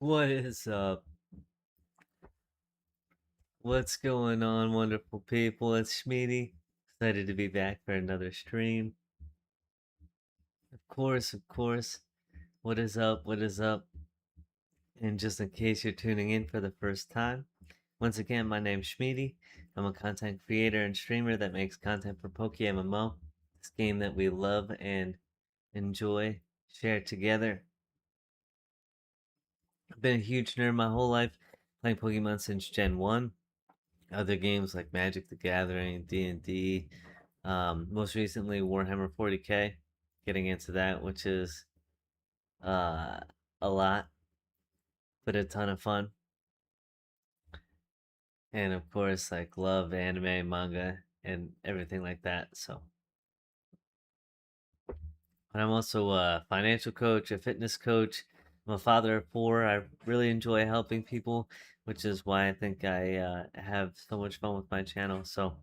What is up? What's going on, wonderful people? It's Shmeaty. Excited to be back for another stream. Of course. What is up? What is up? And just in case you're tuning in for the first time, once again, my name's Shmeaty. I'm a content creator and streamer that makes content for PokeMMO, this game that we love and enjoy, share together. I've been a huge nerd my whole life, playing Pokemon since Gen 1. Other games like Magic the Gathering, D&D, most recently Warhammer 40k, getting into that, which is uh, a lot, but a ton of fun. And of course, like love anime, manga, and everything like that. So, but I'm also a financial coach, a fitness coach. I'm a father of four. I really enjoy helping people, which is why I think I have so much fun with my channel. So,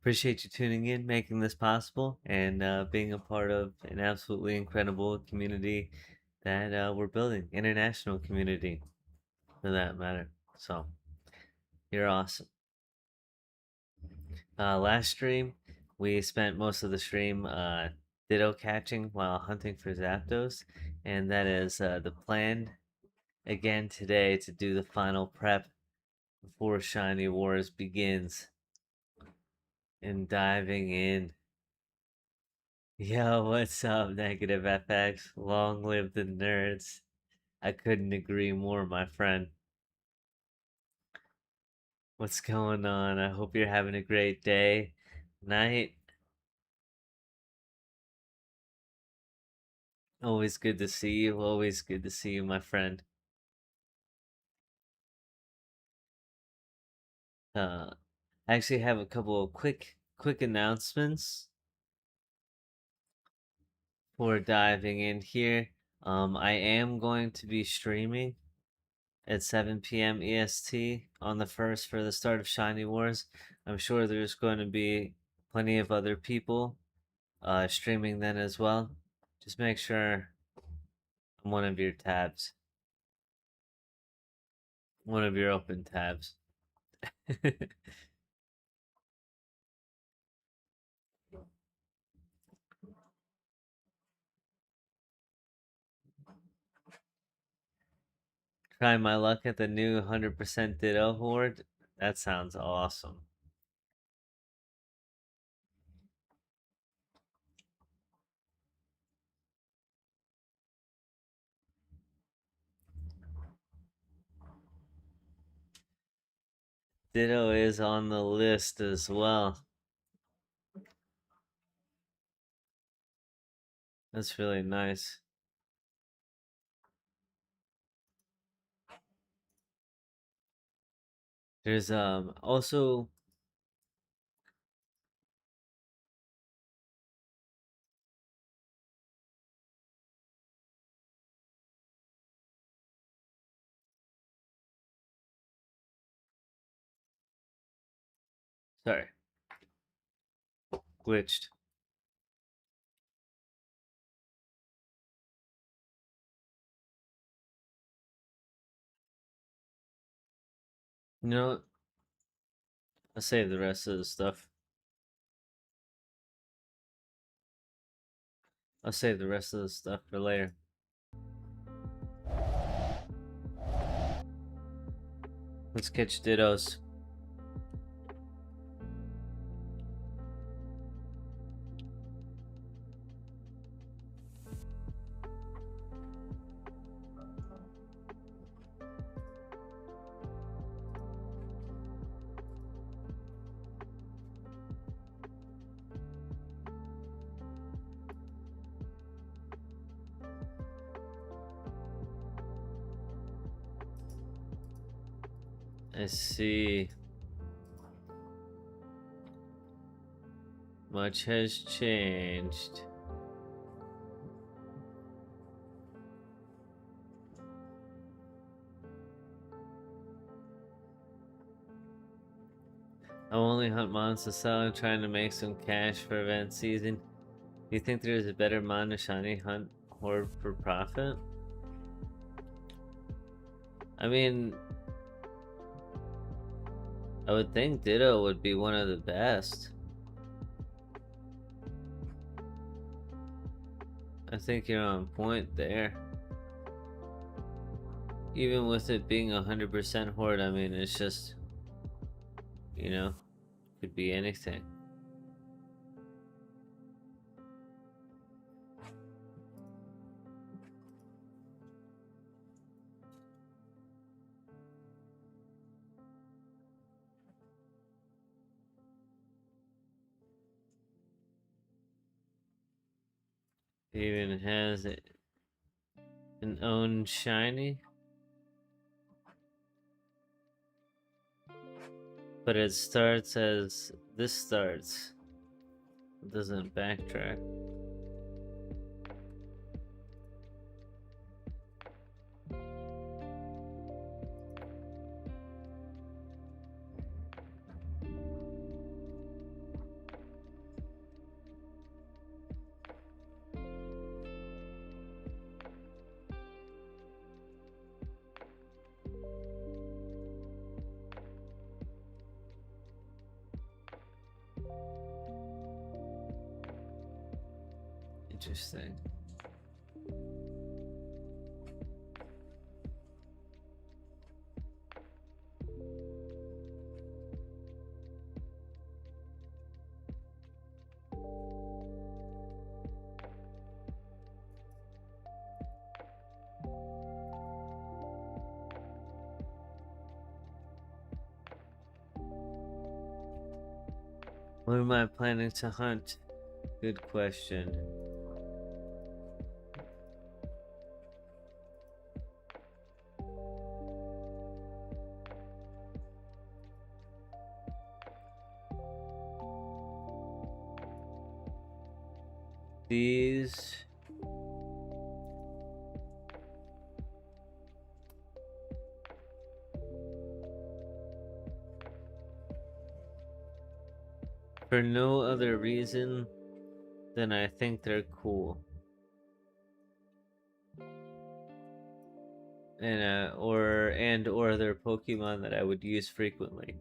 appreciate you tuning in, making this possible, and being a part of an absolutely incredible community that we're building, international community for that matter. So, you're awesome. Last stream, we spent most of the stream Ditto catching while hunting for Zapdos, and that is the plan again today to do the final prep before Shiny Wars begins and diving in. Yo, what's up, Negative FX? Long live the nerds. I couldn't agree more, my friend. What's going on? I hope you're having a great day, night. Always good to see you. Always good to see you, my friend. I actually have a couple of quick announcements for diving in here. I am going to be streaming at 7 p.m. EST on the 1st for the start of Shiny Wars. I'm sure there's going to be plenty of other people streaming then as well. Just make sure I'm one of your tabs, one of your open tabs. Try my luck at the new 100% Ditto Horde. That sounds awesome. Ditto is on the list as well. That's really nice. There's also sorry, glitched. You know, I'll save the rest of the stuff. I'll save the rest of the stuff for later. Let's catch Dittos. I see. Much has changed. I only hunt mons to sell and trying to make some cash for event season. Do you think there's a better mon to shiny hunt horde for profit? I mean, I would think Ditto would be one of the best. I think you're on point there. Even with it being 100% horde, I mean, it's just, you know, could be anything. It even has an own shiny. But it starts as this starts. It doesn't backtrack. Interesting. What am I planning to hunt? Good question. These. For no other reason than I think they're cool. And or they're Pokemon that I would use frequently.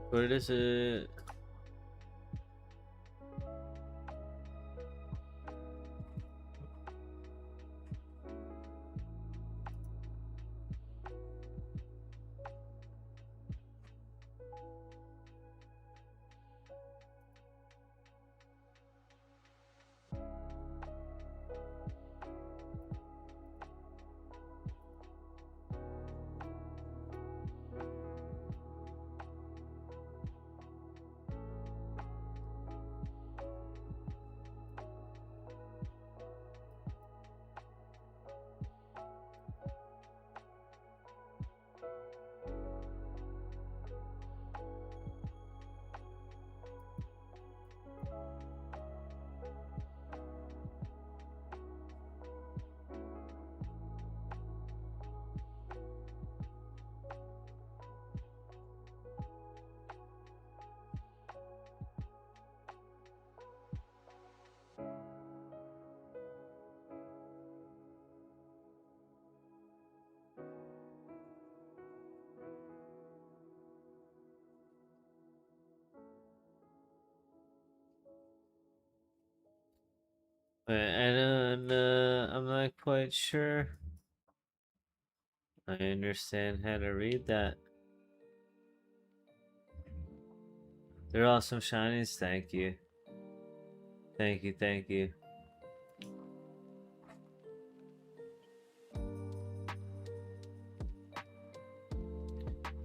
Where does it? I'm not quite sure. I understand how to read that. They're awesome shinies. Thank you. Thank you. Thank you.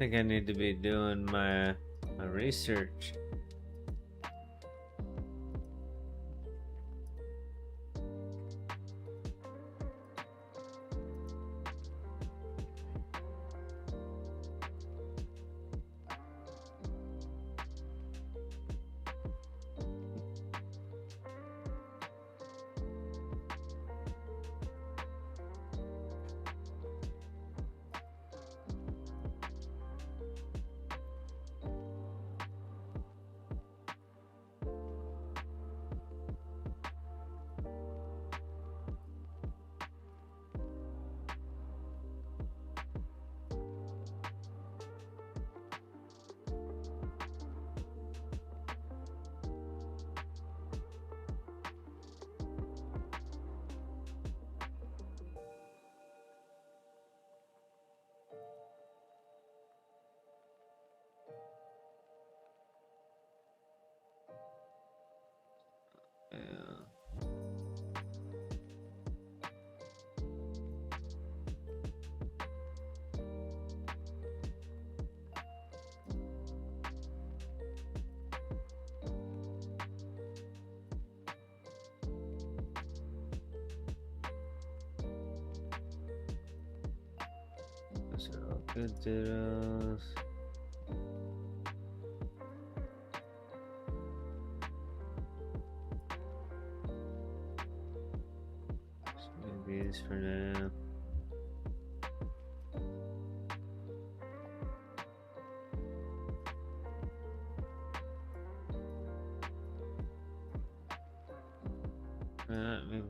think I need to be doing my research. Yeah. Those are all good dittos. Maybe these for now. Maybe,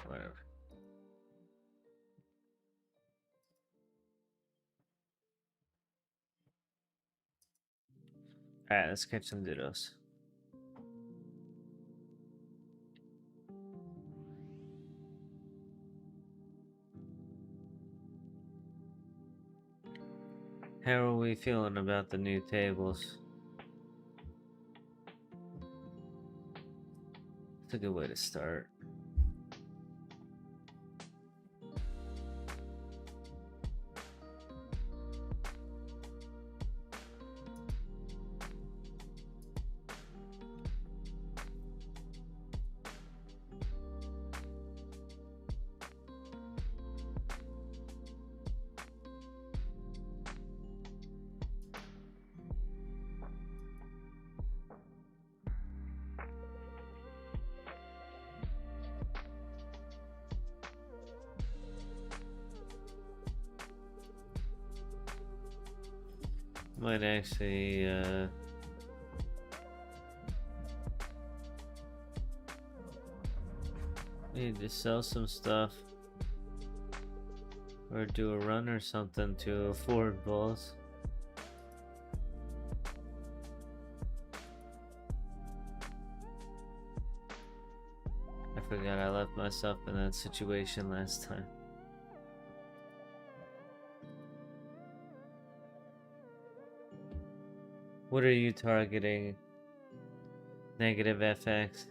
whatever. Alright, let's catch some dittos. How are we feeling about the new tables? It's a good way to start. Might actually need to sell some stuff or do a run or something to afford balls. I forgot I left myself in that situation last time. What are you targeting? Negative FX.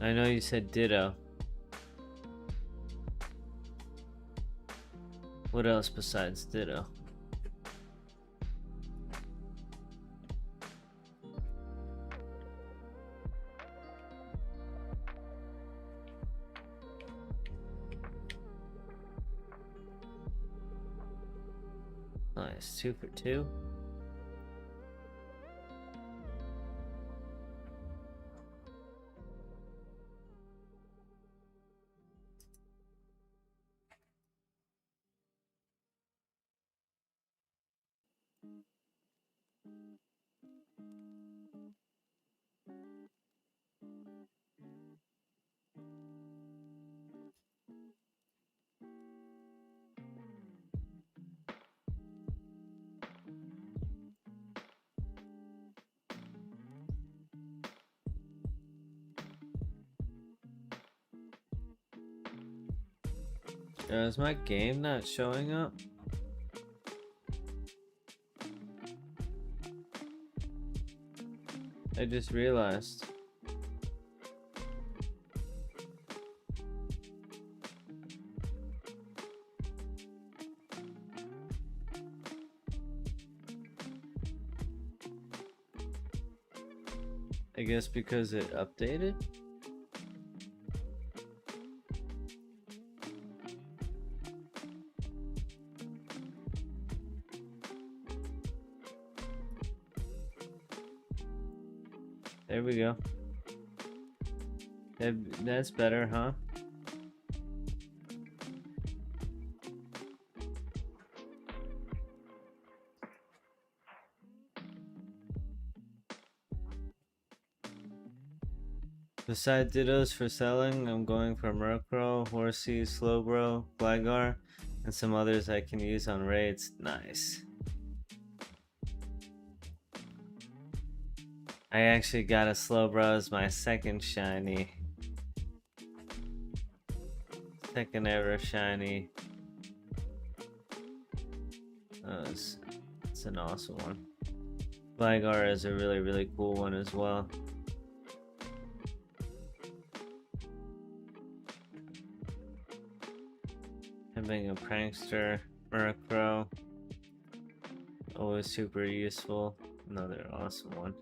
I know you said ditto. What else besides ditto? Nice, 2 for 2. Is my game not showing up? I just realized. I guess because it updated? There we go. That's better, huh? Besides Dittos for selling, I'm going for Murkrow, Horsey, Slowbro, Gligar, and some others I can use on raids. Nice. I actually got a Slowbro as my second shiny. Second ever shiny. It's an awesome one. Gligar is a really cool one as well. Having a prankster, Murkrow, always super useful. Another awesome one.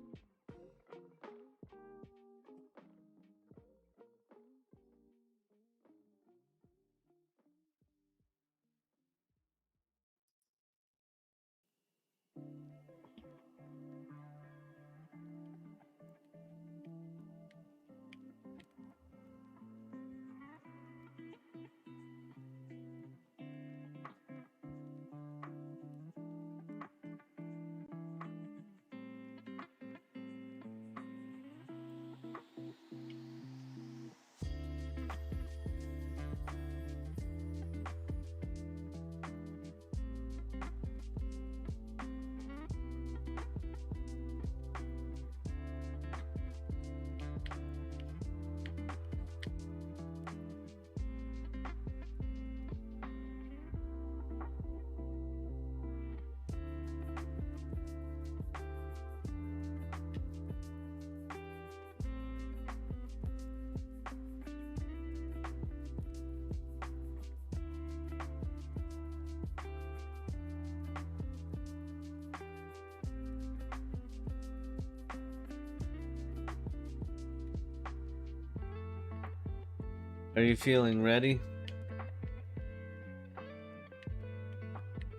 Are you feeling ready?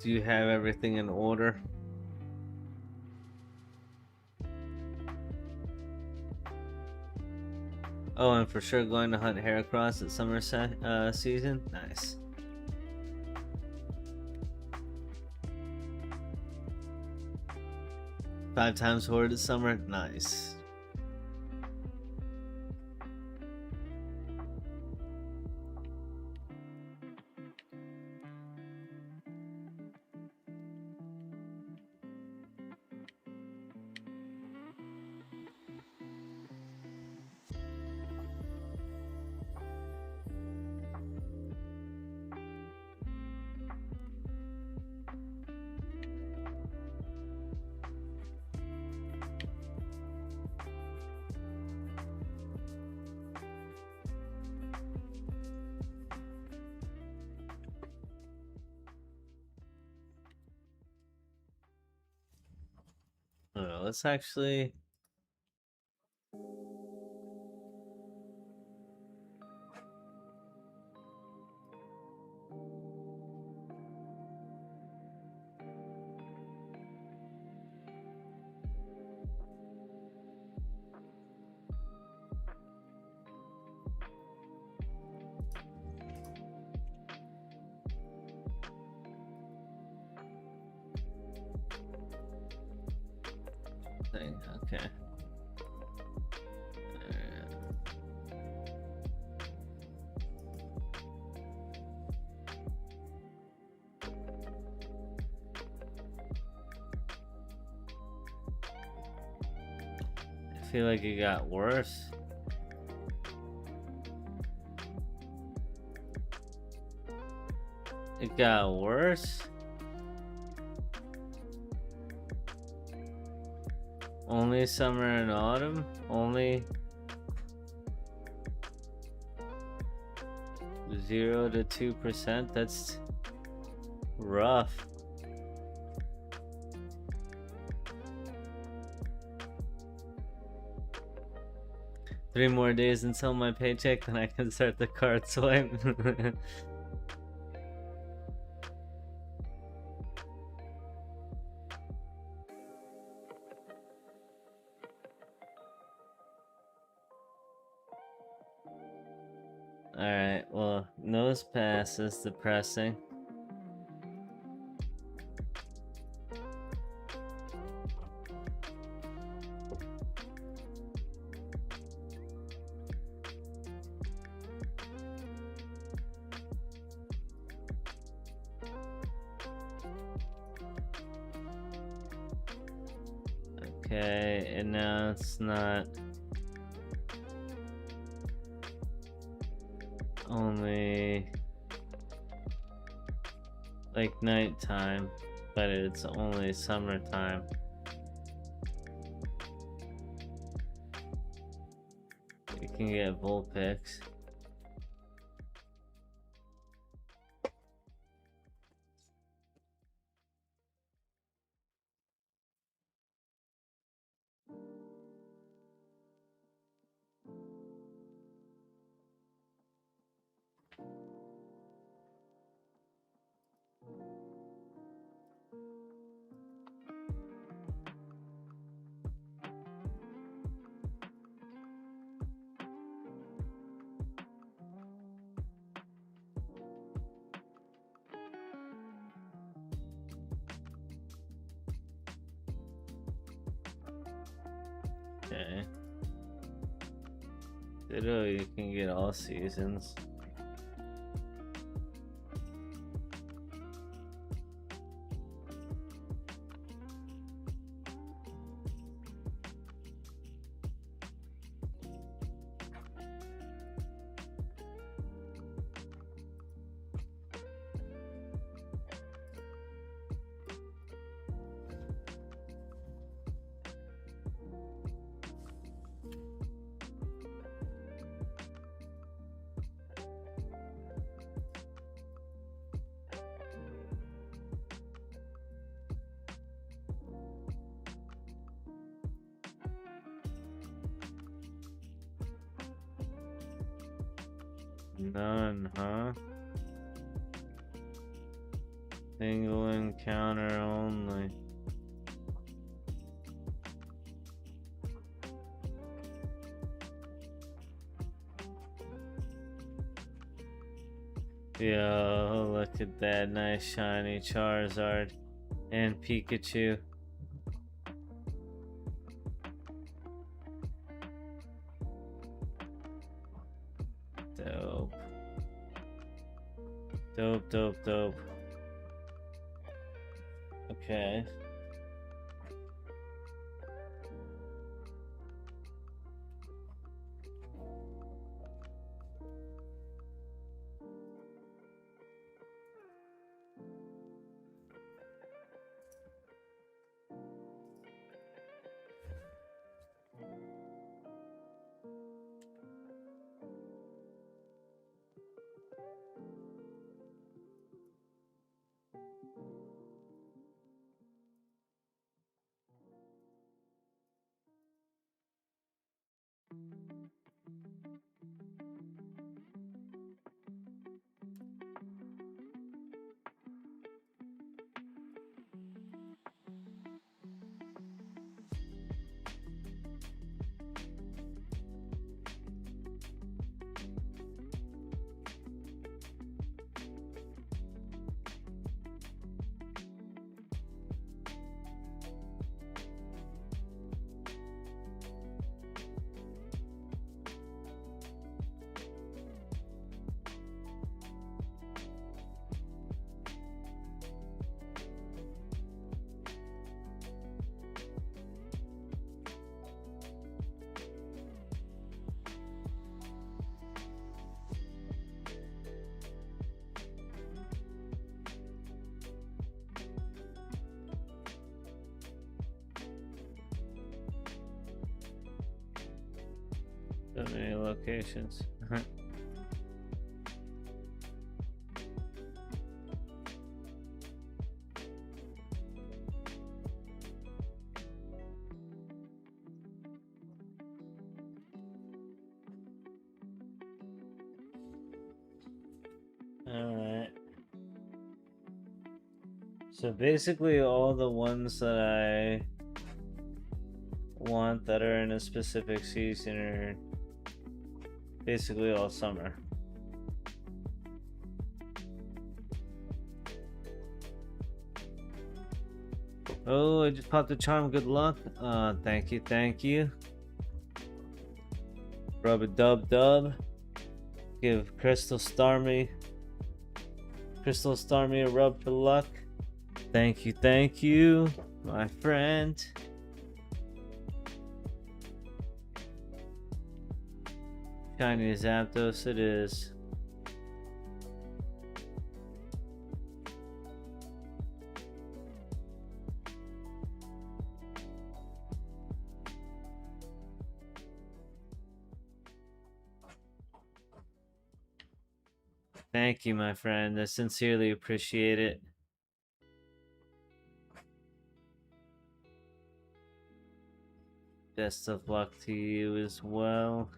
Do you have everything in order? Oh, and for sure going to hunt Heracross at summer season? Nice. Five times horde at summer? Nice. Let's actually... Okay. I feel like it got worse. It got worse? Only summer and autumn? Only 0 to 2%? That's rough. Three more days until my paycheck, then I can start the card swipe. Alright, well, nose pass is depressing. Okay, and now it's not only like nighttime, but it's only summertime. You can get Vulpix. Okay. Ditto, you can get all seasons. None, huh? Single encounter only. Yo, look at that nice shiny Charizard and Pikachu. Dope. Dope, dope, dope. Okay. So many locations. Alright. So basically all the ones that I want that are in a specific season are basically all summer. Oh, I just popped a charm. Good luck. Thank you, thank you. Rub a dub dub. Give Crystal Starmie a rub for luck. Thank you, my friend. Shiny Zapdos it is. Thank you, my friend. I sincerely appreciate it. Best of luck to you as well.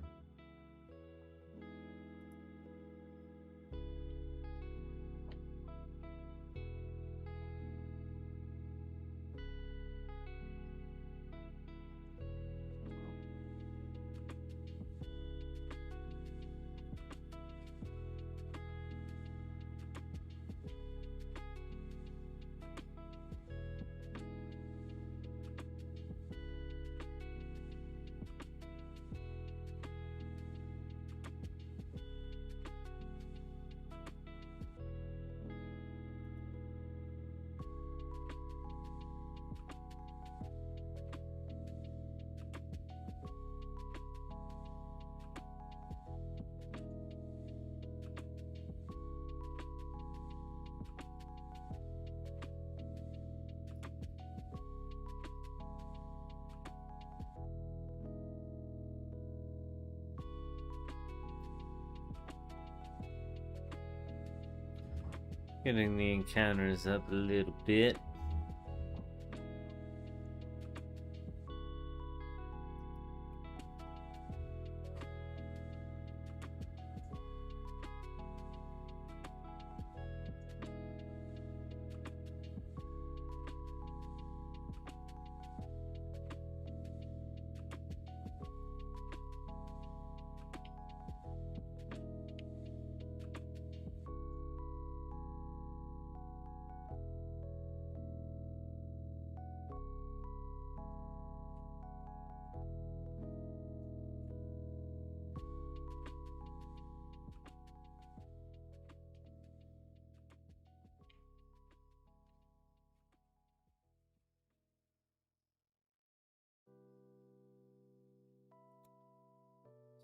Getting the encounters up a little bit.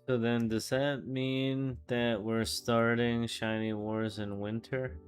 So then, does that mean that we're starting Shiny Wars in winter?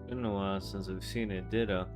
Been a while since we've seen a Ditto.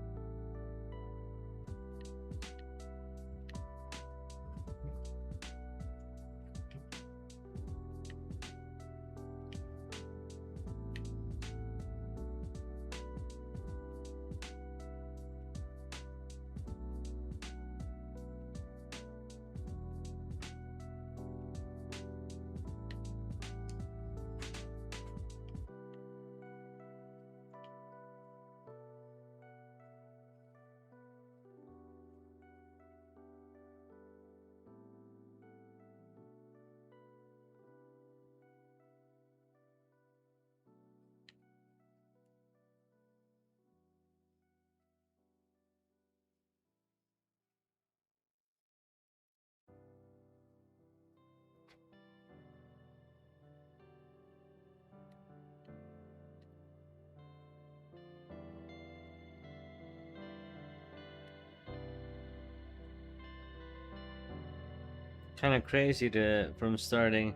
Kind of crazy to from starting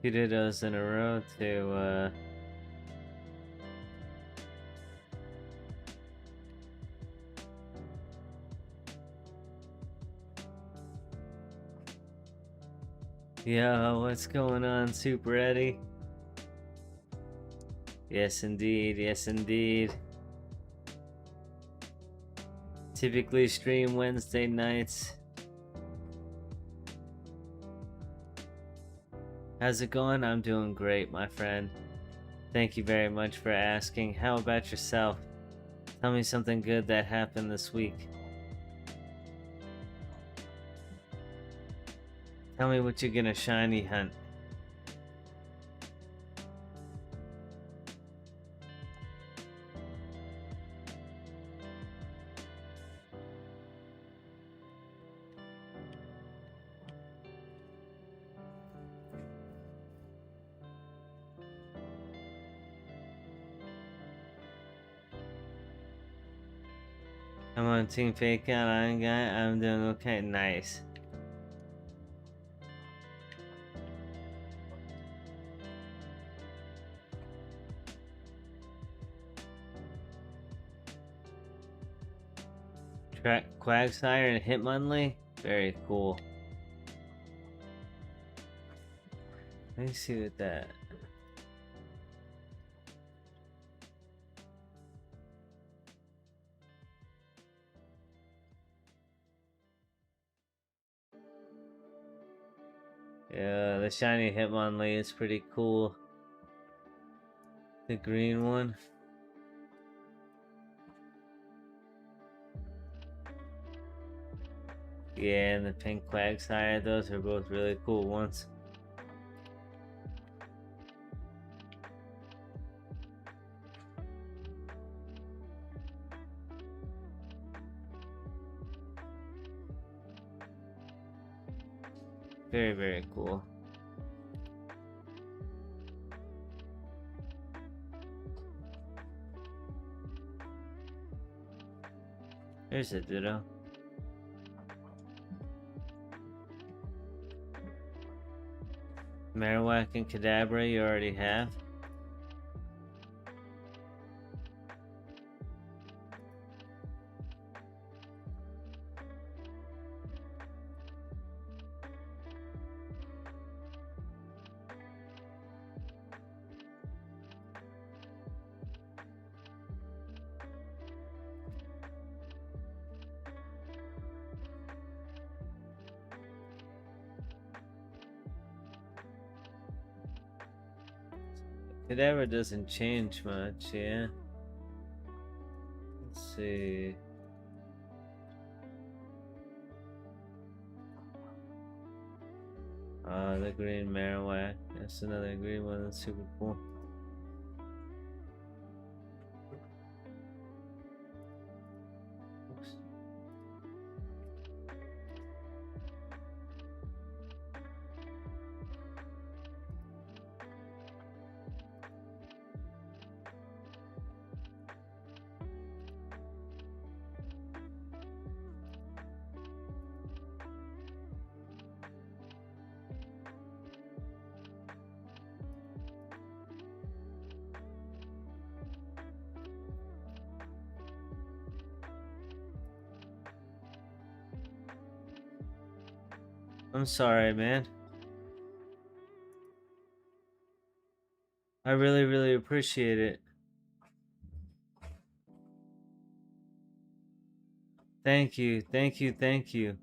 2 Dittos in a row to yo, what's going on, Super Eddie? Yes indeed, yes indeed. Typically stream Wednesday nights. How's it going? I'm doing great, my friend. Thank you very much for asking. How about yourself? Tell me something good that happened this week. Tell me what you're gonna shiny hunt. I'm on Team Fake Out, I'm doing okay, nice. Quagsire and Hitmonlee? Very cool. Let me see what that. Yeah, the shiny Hitmonlee is pretty cool. The green one. Yeah, and the pink Quagsire, those are both really cool ones. Very, very cool. There's a Ditto. Marowak and Kadabra you already have. Kadabra doesn't change much, yeah. Let's see. The green Marowak. That's another green one that's super cool. Oops. I'm sorry, man. I really, really appreciate it. Thank you, thank you, thank you.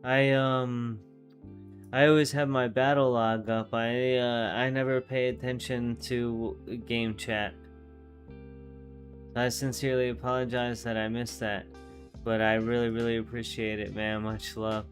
I always have my battle log up. I never pay attention to game chat. I sincerely apologize that I missed that, but I really, really appreciate it, man. Much love.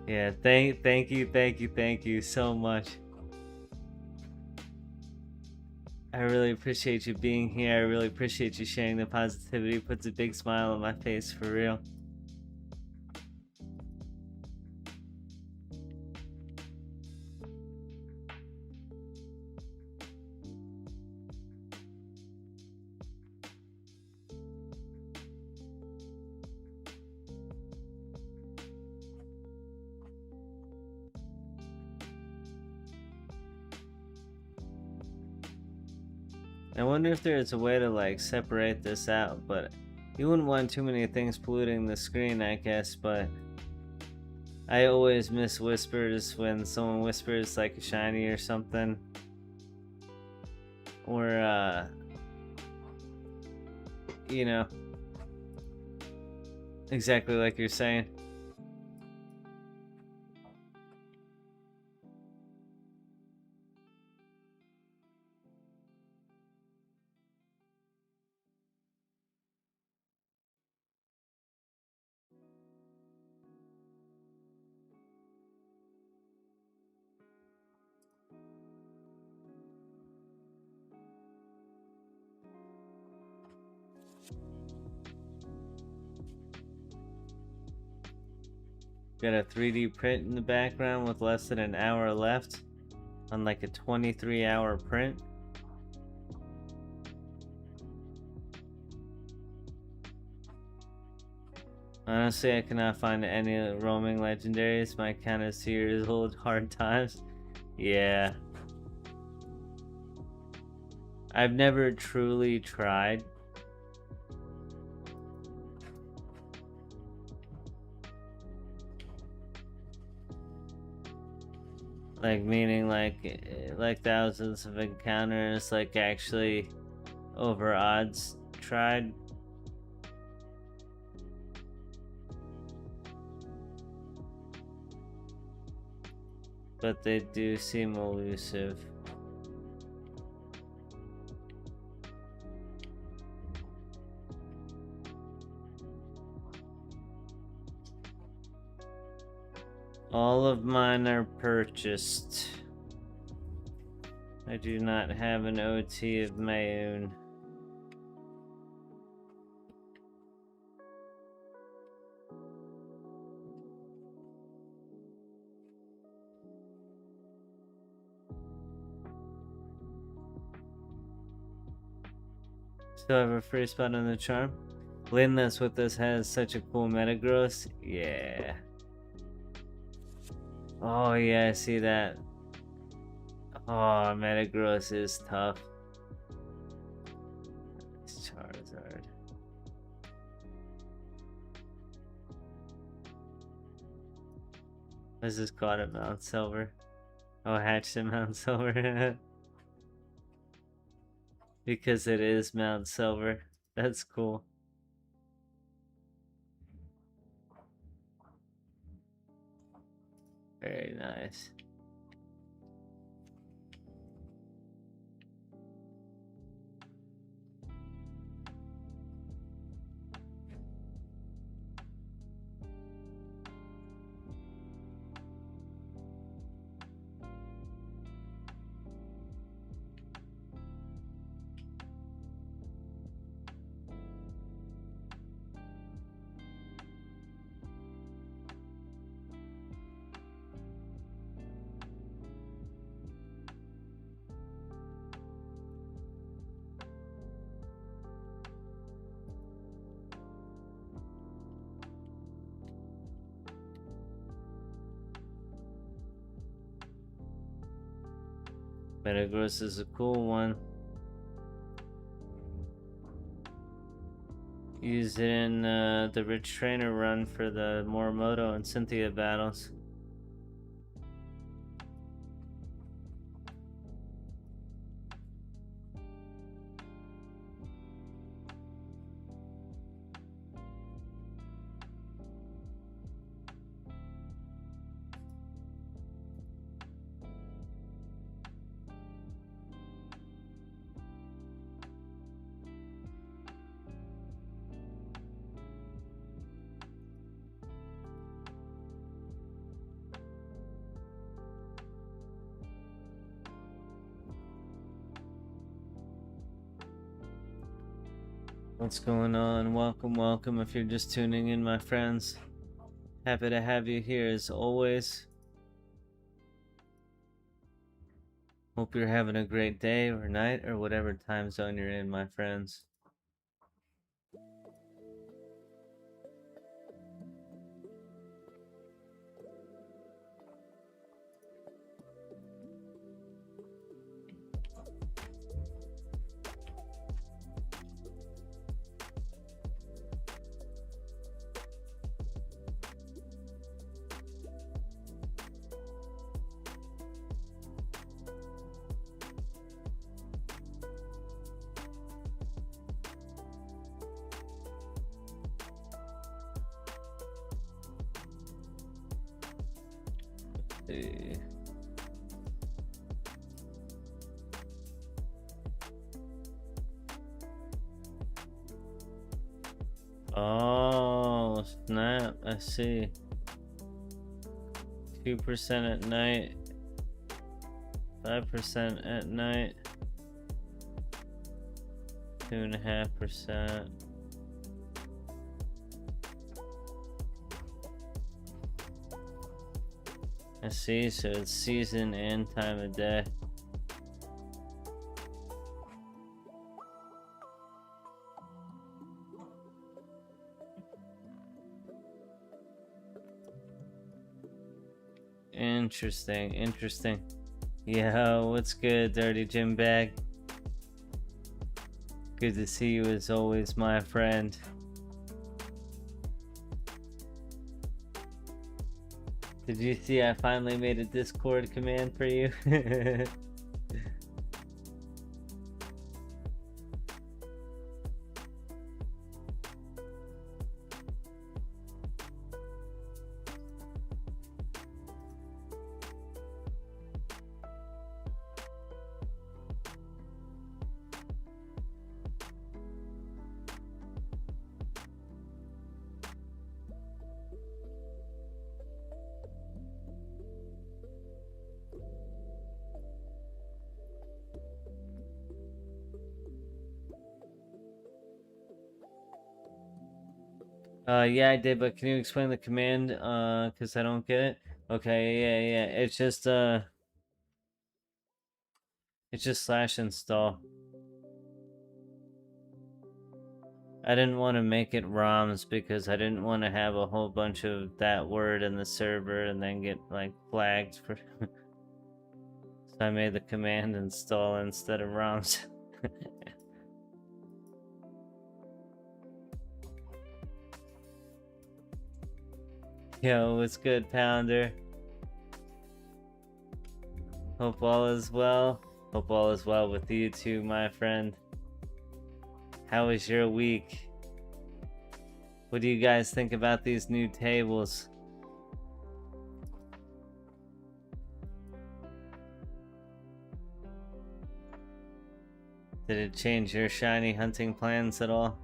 Yeah, thank you so much. I really appreciate you being here. I really appreciate you sharing the positivity. Puts a big smile on my face, for real. I wonder if there's a way to like separate this out, but you wouldn't want too many things polluting the screen, I guess. But I always miss whispers when someone whispers like a shiny or something, or you know, exactly like you're saying. Got a 3D print in the background with less than an hour left on like a 23-hour print. Honestly, I cannot find any roaming legendaries. My account is 2 years old. Hard times. Yeah. I've never truly tried. Like meaning like thousands of encounters, like actually over odds tried. But they do seem elusive. All of mine are purchased. I do not have an OT of my own. Still have a free spot on the charm. Lynn that's with us has such a cool metagross. Yeah. Oh yeah, I see that. Oh, metagross is tough. It's Charizard. This is caught at Mount Silver. Oh, hatched at Mount Silver. Because it is Mount Silver. That's cool. Very nice. Metagross is a cool one. Use it in the Rich Trainer run for the Morimoto and Cynthia battles. What's going on? Welcome, welcome. If you're just tuning in, my friends, happy to have you here as always. Hope you're having a great day or night or whatever time zone you're in, my friends. See. Oh, snap. I see. 2% at night, 5% at night, 2.5%. I see, so it's season and time of day. Interesting, interesting. Yo, what's good, Dirty Gym Bag? Good to see you as always, my friend. Did you see I finally made a Discord command for you? Yeah, I did, but can you explain the command? Cause I don't get it. Okay, yeah. It's just slash install. I didn't want to make it ROMs because I didn't want to have a whole bunch of that word in the server and then get like flagged for. So I made the command install instead of ROMs. Yo, what's good, Pounder? Hope all is well. Hope all is well with you too, my friend. How was your week? What do you guys think about these new tables? Did it change your shiny hunting plans at all?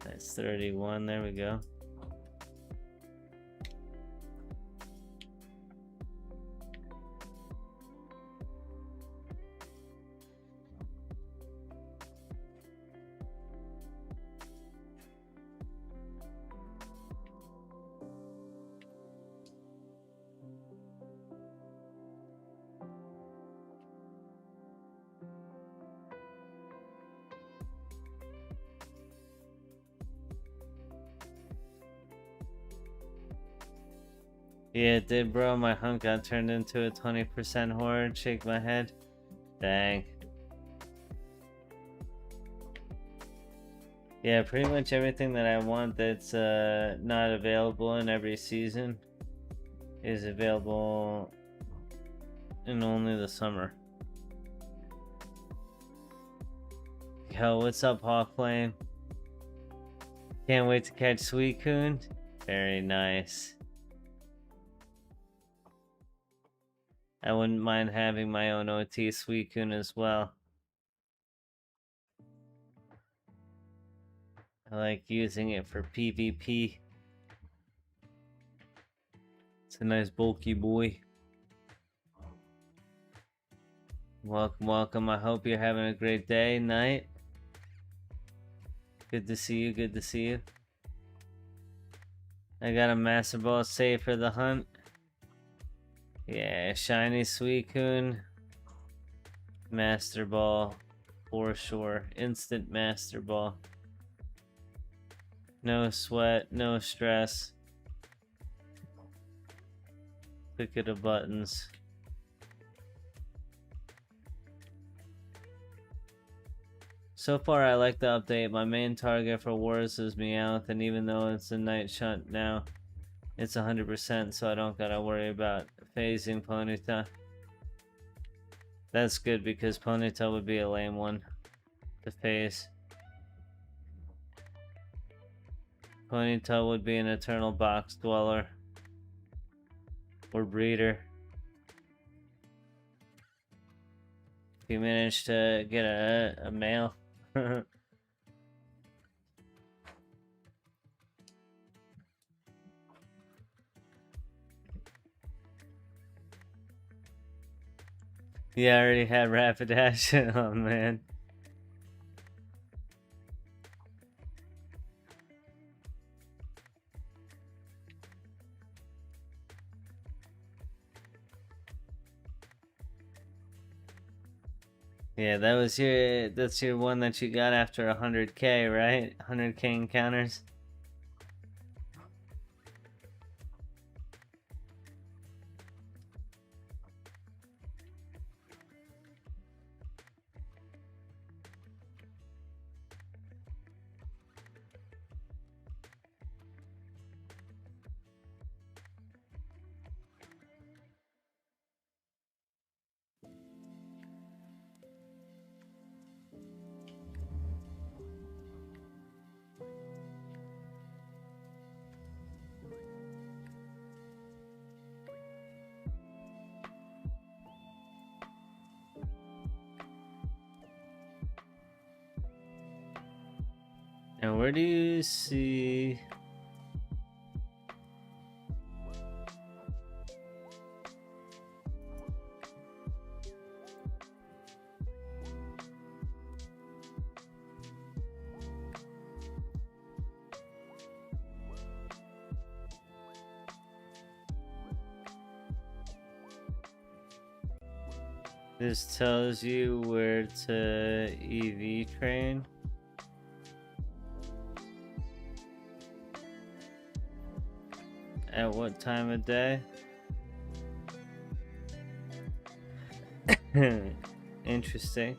That's 31, there we go. Yeah, it did, bro. My hunt got turned into a 20% horde. Shake my head. Dang. Yeah, pretty much everything that I want that's not available in every season is available in only the summer. Yo, what's up, Hawkflame? Can't wait to catch Suicune. Very nice. I wouldn't mind having my own OT Suicune as well. I like using it for PvP. It's a nice bulky boy. Welcome, welcome. I hope you're having a great day, night. Good to see you, good to see you. I got a Master Ball saved for the hunt. Yeah, shiny Suicune. Master Ball. For sure. Instant Master Ball. No sweat, no stress. Click of the buttons. So far, I like the update. My main target for Wars is Meowth, and even though it's a night shunt now, it's 100%, so I don't gotta worry about phasing Ponyta. That's good because Ponyta would be a lame one to phase. Ponyta would be an eternal box dweller or breeder. If you manage to get a male. Yeah, I already had Rapidash. Oh man. Yeah, that's your one that you got after 100k, right? 100k encounters. And where do you see... This tells you where to EV train. At what time of day? Interesting.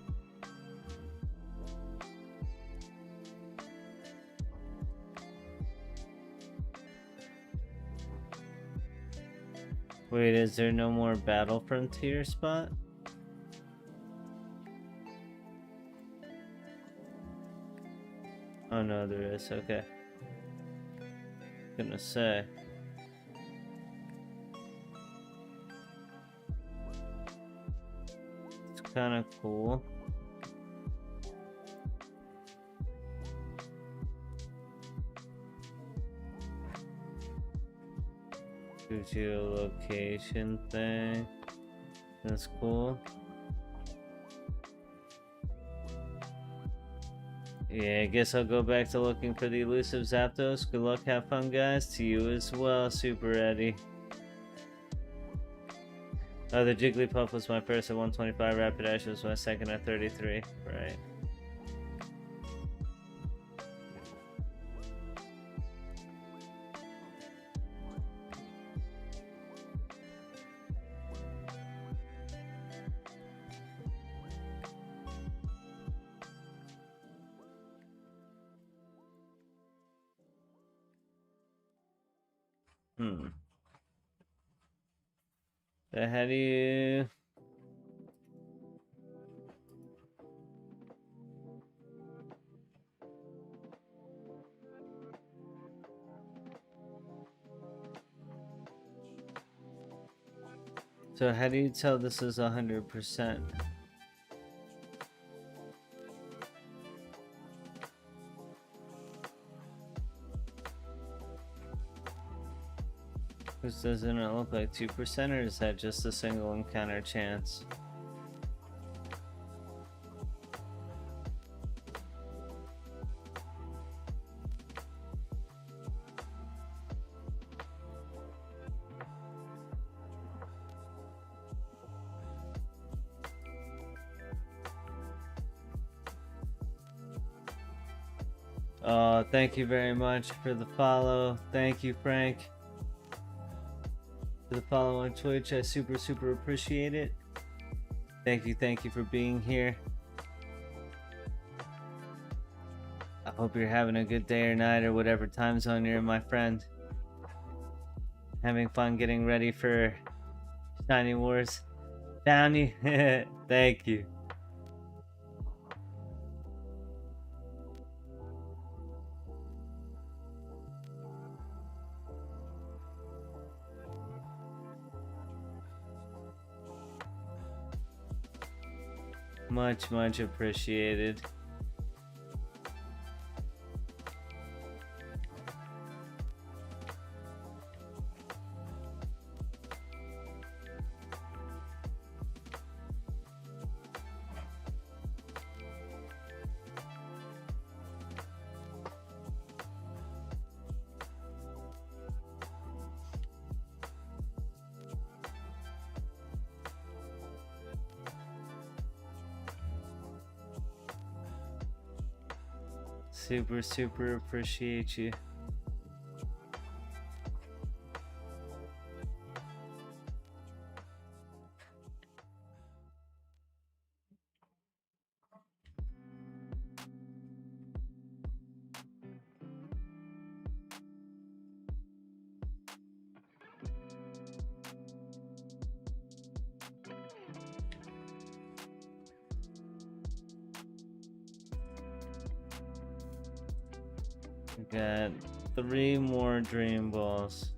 Wait, is there no more Battle Frontier spot? Oh no, there is. Okay. Gonna say. It's kind of cool. Gives you a location thing. That's cool. Yeah, I guess I'll go back to looking for the elusive Zapdos. Good luck, have fun, guys. To you as well, Super Eddie. Oh, the Jigglypuff was my first at 125. Rapidash was my second at 33. Right. So how do you... So how do you tell this is 100%? This doesn't it look like 2%, or is that just a single encounter chance? Thank you very much for the follow. Thank you, Frank, for the follow on Twitch. I super appreciate it. Thank you for being here. I hope you're having a good day or night or whatever time zone you're in, my friend. Having fun getting ready for Shiny Wars. Found you. Thank you. Much appreciated. Super appreciate you. Got 3 more Dream Balls.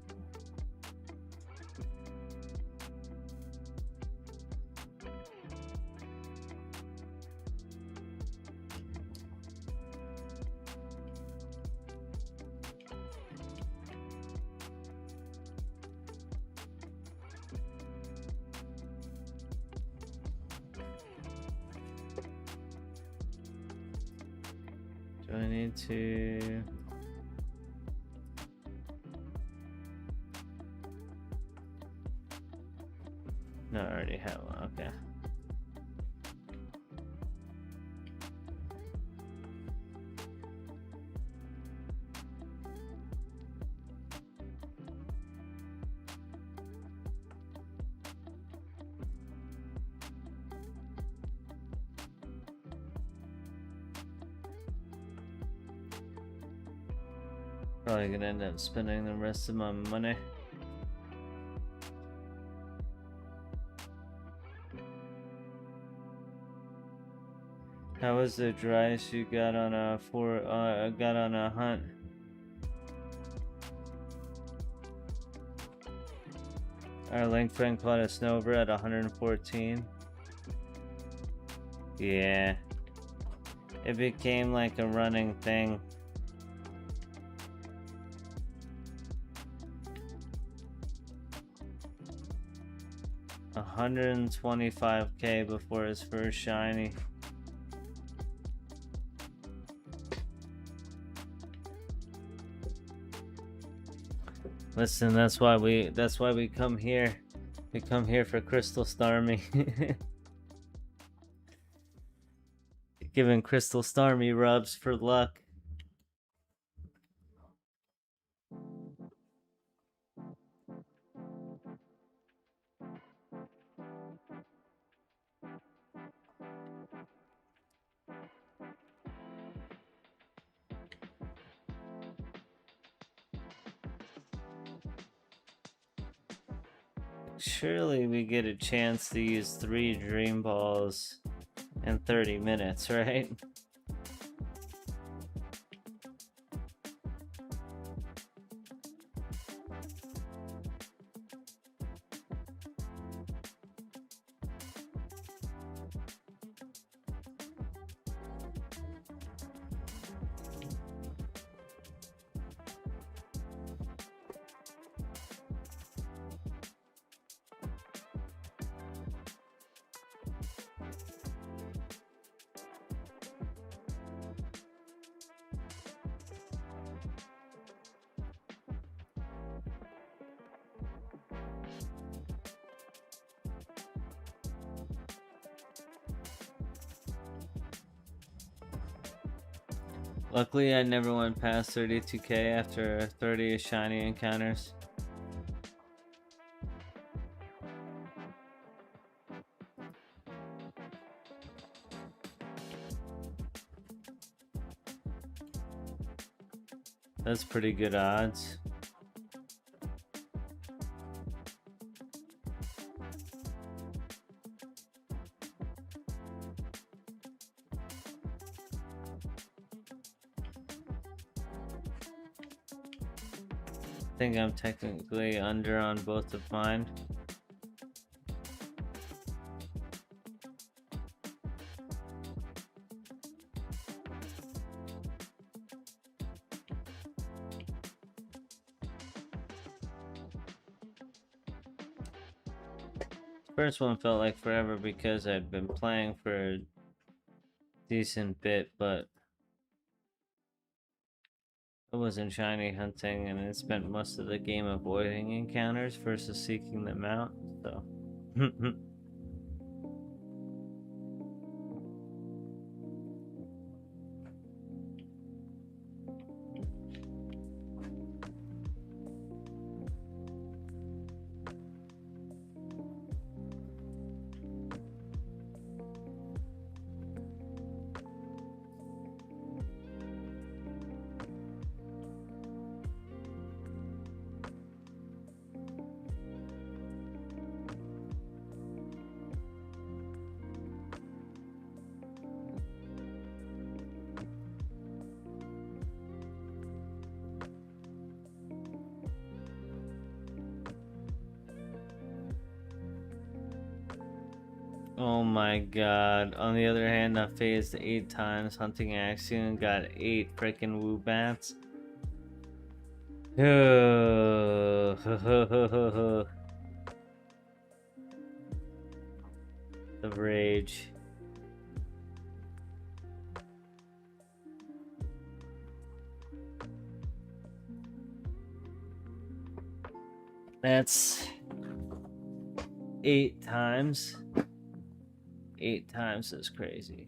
Do I need to... No, I already have one, okay. Probably gonna end up spending the rest of my money. How was the driest you got on a hunt? Our link friend caught a snowbird at 114. Yeah. It became like a running thing. $125K before his first shiny. Listen, that's why we come here. We come here for Crystal Starmie. Giving Crystal Starmie rubs for luck. Surely we get a chance to use 3 Dream Balls in 30 minutes, right? Luckily, I never went past 32k after 30 shiny encounters. That's pretty good odds. I think I'm technically under on both of mine. First one felt like forever because I'd been playing for a decent bit, but I wasn't shiny hunting and I spent most of the game avoiding encounters versus seeking them out, so. Oh my god. On the other hand, I phased 8 times hunting Axiom and got 8 freaking Woobats. The rage. That's 8 times. 8 times is crazy.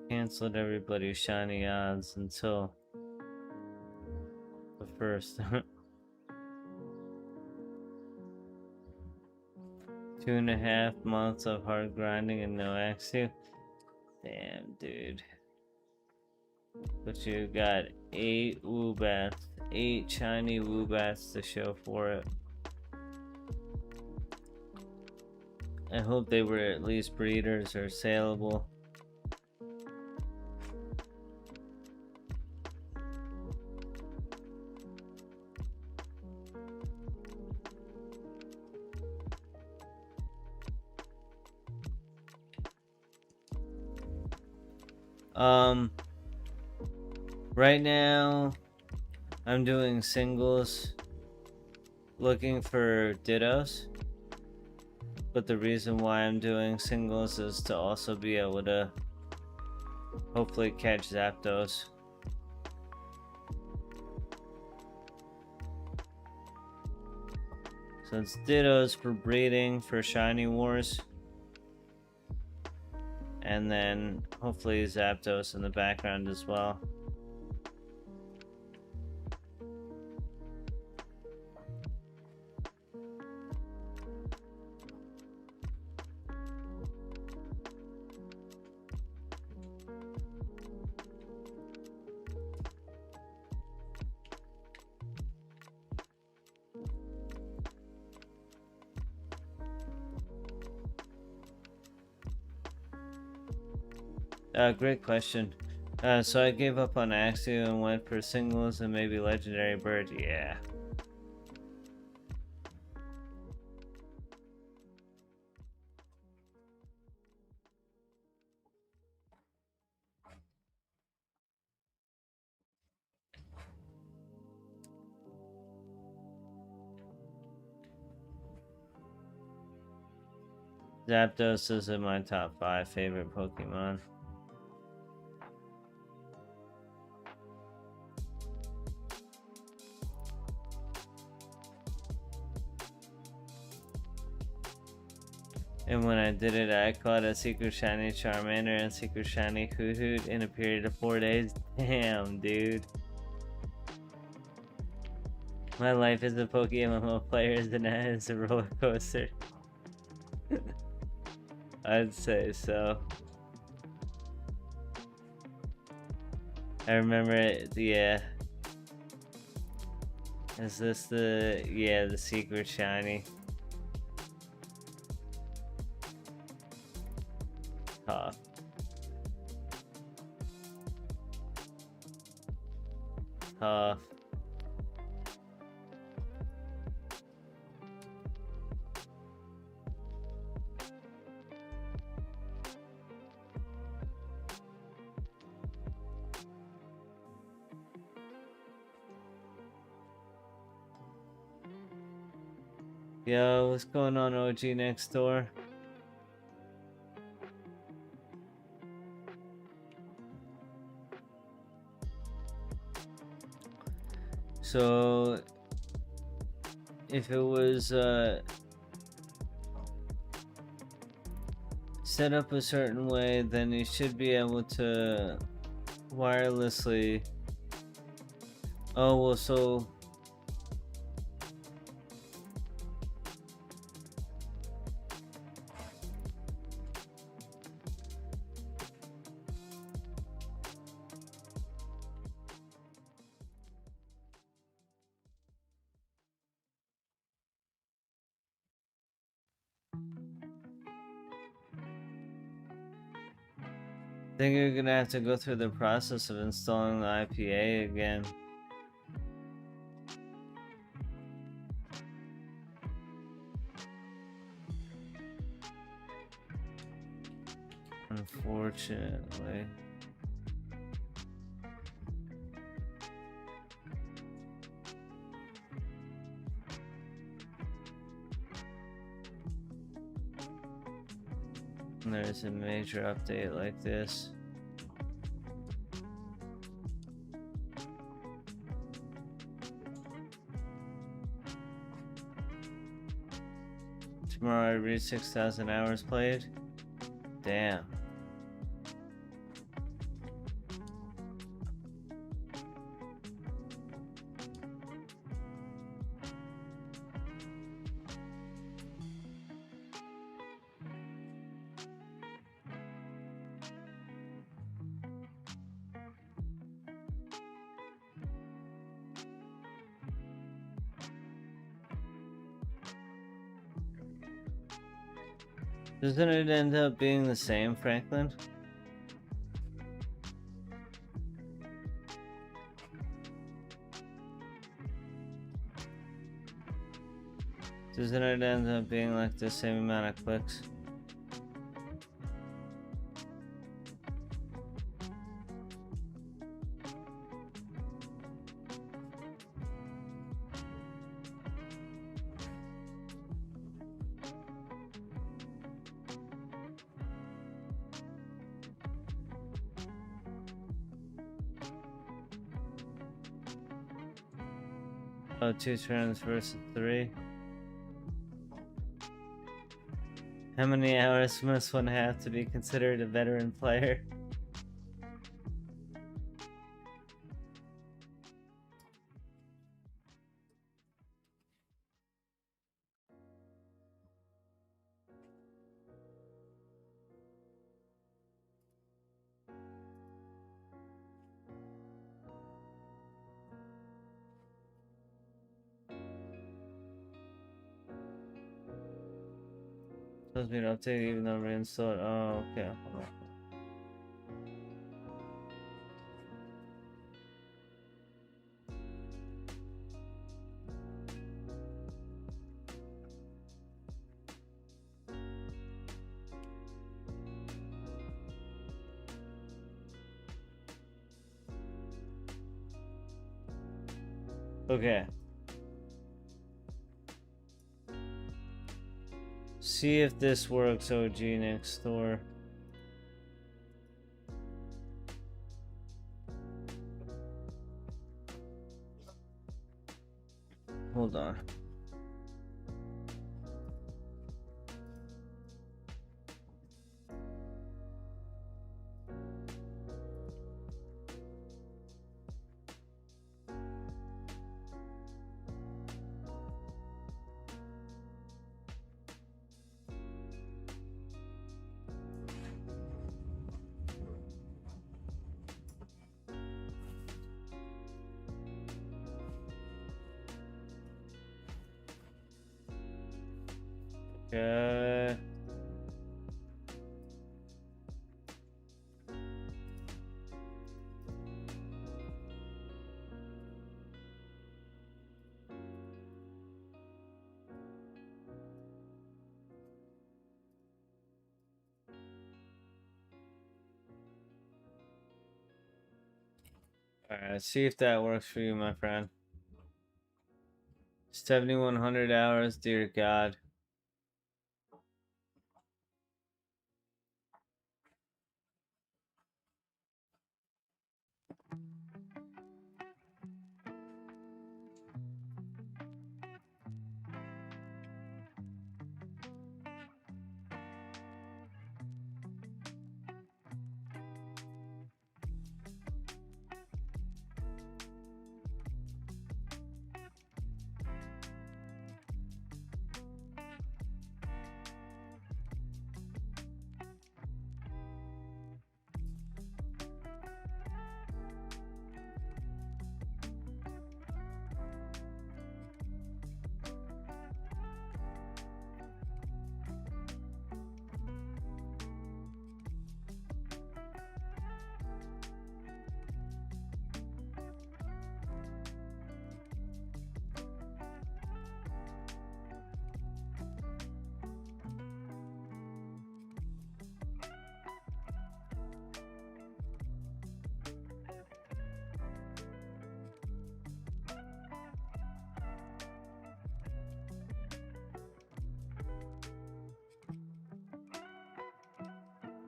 Canceled everybody's shiny odds until the first. 2.5 months of hard grinding and no Axie. Damn, dude. But you got 8 Woobats. 8 shiny Woobats to show for it. I hope they were at least breeders or saleable. Right now, I'm doing singles, looking for Dittos. But the reason why I'm doing singles is to also be able to hopefully catch Zapdos. So it's Dittos for breeding for Shiny Wars. And then hopefully Zapdos in the background as well. Great question. So I gave up on Axio and went for singles and maybe legendary bird. Yeah. Zapdos is in my top 5 favorite Pokemon. And when I did it, I caught a Secret Shiny Charmander and Secret Shiny Hoothoot in a period of 4 days. Damn, dude. My life as a PokeMMO player is a roller coaster. I'd say so. I remember it, yeah. Is this the Secret Shiny? Tough. Tough. Yo, what's going on, OG next door? So, if it was set up a certain way, then you should be able to wirelessly. Oh, well, so I think you're gonna have to go through the process of installing the IPA again. Unfortunately. And there's a major update like this. Tomorrow I read 6,000 hours played. Damn. Doesn't it end up being the same, Franklin? Doesn't it end up being like the same amount of clicks? Oh, 2 turns versus 3. How many hours must one have to be considered a veteran player? Supposed to be an update even though reinstalled. Oh, okay. Hold on. Okay. See if this works, OG next door. Hold on. Okay. Alright, see if that works for you, my friend. 7,100 hours, dear God.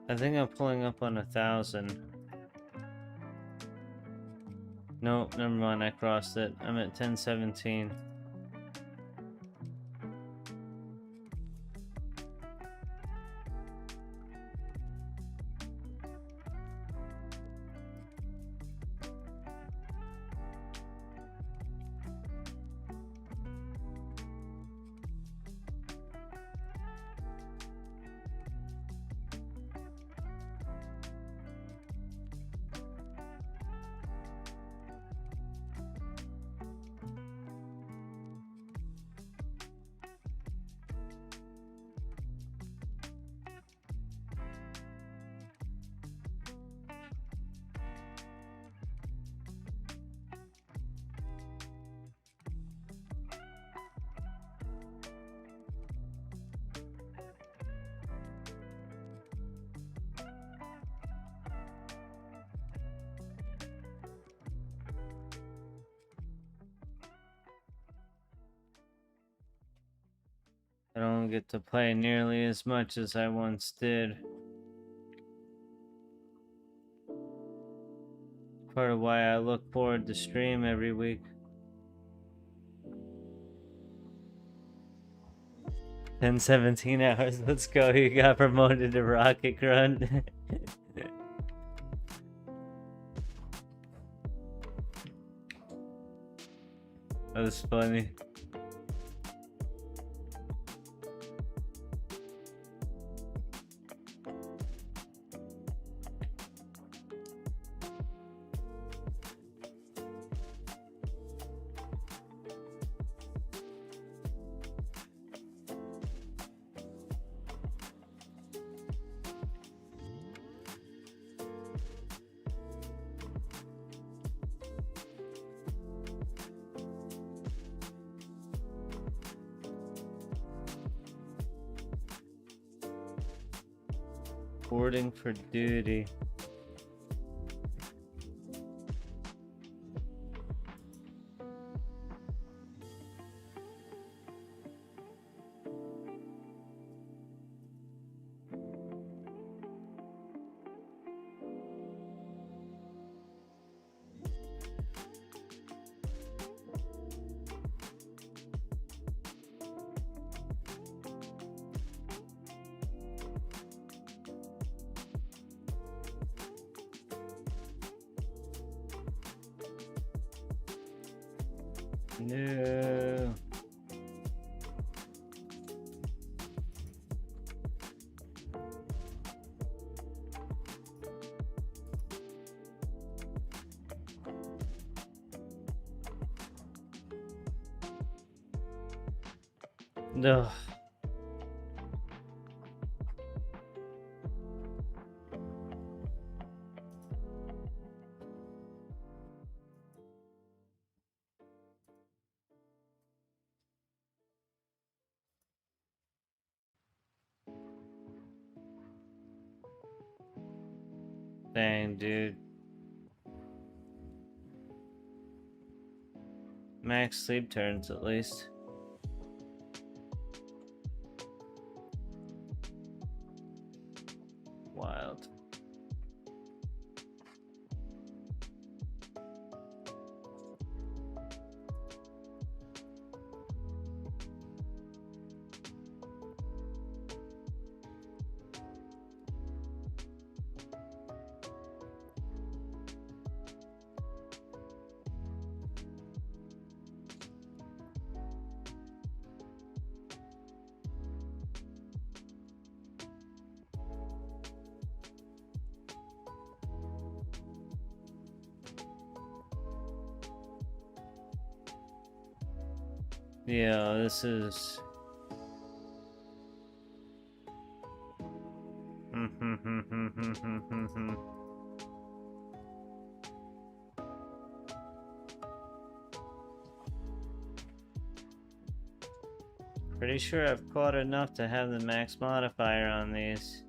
I think I'm pulling up on 1,000. Nope, never mind, I crossed it. I'm at 1017. I don't get to play nearly as much as I once did. Part of why I look forward to stream every week. 1017 hours, let's go. You got promoted to Rocket Grunt. That was funny. Boarding for duty. No. No. Dang, dude. Max sleep turns at least. Wild. Yeah, this is. Pretty sure I've caught enough to have the max modifier on these.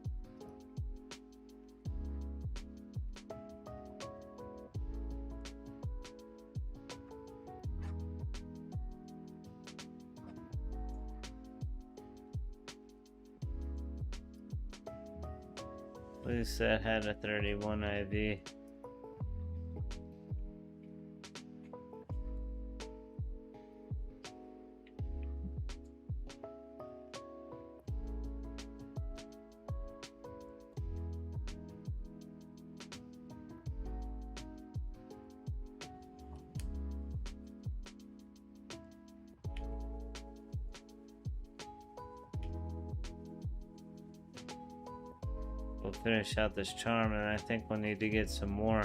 At least that had a 31 IV. We'll finish out this charm, and I think we'll need to get some more.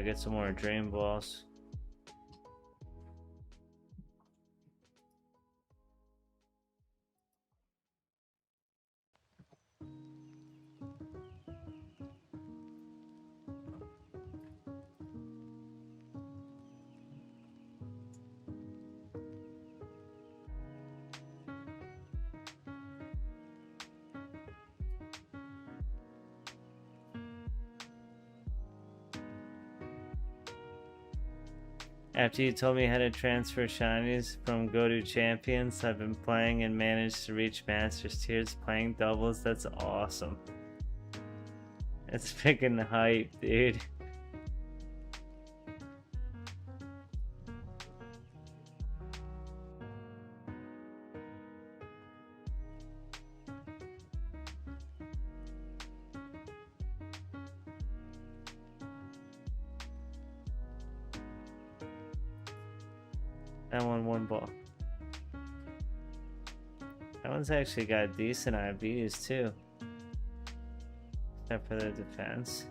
Get some more dream balls. After you told me how to transfer shinies from Go to Champions, I've been playing and managed to reach Masters tiers playing doubles. That's awesome. It's freaking hype, dude. That one ball. That one's actually got decent IVs too. Except for the defense.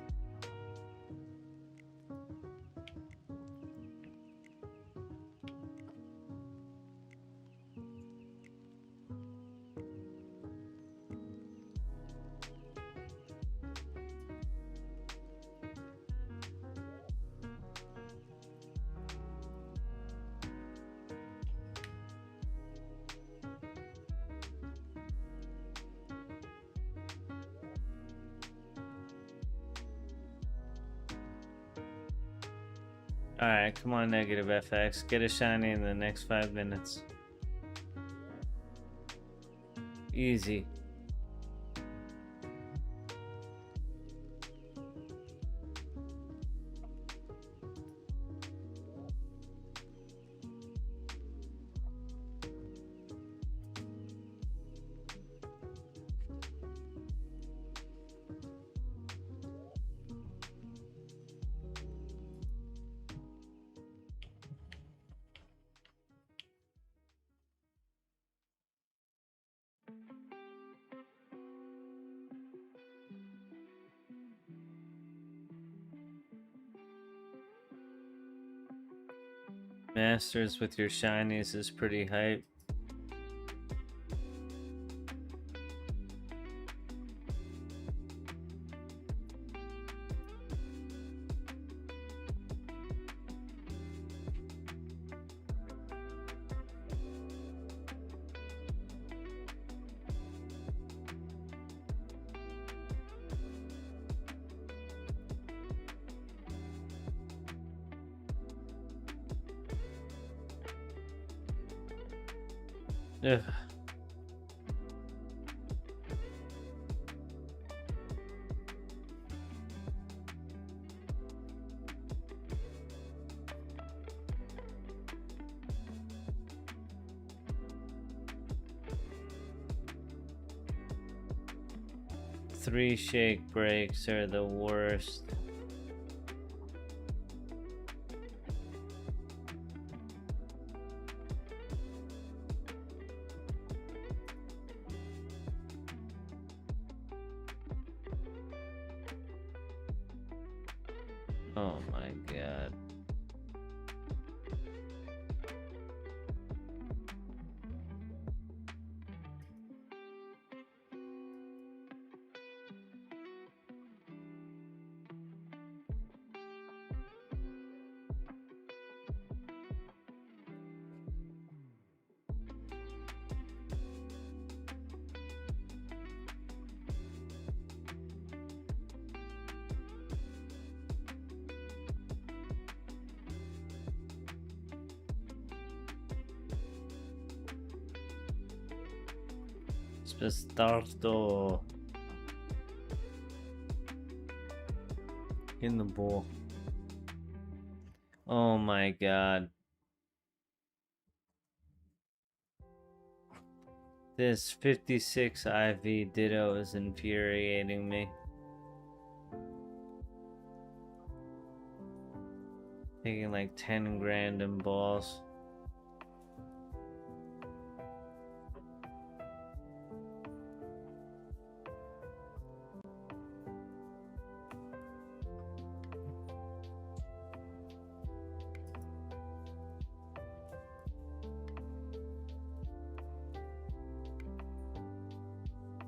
Alright, come on, negative FX. Get a shiny in the next 5 minutes. Easy. Masters with your shinies is pretty hype. Ugh. Three shake breaks are the worst. Oh my god. Spestardo in the bowl. Oh my god. This 56 IV Ditto is infuriating me. Taking like 10 grand in balls.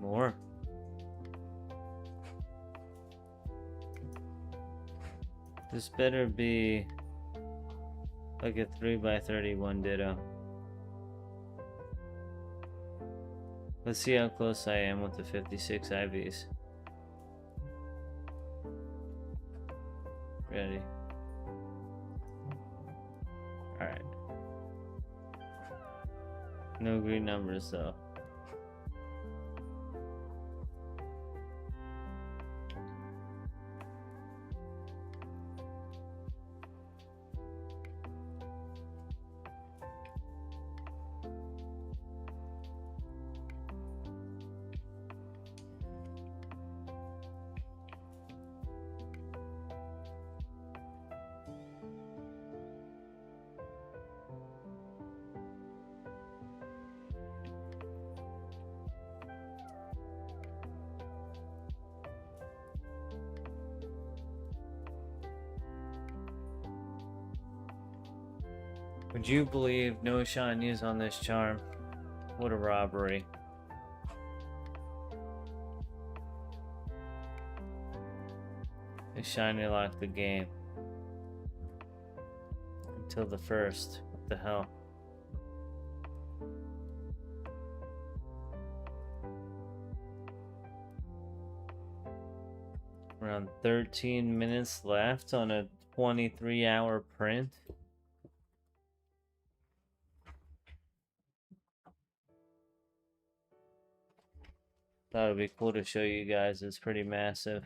More. This better be like a 3x31 Ditto. Let's see how close I am with the 56 IVs. Ready. Alright. No green numbers though. Would you believe no shinies on this charm? What a robbery. They shiny locked the game. Until the first. What the hell? Around 13 minutes left on a 23-hour print. Thought it'd be cool to show you guys. It's pretty massive.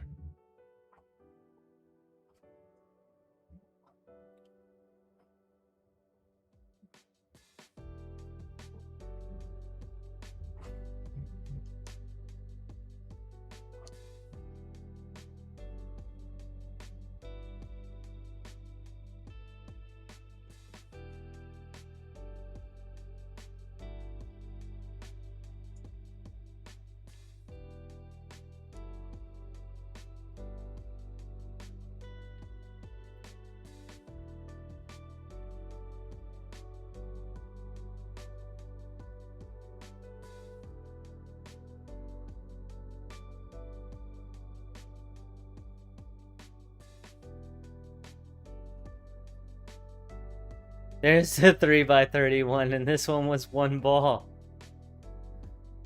There's a 3x31, and this one was one ball.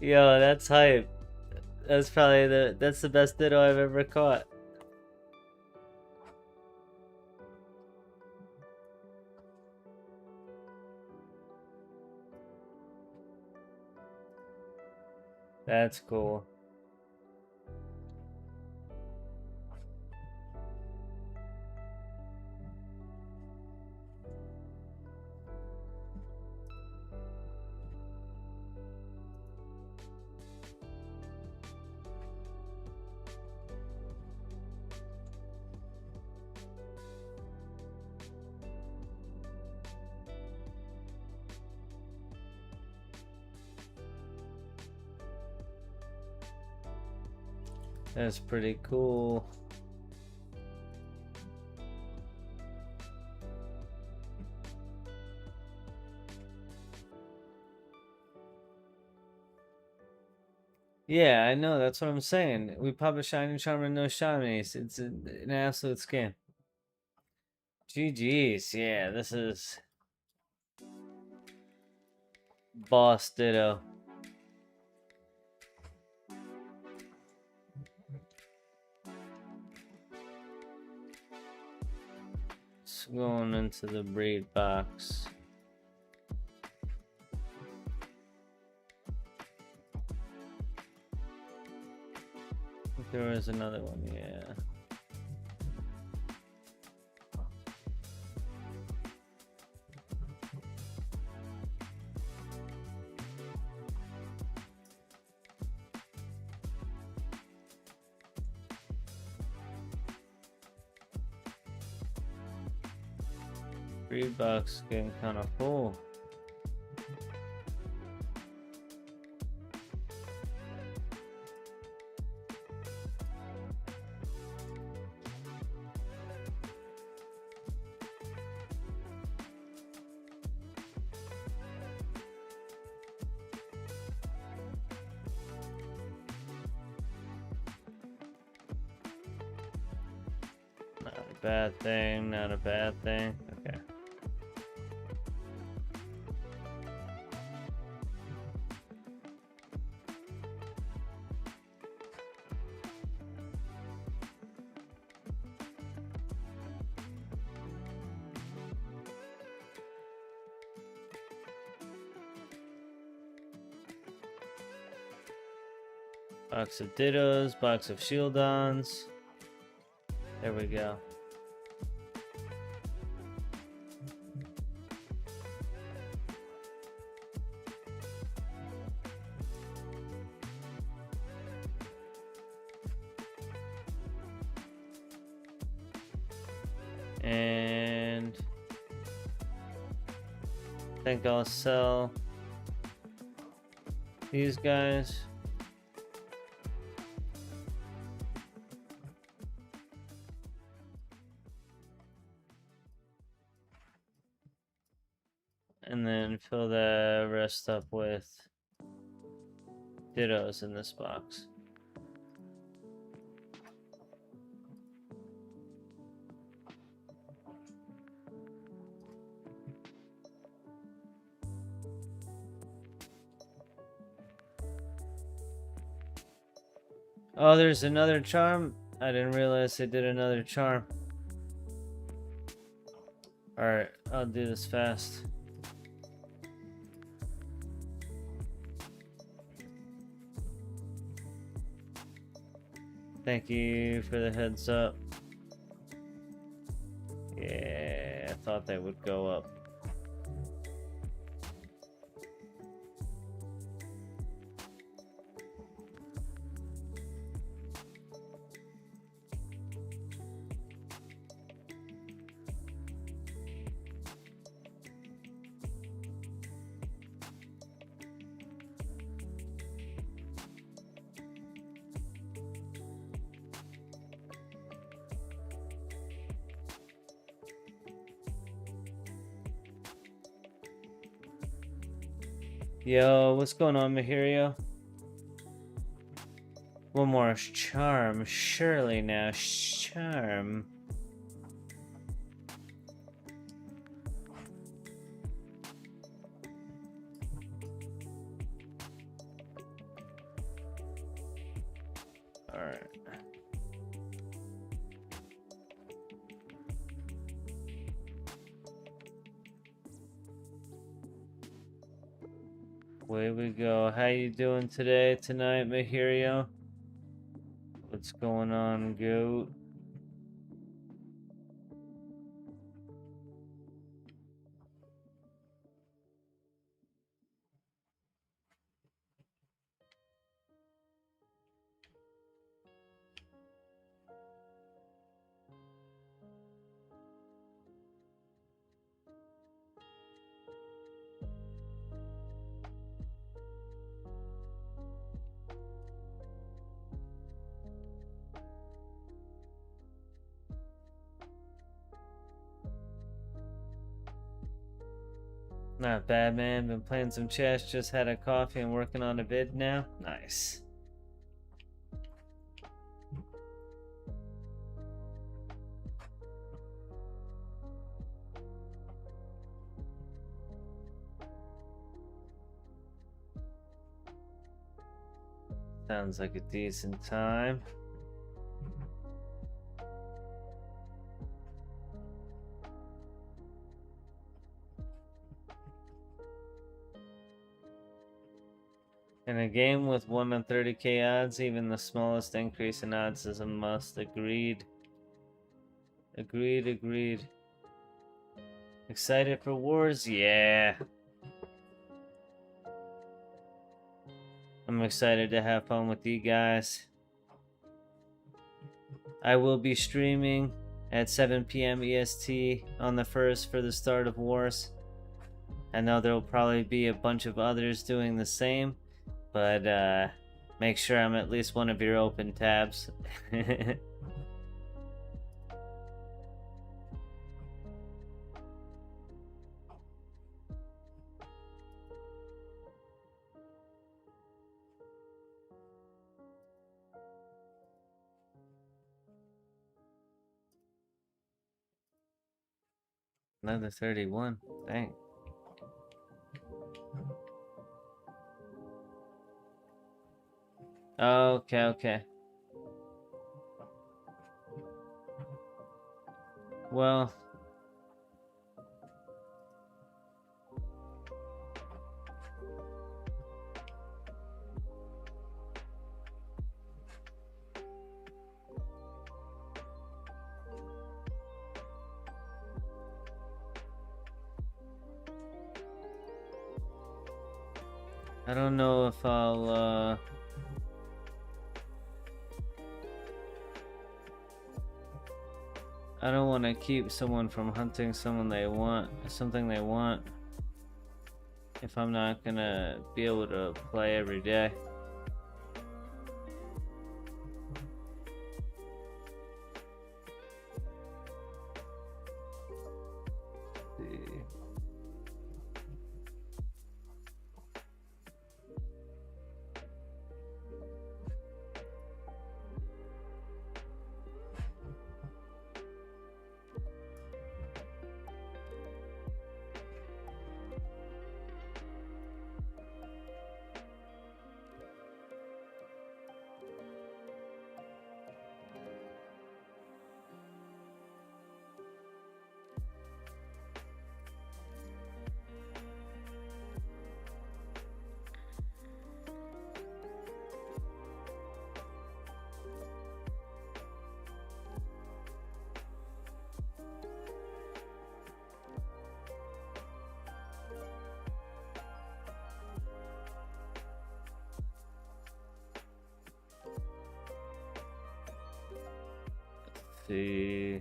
Yo, that's hype. That's probably that's the best Ditto I've ever caught. That's cool. That's pretty cool. Yeah, I know. That's what I'm saying. We pop a shiny charm and no shinies. It's an absolute scam. GG's. Yeah, this is boss Ditto. It's going into the breed box. I think there was another one, yeah. Breed box getting kind of full. Not a bad thing, not a bad thing. Okay. Box of Dittos, box of Shieldons. There we go. And I think I'll sell these guys. And then fill the rest up with Dittos in this box. Oh, there's another charm. I didn't realize they did another charm. Alright, I'll do this fast. Thank you for the heads up. Yeah, I thought they would go up. Yo, what's going on, Mahirio? One more charm, surely now. Charm. Alright. Away we go. How you doing tonight, Mahirio? What's going on, Goat? Not bad, man. Been playing some chess, just had a coffee and working on a vid now. Nice. Sounds like a decent time. In a game with 1 in 30k odds, even the smallest increase in odds is a must. Agreed. Agreed. Excited for wars? Yeah. I'm excited to have fun with you guys. I will be streaming at 7 p.m. EST on the 1st for the start of wars. I know there will probably be a bunch of others doing the same, but make sure I'm at least one of your open tabs. Another 31. Dang. Okay. Well, I don't know if I'll I don't want to keep someone from hunting something they want if I'm not gonna be able to play every day. See.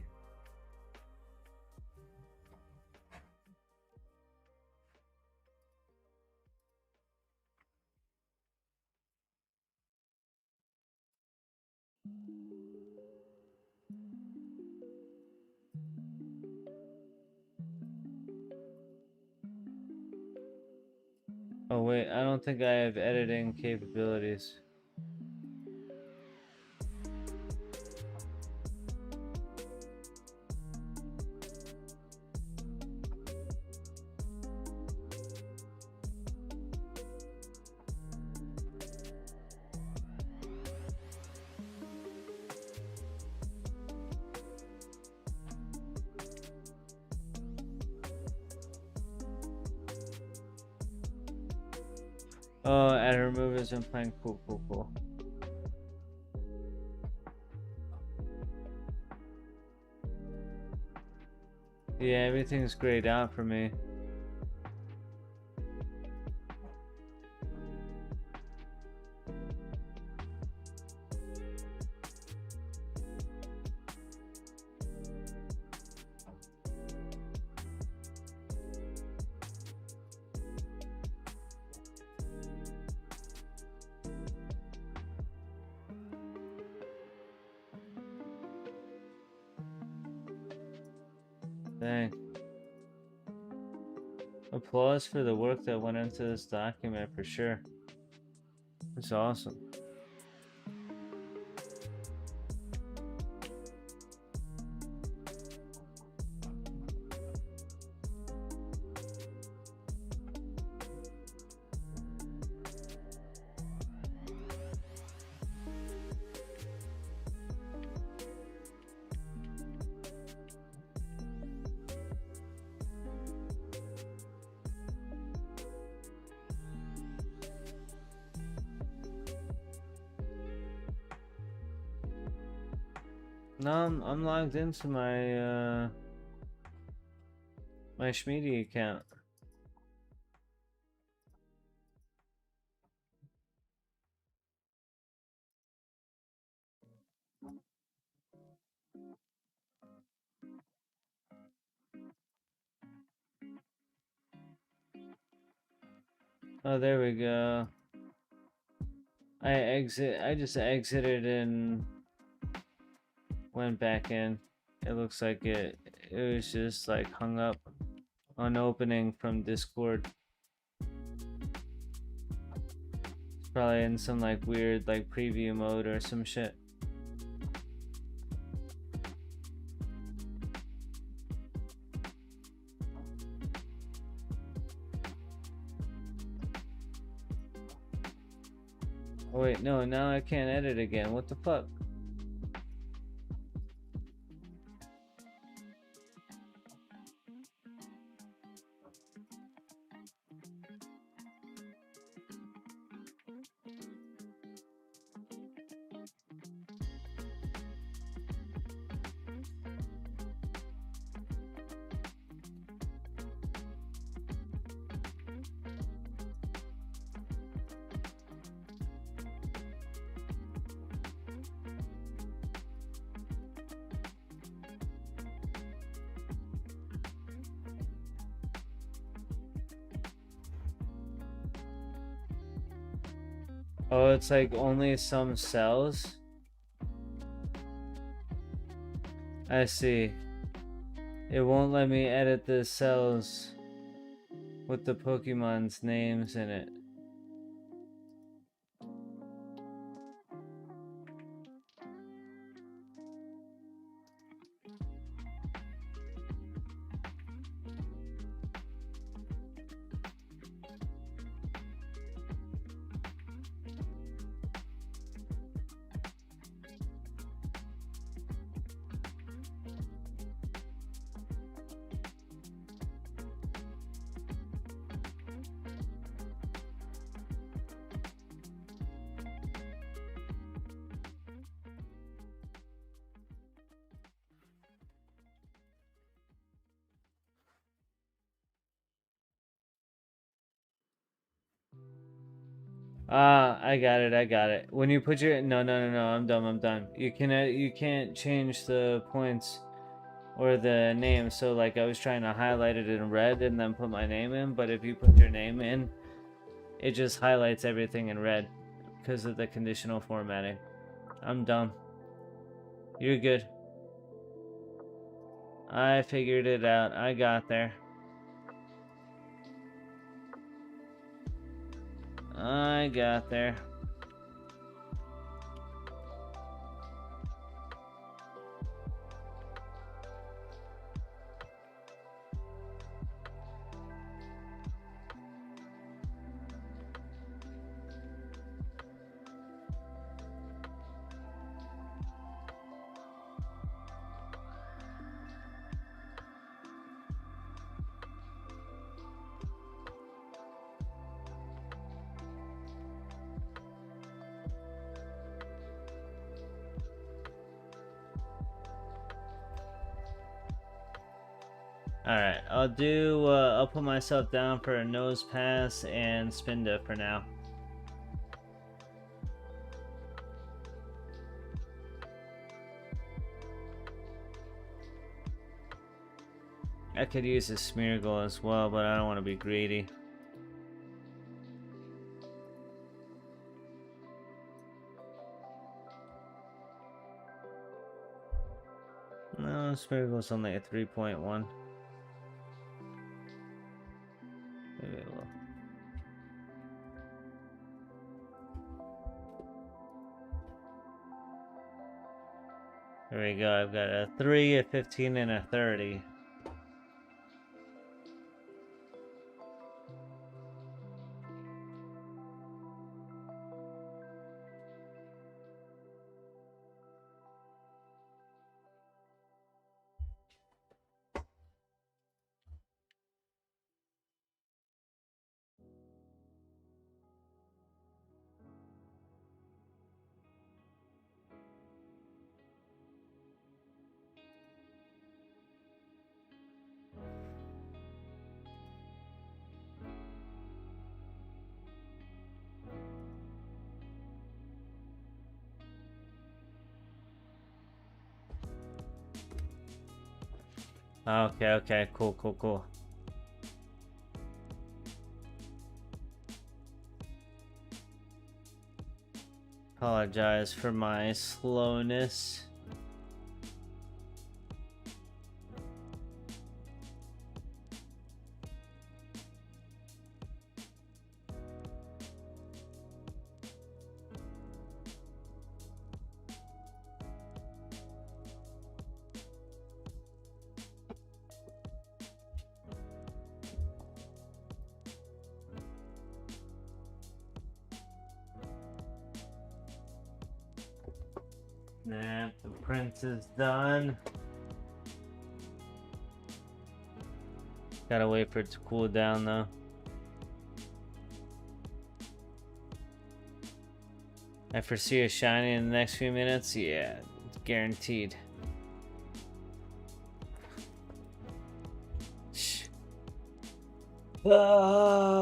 Oh wait, I don't think I have editing capabilities. Oh, at her move has been playing. Cool, cool, cool. Yeah, everything's grayed out for me. Dang. Applause for the work that went into this document for sure. It's awesome. No, I'm logged into my my Shmeaty account. Oh, there we go. I just exited and went back in. It looks like it was just like hung up on opening from Discord. It's probably in some like weird like preview mode or some shit. Oh wait, no, now I can't edit again. What the fuck? Oh, it's like only some cells? I see. It won't let me edit the cells with the Pokemon's names in it. Ah, I got it. I got it. When you put your no, I'm done. I'm done. You can't change the points or the name. So like I was trying to highlight it in red and then put my name in, but if you put your name in, it just highlights everything in red because of the conditional formatting. I'm dumb. You're good. I figured it out. I got there. I got there. Alright, I'll put myself down for a nose pass and Spinda for now. I could use a Smeargle as well, but I don't want to be greedy. No, Smeargle's only a 3.1. Maybe a little. There we go, I've got a 3, a 15, and a 30. Okay, cool. Apologize for my slowness. Nah, the prince is done. Gotta wait for it to cool down though. I foresee a shiny in the next few minutes. Yeah, it's guaranteed. Shh. Ah.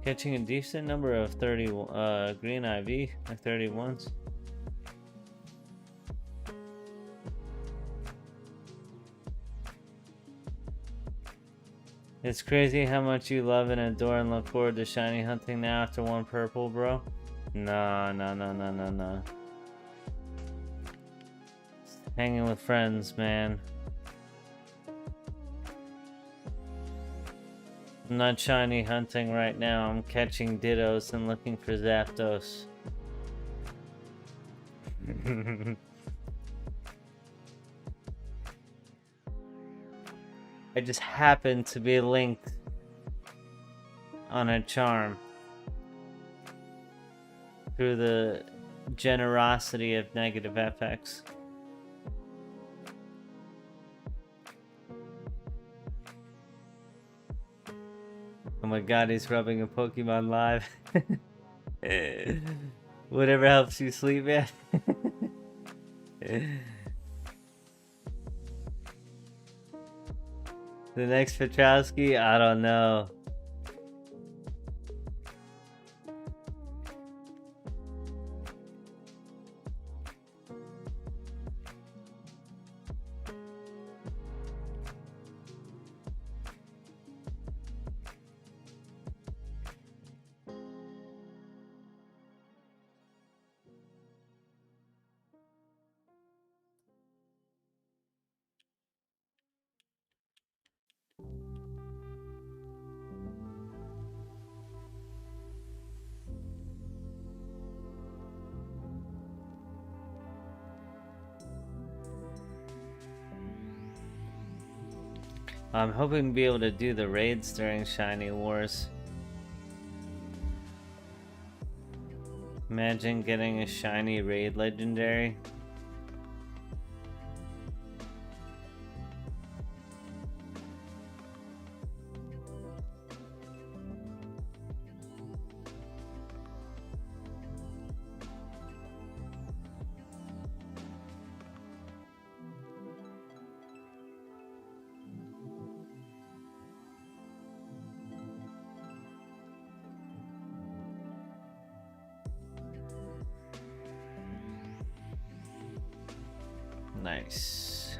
Catching a decent number of 30 green IV, like 31s. It's crazy how much you love and adore and look forward to shiny hunting now after one purple, bro. No. Hanging with friends, man. I'm not shiny hunting right now. I'm catching Dittos and looking for Zapdos. I just happen to be linked on a charm through the generosity of negative FX. Oh my god, he's rubbing a Pokemon live. Whatever helps you sleep, man. The next Petrowski? I don't know. I'm hoping to be able to do the raids during Shiny Wars. Imagine getting a shiny raid legendary. Nice.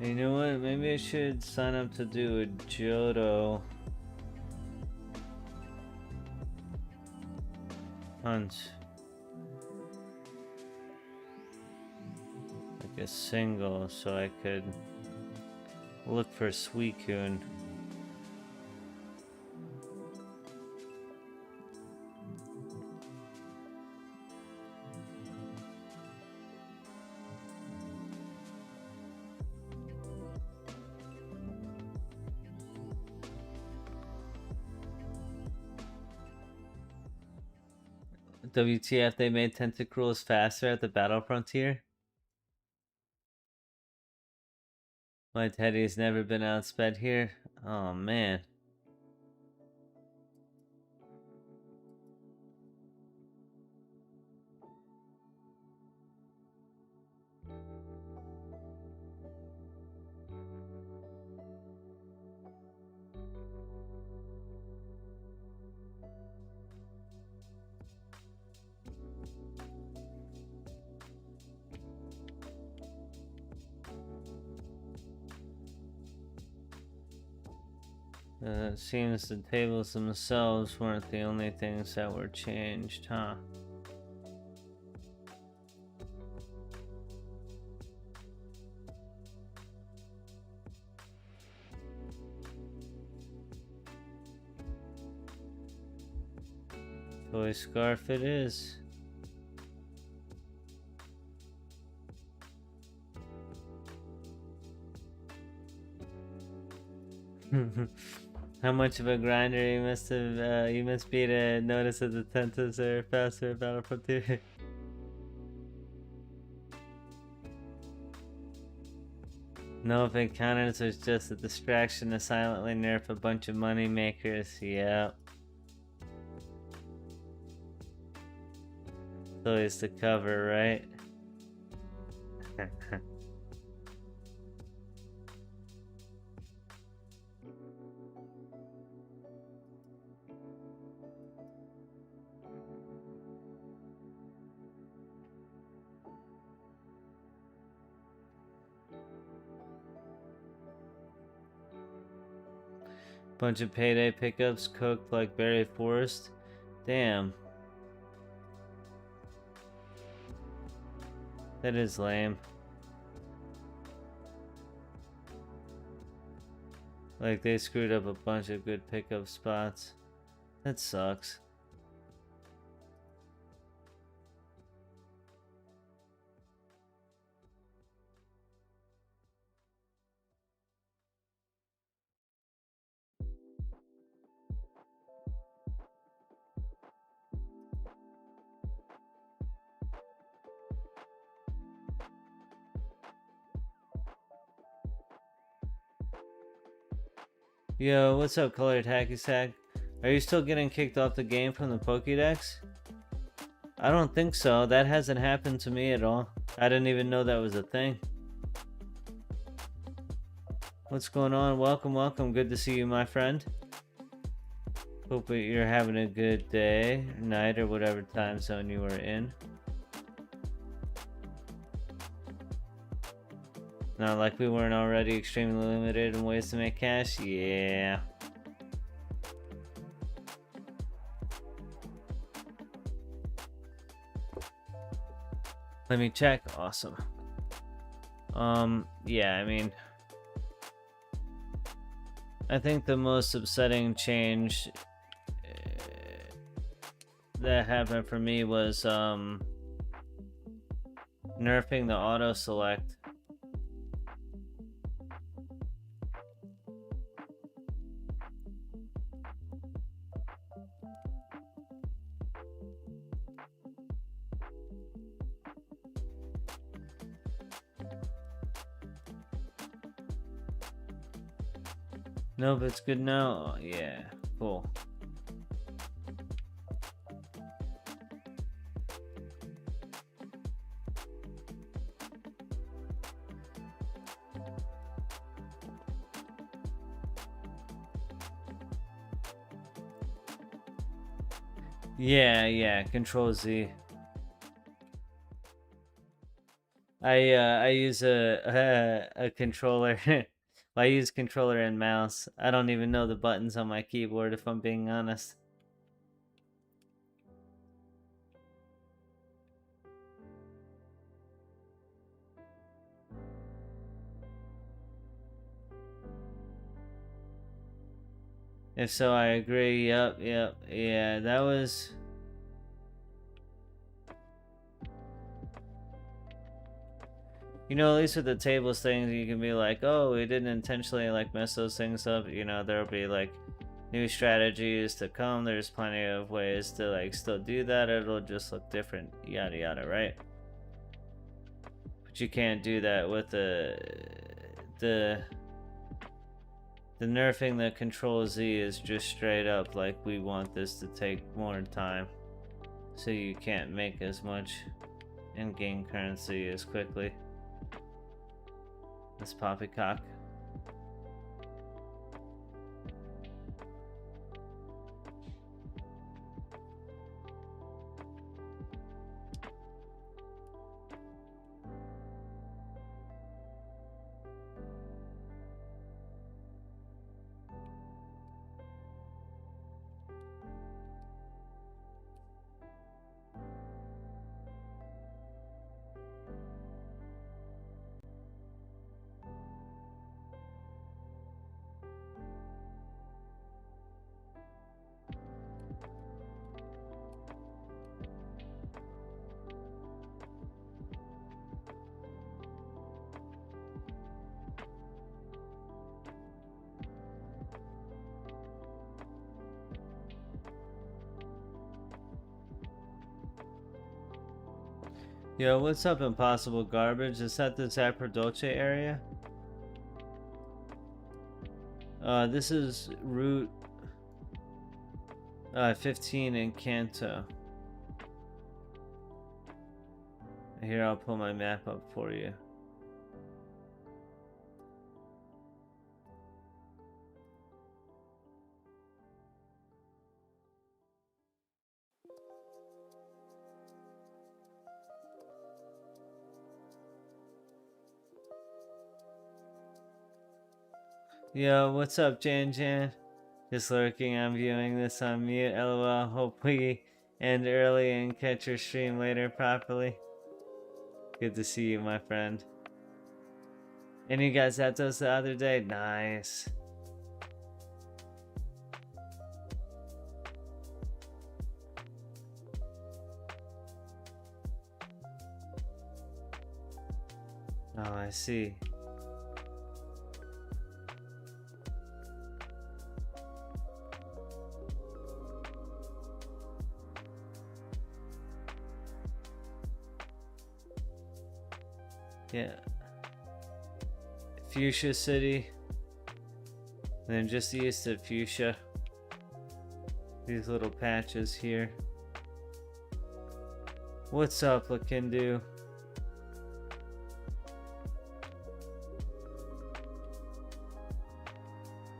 You know what? Maybe I should sign up to do a Johto hunt. Like a single, so I could look for Suicune. WTF, they made Tentacruels faster at the Battle Frontier? My Teddy's never been outsped here. Oh man. It seems the tables themselves weren't the only things that were changed, huh? Toy scarf it is. How much of a grinder you must have, you must be to notice that the Tentas are faster at Battle Frontier. No, if encounters was just a distraction to silently nerf a bunch of money makers. Yep. It's always the cover, right? Bunch of payday pickups cooked like Berry Forest. Damn. That is lame. Like they screwed up a bunch of good pickup spots. That sucks. Yo, what's up, Colored Hacky Sack? Are you still getting kicked off the game from the Pokédex? I don't think so. That hasn't happened to me at all. I didn't even know that was a thing. What's going on? Welcome, welcome. Good to see you, my friend. Hope that you're having a good day, night, or whatever time zone you are in. Not like we weren't already extremely limited in ways to make cash. Yeah. Let me check. Awesome. Yeah, I mean, I think the most upsetting change that happened for me was nerfing the auto select. Nope, it's good now. Oh, yeah, cool. Yeah, Control Z. I use a controller. I use controller and mouse. I don't even know the buttons on my keyboard if I'm being honest. If so, I agree. Yep. Yeah, that was... You know, at least with the tables things, you can be like, oh, we didn't intentionally like mess those things up. You know, there'll be like new strategies to come. There's plenty of ways to like still do that. It'll just look different, yada yada, right? But you can't do that with the nerfing the Control Z is just straight up like we want this to take more time, so you can't make as much in-game currency as quickly. This poppycock. Yo, what's up, Impossible Garbage? Is that the Zapdos area? This is Route 15 in Kanto. Here, I'll pull my map up for you. Yo, what's up, Jan? Just lurking, I'm viewing this on mute, lol. Hope we end early and catch your stream later properly. Good to see you, my friend. And you guys had those the other day? Nice. Oh, I see. Yeah. Fuchsia City. And then just use the fuchsia. These little patches here. What's up, Lakindu?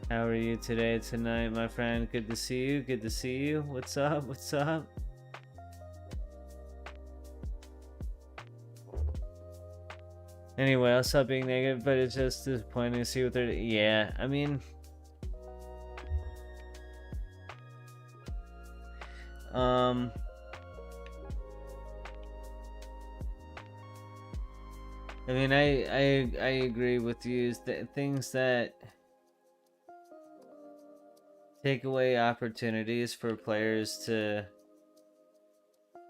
How are you today, tonight, my friend? Good to see you. Good to see you. What's up? What's up? Anyway, I'll stop being negative, but it's just disappointing to see what they're... Yeah, I mean... I agree with you. Things that take away opportunities for players to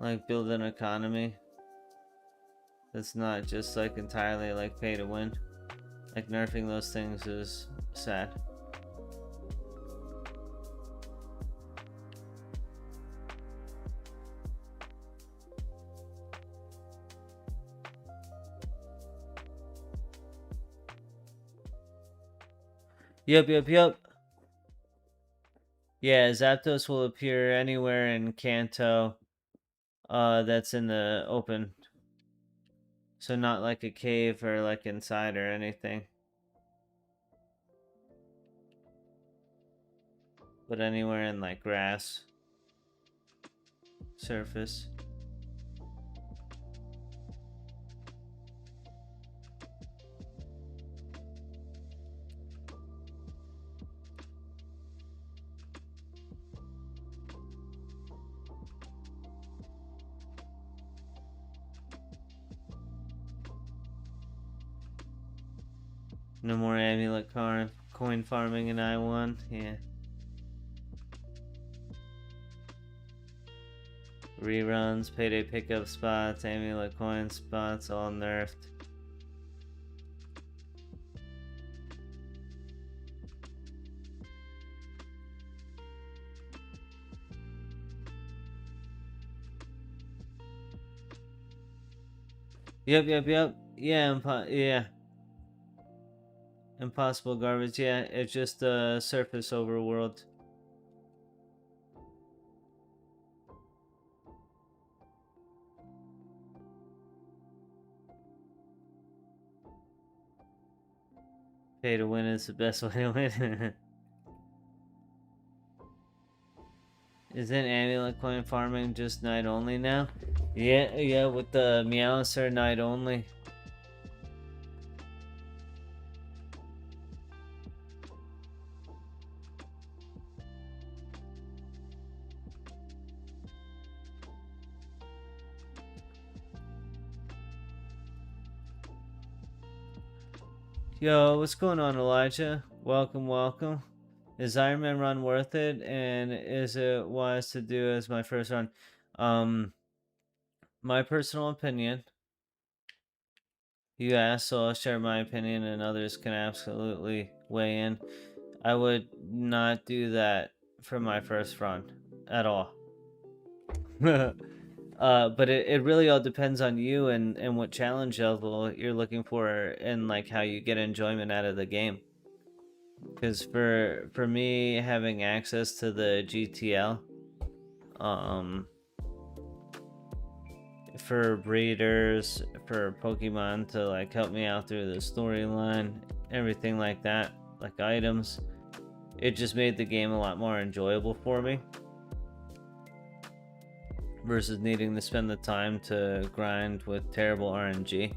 like build an economy that's not just like entirely like pay to win. Like nerfing those things is sad. Yep. Yeah, Zapdos will appear anywhere in Kanto that's in the open. So not like a cave or like inside or anything. But anywhere in like grass. Surface. No more amulet coin farming in I1. Yeah. Reruns, payday pickup spots, amulet coin spots, all nerfed. Yep. Yeah, yeah. Impossible garbage. Yeah, it's just a surface overworld. Pay to win is the best way to win. Isn't amulet coin farming just night only now? Yeah, with the Meowser night only. Yo, what's going on, Elijah? Welcome. Is Iron Man run worth it? And is it wise to do as my first run? My personal opinion. You asked, so I'll share my opinion and others can absolutely weigh in. I would not do that for my first run at all. But it really all depends on you and what challenge level you're looking for and like how you get enjoyment out of the game. Because for me, having access to the GTL, for breeders, for Pokemon to like help me out through the storyline, everything like that, like items, it just made the game a lot more enjoyable for me. Versus needing to spend the time to grind with terrible RNG.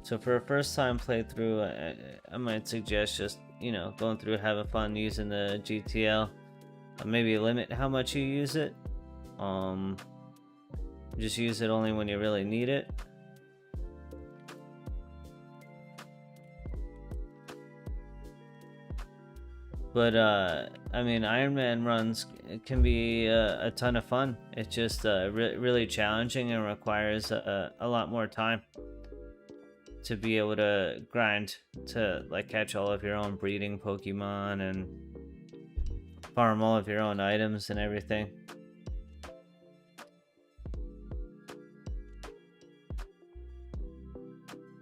So for a first time playthrough, I might suggest just, you know, going through, having fun using the GTL. Maybe limit how much you use it. Just use it only when you really need it. But I mean, Iron Man runs can be a ton of fun. It's just really challenging and requires a lot more time to be able to grind to like catch all of your own breeding Pokemon and farm all of your own items and everything.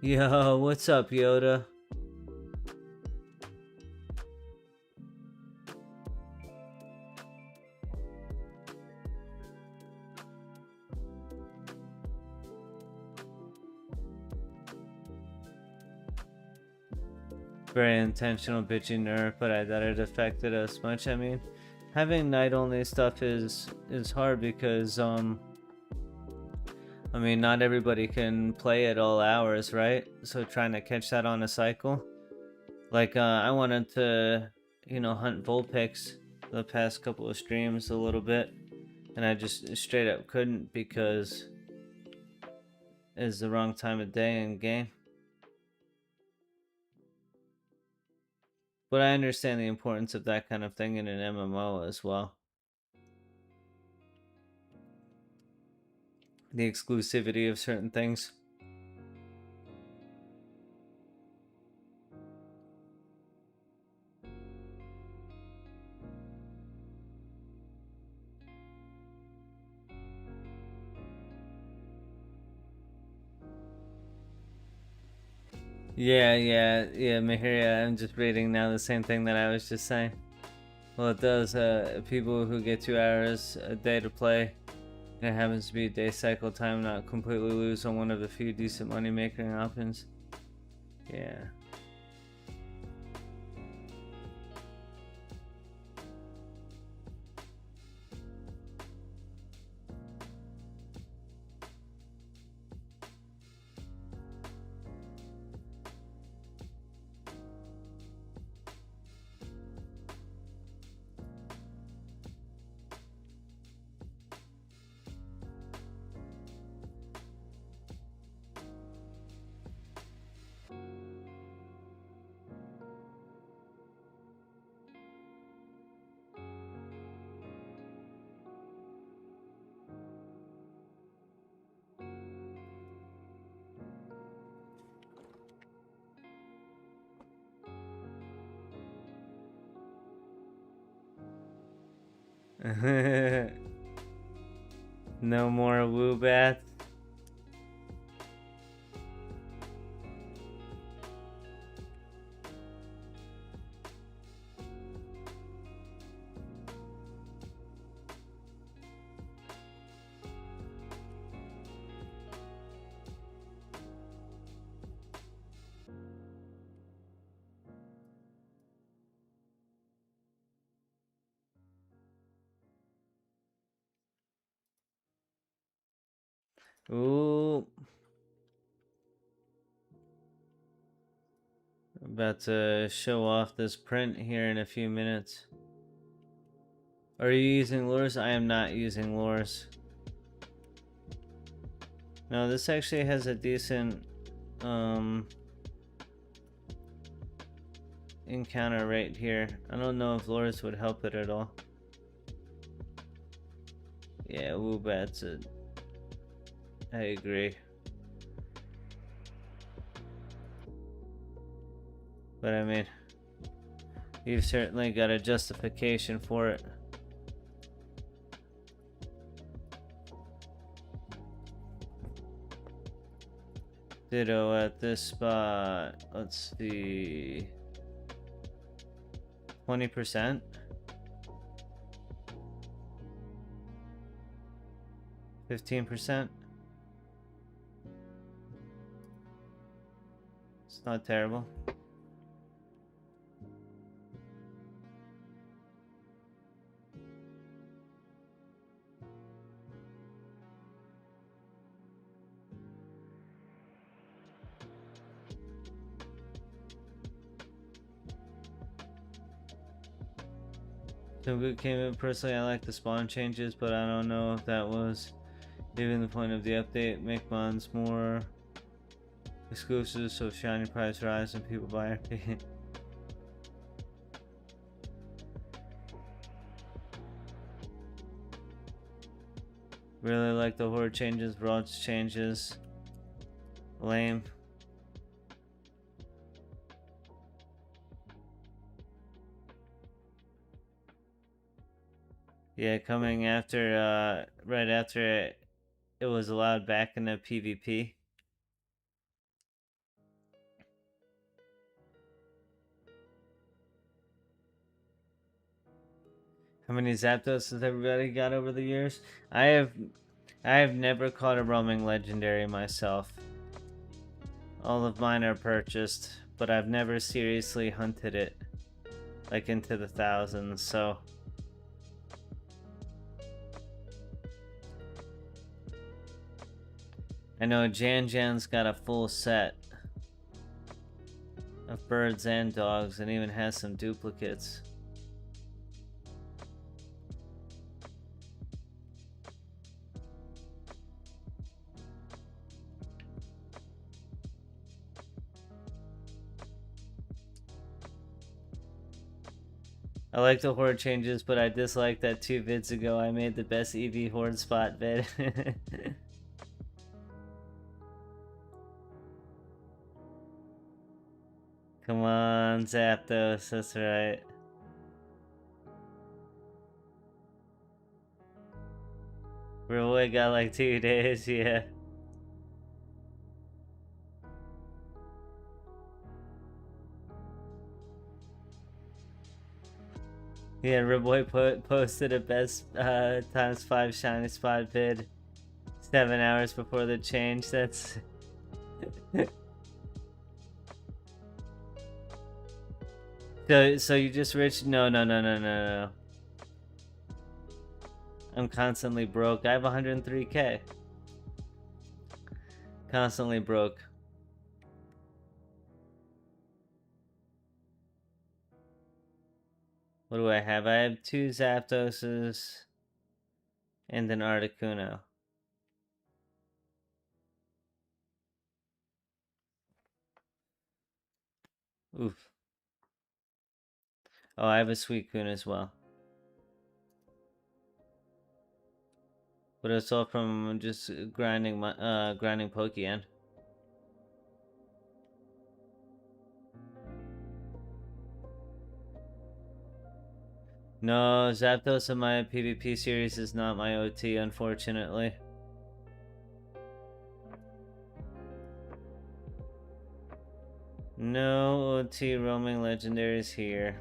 Yo, what's up, Yoda? very intentional bitchy nerf, but I doubt it affected us much. I mean, having night only stuff is hard because I mean, not everybody can play at all hours, right? So trying to catch that on a cycle. Like, I wanted to, you know, hunt Vulpix the past couple of streams a little bit, and I just straight up couldn't because it's the wrong time of day in game. But I understand the importance of that kind of thing in an MMO as well. The exclusivity of certain things. Yeah, Mihiria, I'm just reading now the same thing that I was just saying. Well, it does. People who get 2 hours a day to play, and it happens to be day cycle time, not completely lose on one of the few decent money making options. Yeah. No more Woobat. Ooh. About to show off this print here in a few minutes. Are you using lures? I am not using lures. No, this actually has a decent encounter rate here. I don't know if lures would help it at all. Yeah, Woobat's a... I agree. But I mean, you've certainly got a justification for it. Ditto at this spot. Let's see. 20%? 15%? It's not terrible. Good came in. Personally, I like the spawn changes, but I don't know if that was even the point of the update. Make mons more exclusive, so shiny price rise and people buy RP. Really like the horde changes, broads changes. Lame. Yeah, coming after, right after it was allowed back in the PvP. How many Zapdos has everybody got over the years? I have never caught a roaming legendary myself. All of mine are purchased. but I've never seriously hunted it, like into the thousands, so. I know Jan's got a full set of birds and dogs and even has some duplicates. I like the horde changes, but I dislike that 2 vids ago I made the best EV horde spot vid. Come on, Zapdos, that's right. Boy got like 2 days, yeah. Yeah, Ribboy posted a best ×5 shiny spot vid 7 hours before the change. That's so you just rich? No. I'm constantly broke. I have 103k. Constantly broke. What do I have? I have 2 Zapdoses and an Articuno. Oof. Oh, I have a Suicune as well. But it's all from just grinding Pokemon. No, Zapdos in my PvP series is not my OT, unfortunately. No OT roaming legendaries here.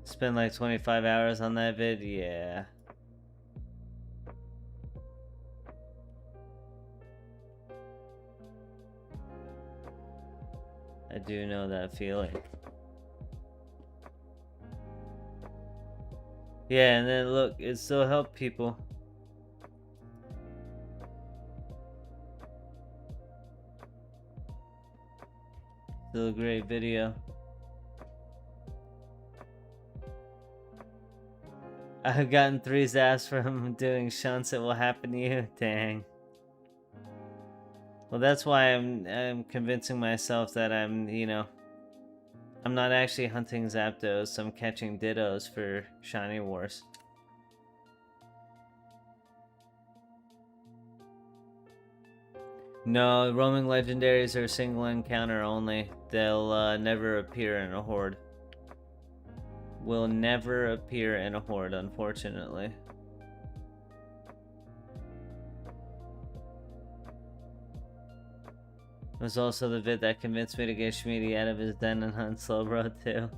Spent like 25 hours on that vid, yeah. I do know that feeling. Yeah, and then look, it still helped people. Still a great video. I've gotten 3 zaps from doing shunts. It will happen to you. Dang. Well, that's why I'm convincing myself that I'm, you know, I'm not actually hunting Zapdos. I'm catching Dittos for Shiny Wars. No, roaming legendaries are single encounter only. They'll never appear in a horde. Will never appear in a horde, unfortunately. It was also the vid that convinced me to get Shmeaty out of his den and hunt Slowbro too.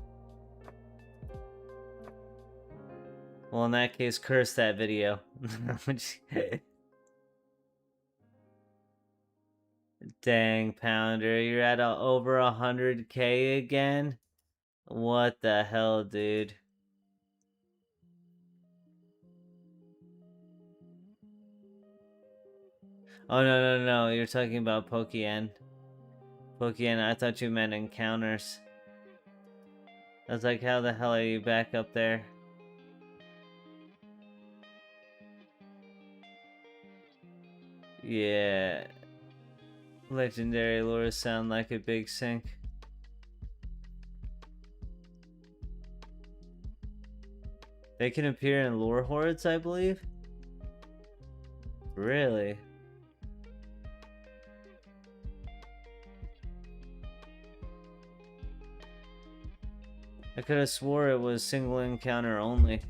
Well, in that case, curse that video. Dang, Pounder, you're at over 100k again? What the hell, dude? Oh, no, you're talking about Pokemon. Pokemon, I thought you meant encounters. I was like, how the hell are you back up there? Yeah. Legendary lures sound like a big sink. They can appear in lure hordes, I believe? Really? I could have swore it was single encounter only.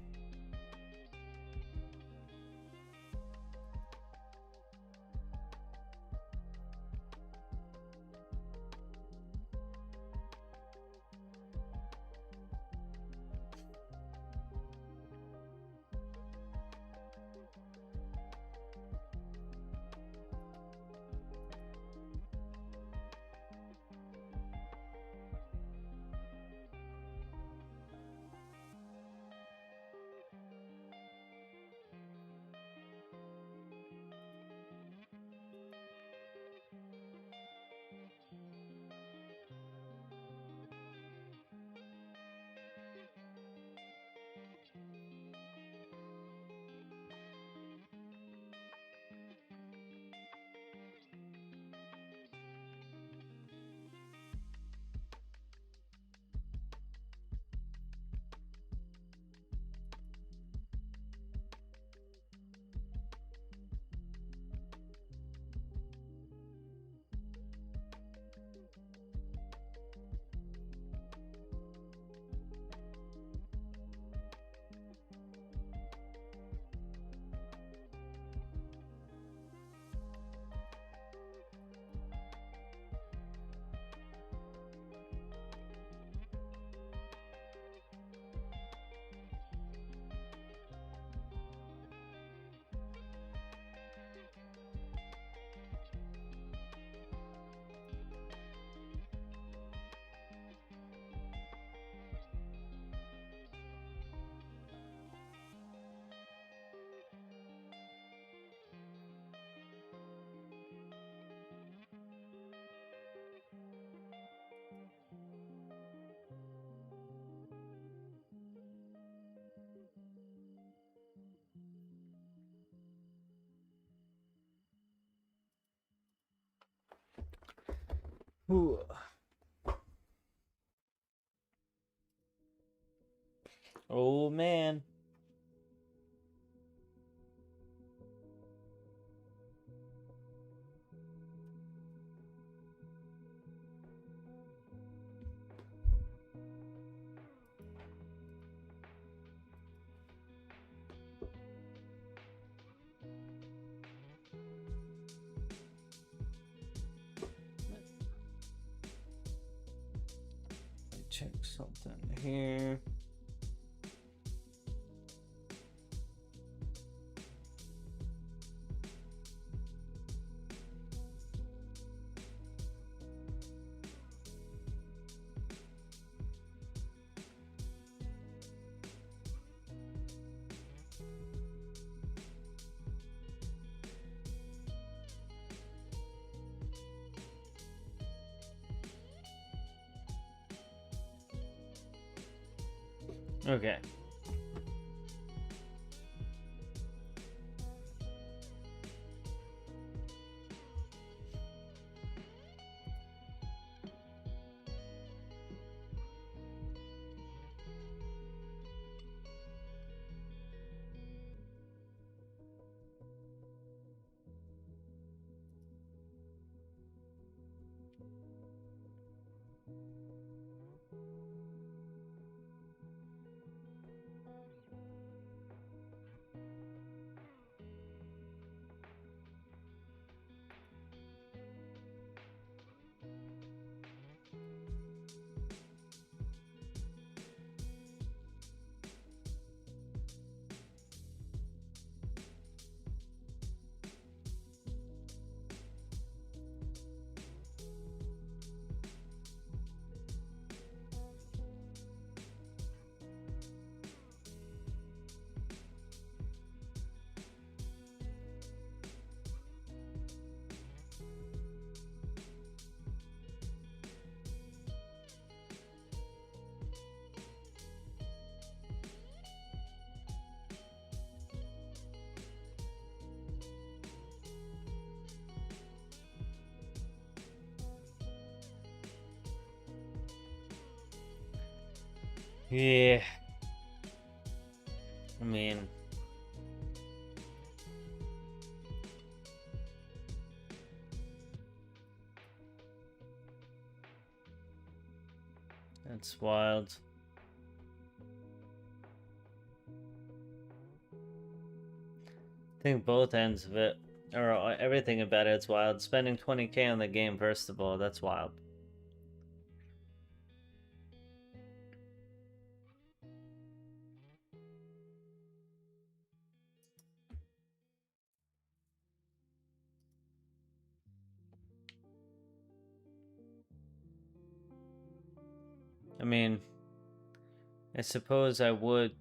Ooh. Oh man. Check something here. Okay. Yeah. I mean, that's wild. I think both ends of it, or everything about it's wild. Spending 20K on the game, first of all, that's wild. I mean, I suppose I would.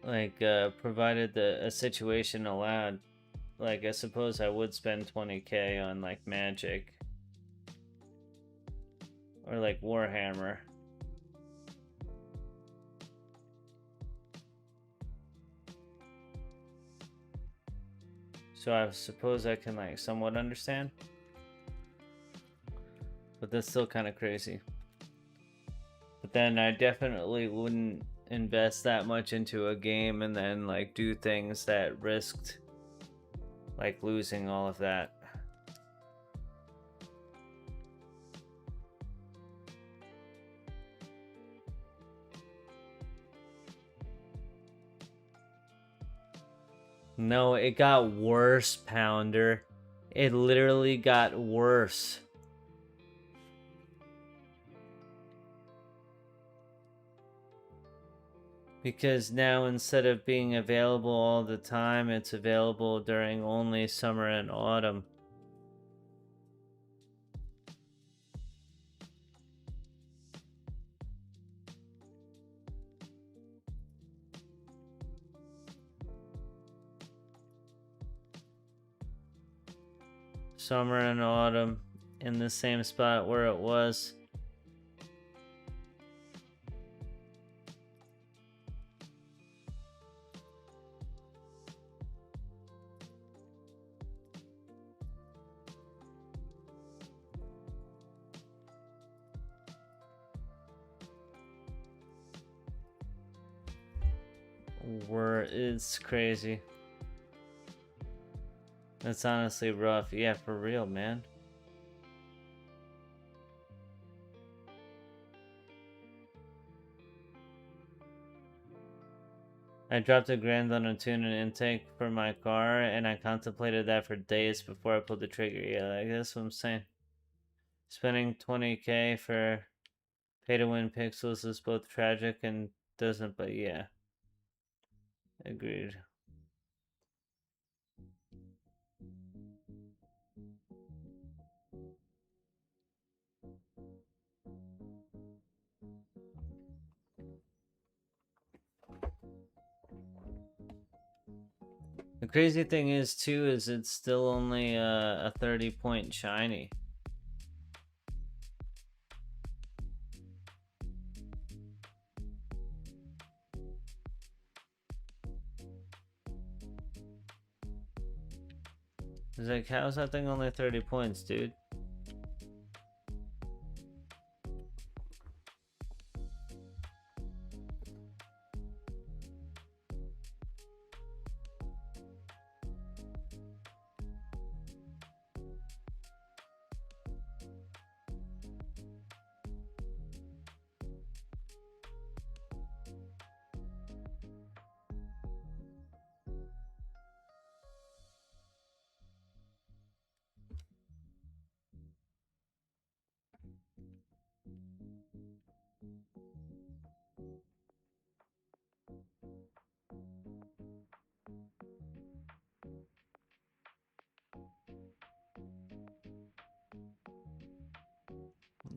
Like, provided a situation allowed, like, I suppose I would spend 20K on, like, Magic. Or, like, Warhammer. So I suppose I can, like, somewhat understand. But that's still kind of crazy. But then I definitely wouldn't invest that much into a game and then, like, do things that risked, like, losing all of that. No, it got worse, Pounder. It literally got worse. Because now instead of being available all the time, it's available during only summer and autumn. Summer and autumn in the same spot where it was. It's crazy. That's honestly rough. Yeah, for real, man. I dropped $1,000 on a tune and intake for my car, and I contemplated that for days before I pulled the trigger. Yeah, like, that's what I'm saying. Spending 20K for pay to win pixels is both tragic and doesn't, but yeah. Agreed. The crazy thing is, too, is it's still only a 30-point shiny. It's like, how's that thing only 30 points, dude?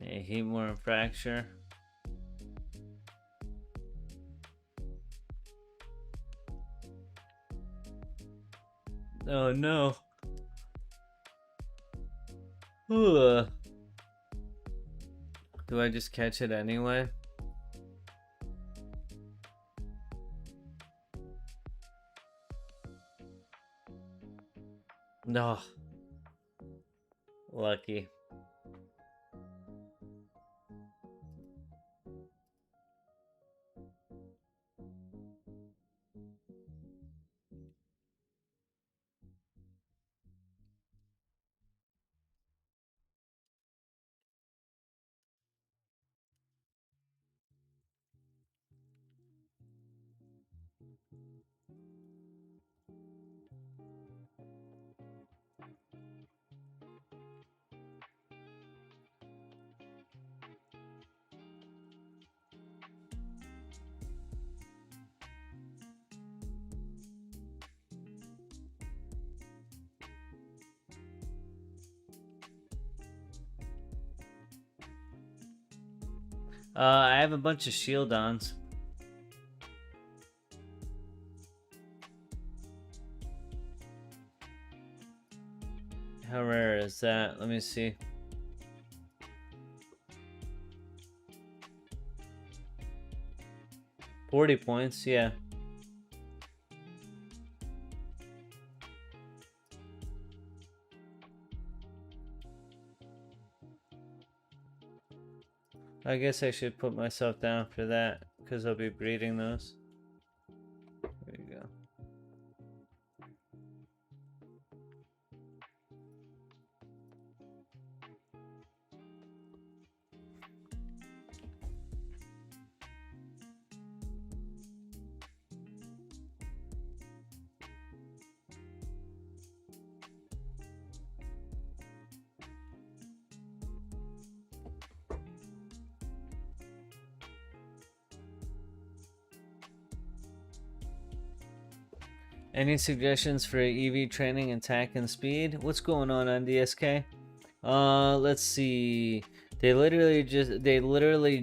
Yeah, heat more and fracture. Oh no. Ugh. Do I just catch it anyway? No. Lucky. I have a bunch of shield ons. How rare is that? Let me see. $40, yeah. I guess I should put myself down for that, because I'll be breeding those. There you go. Any suggestions for EV training, attack, and speed? What's going on DSK? Let's see. They literally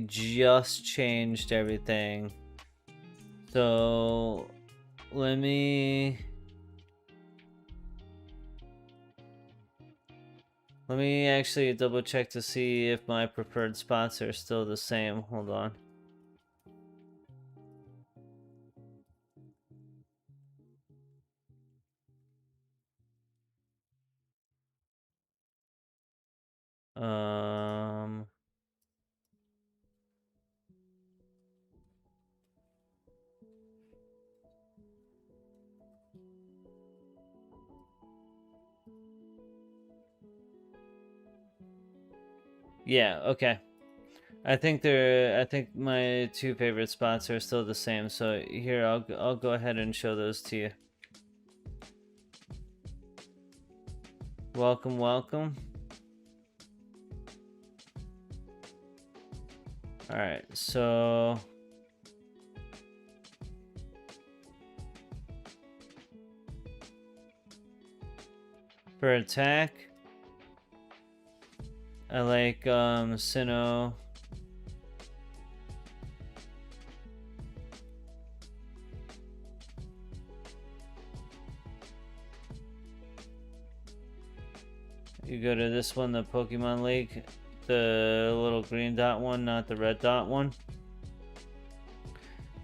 just changed everything. So let me actually double check to see if my preferred spots are still the same. Hold on. Um, Yeah, okay. I think my two favorite spots are still the same. So here, I'll go ahead and show those to you. Welcome, welcome. All right, so for attack, I like Sinnoh. You go to this one, the Pokemon League, the little green dot one, not the red dot one.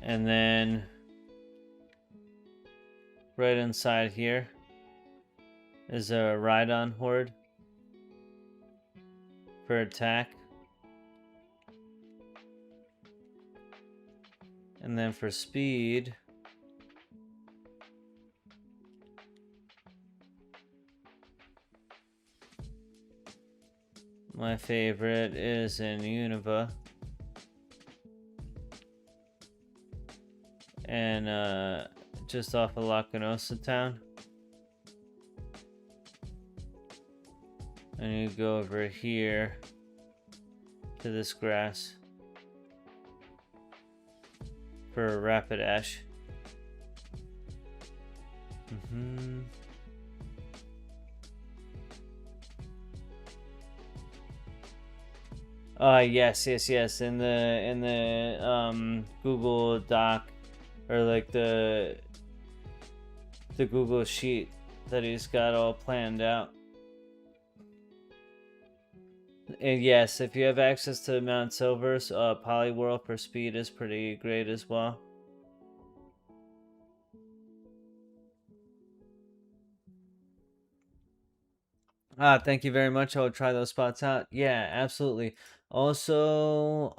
And then right inside here is a Rhydon Horde for attack. And then for speed, my favorite is in Unova. And just off of Lacanosa town. And you go over here to this grass for Rapidash. Yes. In the Google Doc, or like the Google Sheet that he's got all planned out. And yes, if you have access to Mount Silver's, Poliwhirl for speed is pretty great as well. Thank you very much. I will try those spots out. Yeah, absolutely. Also,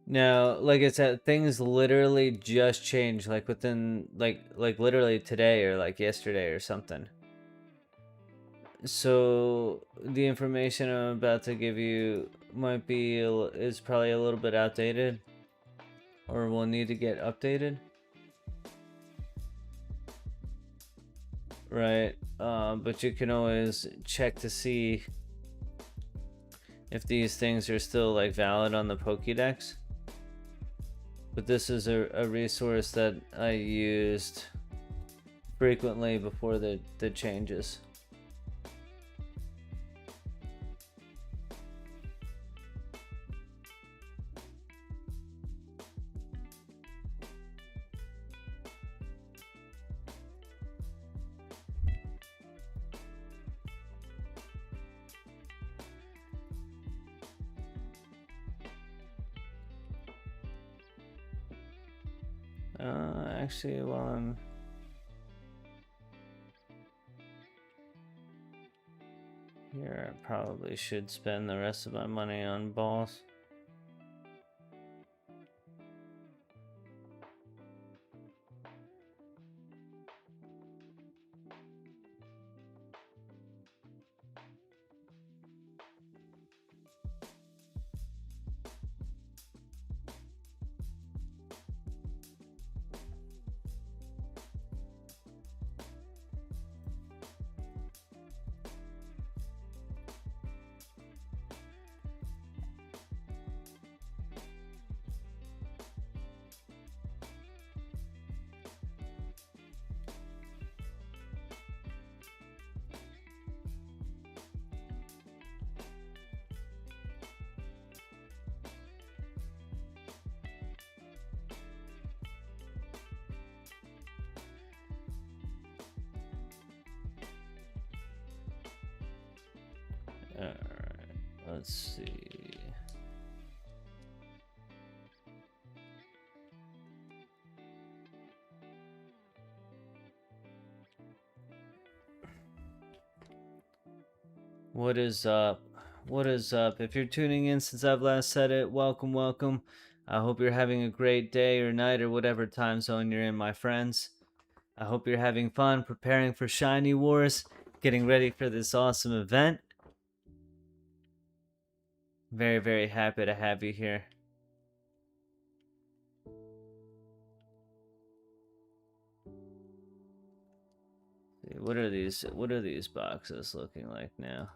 now, like I said, things literally just changed, like within, like literally today or like yesterday or something. So the information I'm about to give you might be is probably a little bit outdated, or will need to get updated. Right, but you can always check to see if these things are still like valid on the Pokédex. But this is a resource that I used frequently before the changes. Actually, while I'm here, I probably should spend the rest of my money on balls. Alright, let's see. What is up? What is up? If you're tuning in since I've last said it, welcome, welcome. I hope you're having a great day or night or whatever time zone you're in, my friends. I hope you're having fun preparing for Shiny Wars. getting ready for this awesome event. Very, very happy to have you here. What are these boxes looking like now?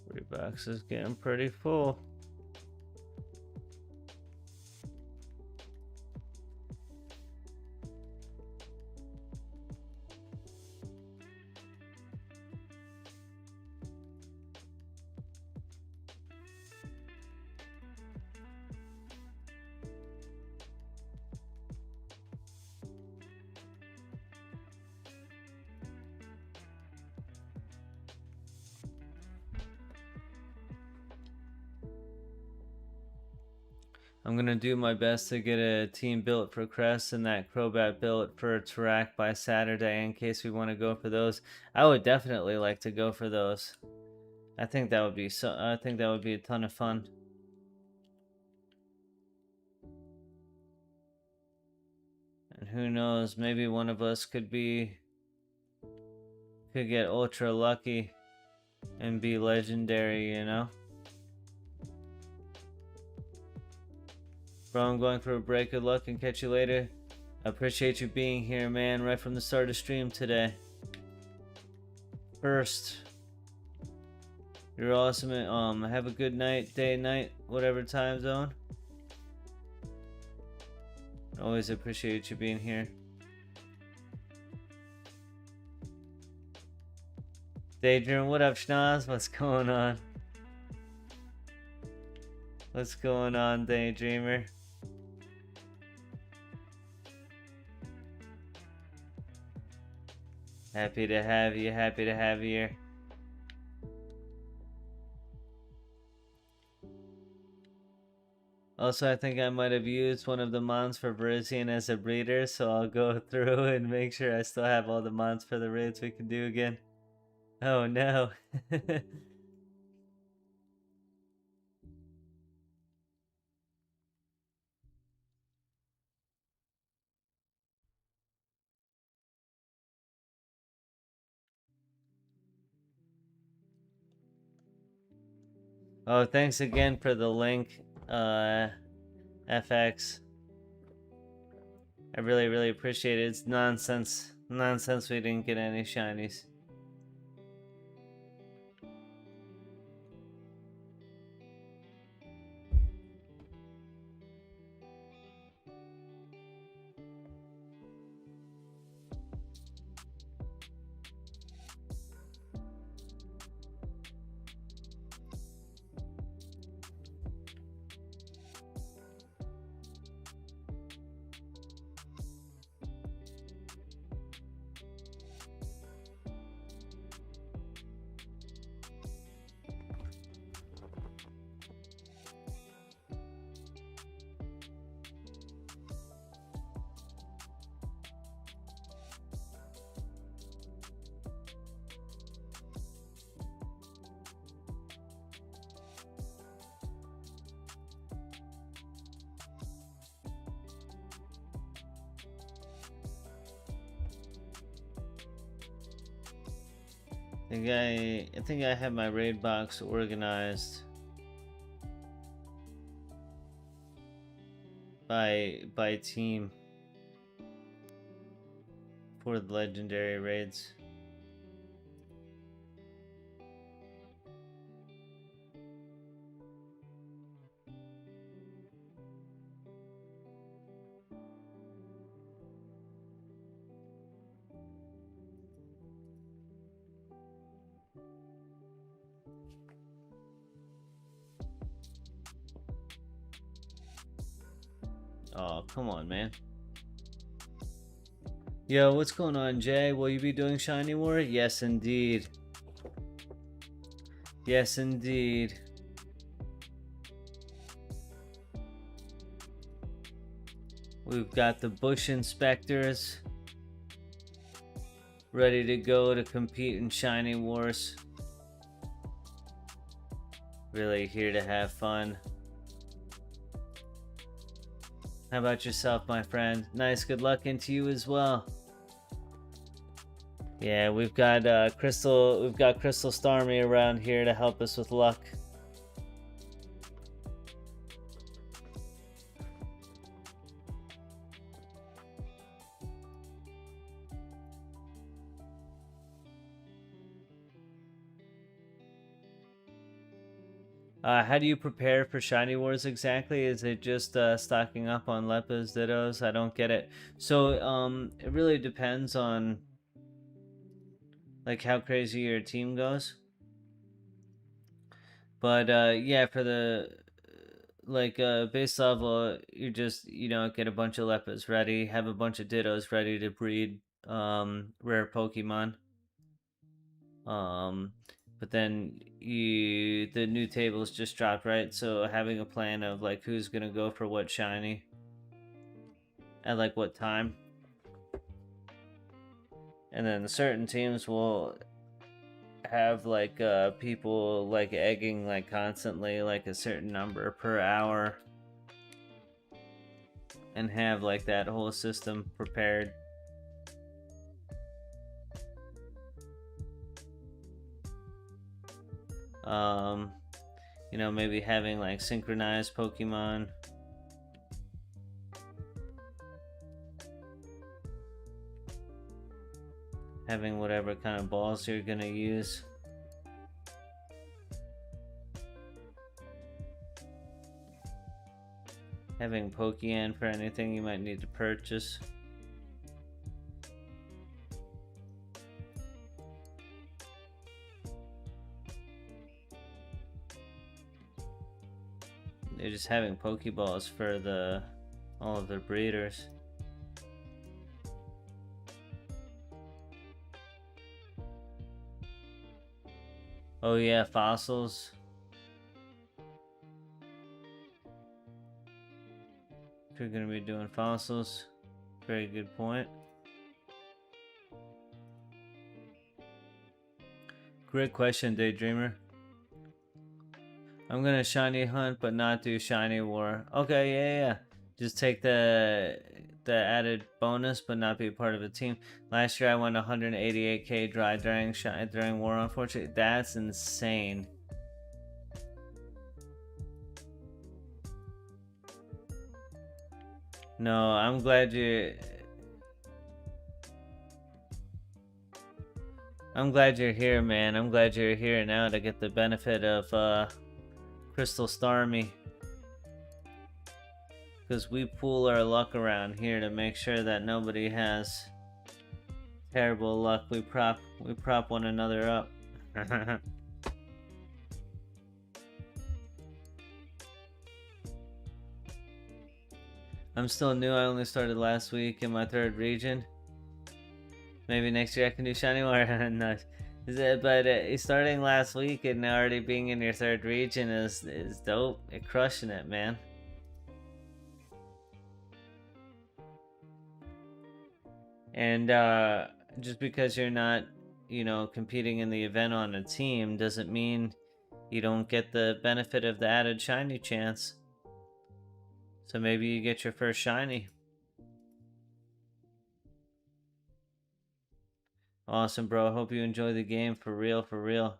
Three boxes getting pretty full. I'm gonna do my best to get a team built for Crest and that Crobat built for Tarak by Saturday in case we want to go for those. I would definitely like to go for those. I think that would be a ton of fun. And who knows, maybe one of us could get ultra lucky and be legendary, you know? Bro, I'm going for a break. Good luck and catch you later. I appreciate you being here, man, right from the start of stream today. First, you're awesome. Have a good night, day, night, whatever time zone. Always appreciate you being here. Daydream, what up, Schnoz? What's going on? What's going on, Daydreamer? Happy to have you here. Also, I think I might have used one of the mons for Verizian as a breeder, so I'll go through and make sure I still have all the mons for the raids we can do again. Oh no. Oh, thanks again for the link, FX. I really, really appreciate it. It's nonsense we didn't get any shinies. I think I have my raid box organized by team for the legendary raids. Oh, come on, man. Yo, what's going on, Jay? Will you be doing Shiny War? Yes, indeed. Yes, indeed. We've got the bush inspectors ready to go to compete in Shiny Wars. Really here to have fun. How about yourself, my friend? Nice, good luck into you as well. Yeah, we've got Crystal Starmie around here to help us with luck. How do you prepare for Shiny Wars exactly? Is it just stocking up on Leppas, Dittos? I don't get it. So it really depends on like how crazy your team goes. But yeah, for the base level, you just get a bunch of Leppas ready, have a bunch of Dittos ready to breed rare Pokemon. But then the new tables just dropped, right? So having a plan of like who's gonna go for what shiny at like what time, and then certain teams will have like people like egging like constantly like a certain number per hour, and have like that whole system prepared. Maybe having like synchronized Pokemon. Having whatever kind of balls you're gonna use. Having Pokean for anything you might need to purchase. They're just having Pokeballs for all of their breeders. Oh yeah, fossils. If you're gonna be doing fossils, very good point. Great question, Daydreamer. I'm gonna shiny hunt, but not do shiny war. Okay, yeah. Just take the added bonus, but not be a part of a team. Last year I won 188k dry during war. Unfortunately, that's insane. No, I'm glad you're here, man. I'm glad you're here now to get the benefit of Crystal Starmie. Because we pool our luck around here to make sure that nobody has terrible luck. We prop one another up. I'm still new. I only started last week in my 3rd region. Maybe next year I can do shiny war. No. But starting last week and already being in your 3rd region is dope. You're crushing it, man. And just because you're not, competing in the event on a team doesn't mean you don't get the benefit of the added shiny chance. So maybe you get your first shiny. Awesome, bro. Hope you enjoy the game for real, for real.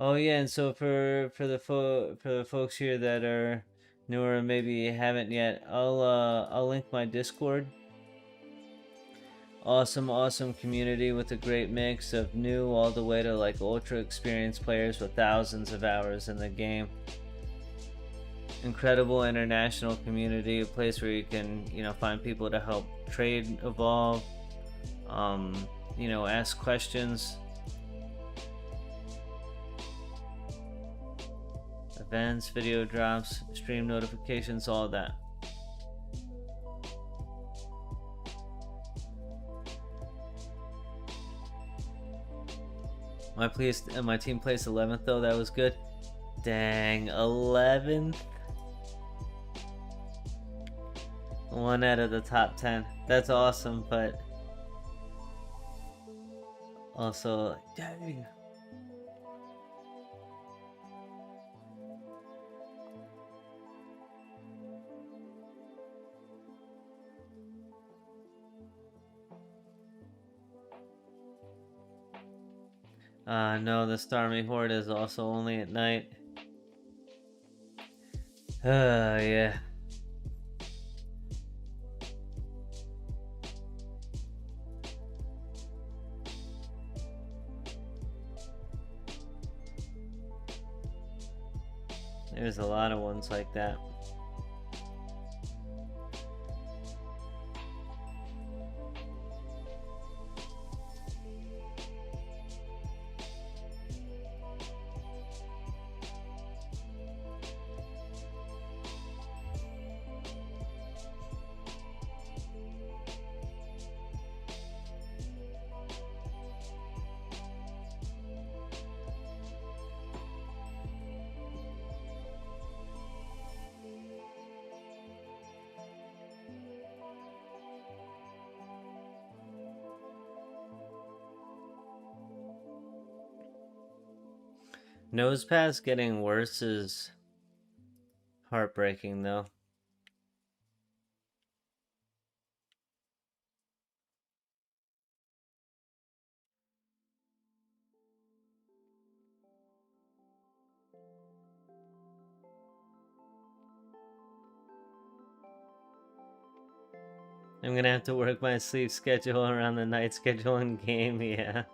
Oh yeah, and so for the folks here that are newer and maybe haven't yet, I'll link my Discord. Awesome community with a great mix of new all the way to like ultra experienced players with thousands of hours in the game. Incredible international community, a place where you can find people to help trade, evolve, ask questions, events, video drops, stream notifications, all that. My team placed 11th though. That was good. Dang, 11th. 1 out of the top 10. That's awesome, but also, dang. No, the Starmie Horde is also only at night. Yeah. There's a lot of ones like that. Nosepass getting worse is heartbreaking, though. I'm gonna have to work my sleep schedule around the night schedule in game, yeah.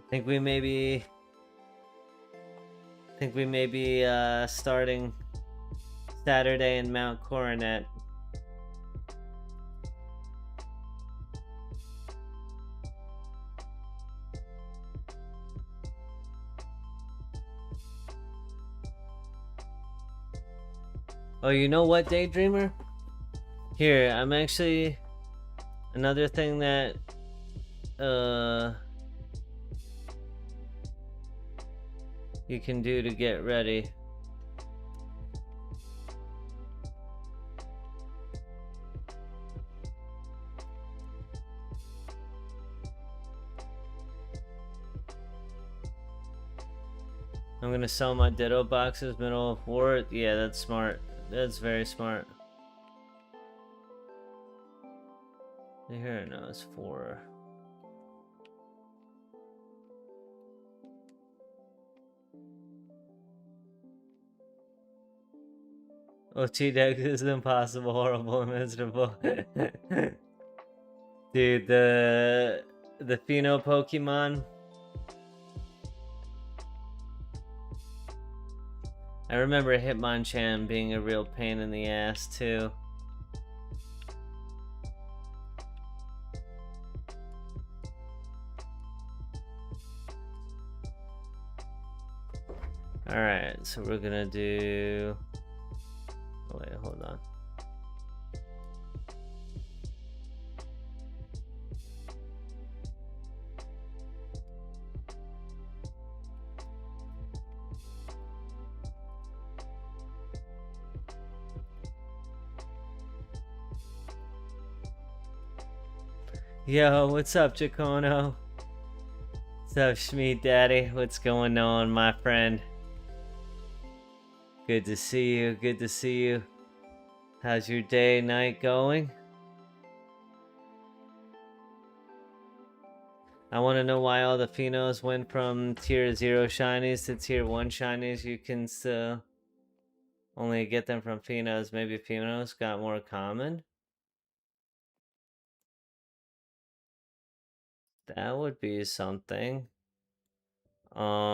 I think we may be starting Saturday in Mount Coronet. Oh, you know what, Daydreamer? Here, I'm actually... Another thing that... you can do to get ready. I'm gonna sell my Ditto boxes middle of war. Yeah, that's smart. That's very smart. Here, no, it's 4. OT deck is impossible, horrible, and miserable. Dude, the Pheno Pokemon. I remember Hitmonchan being a real pain in the ass too. Alright, so we're gonna do... Oh wait, hold on. Yo, what's up, Jacono? What's up, Shmeat Daddy? What's going on, my friend? Good to see you, good to see you. How's your day, night going? I want to know why all the Phenos went from tier 0 shinies to tier 1 shinies. You can still only get them from Phenos. Maybe Phenos got more common? That would be something. Yeah.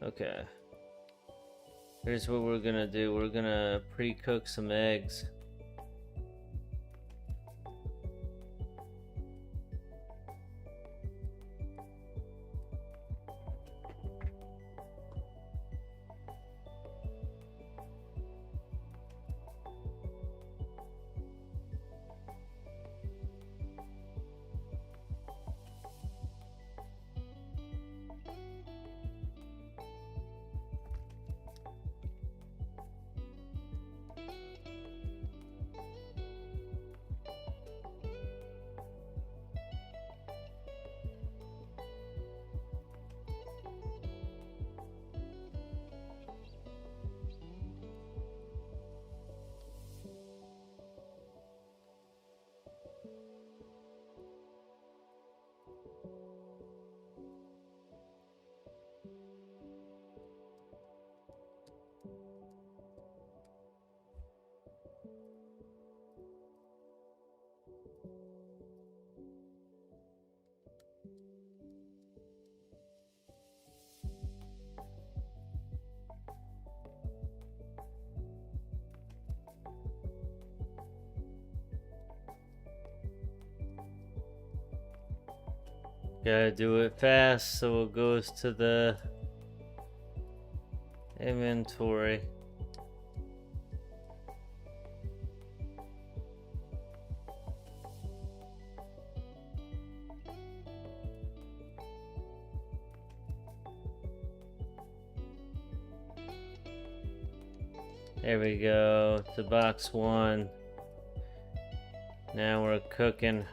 Okay. Here's what we're gonna do. We're gonna pre-cook some eggs. Gotta do it fast, so it goes to the inventory. There we go, to box 1. Now we're cooking.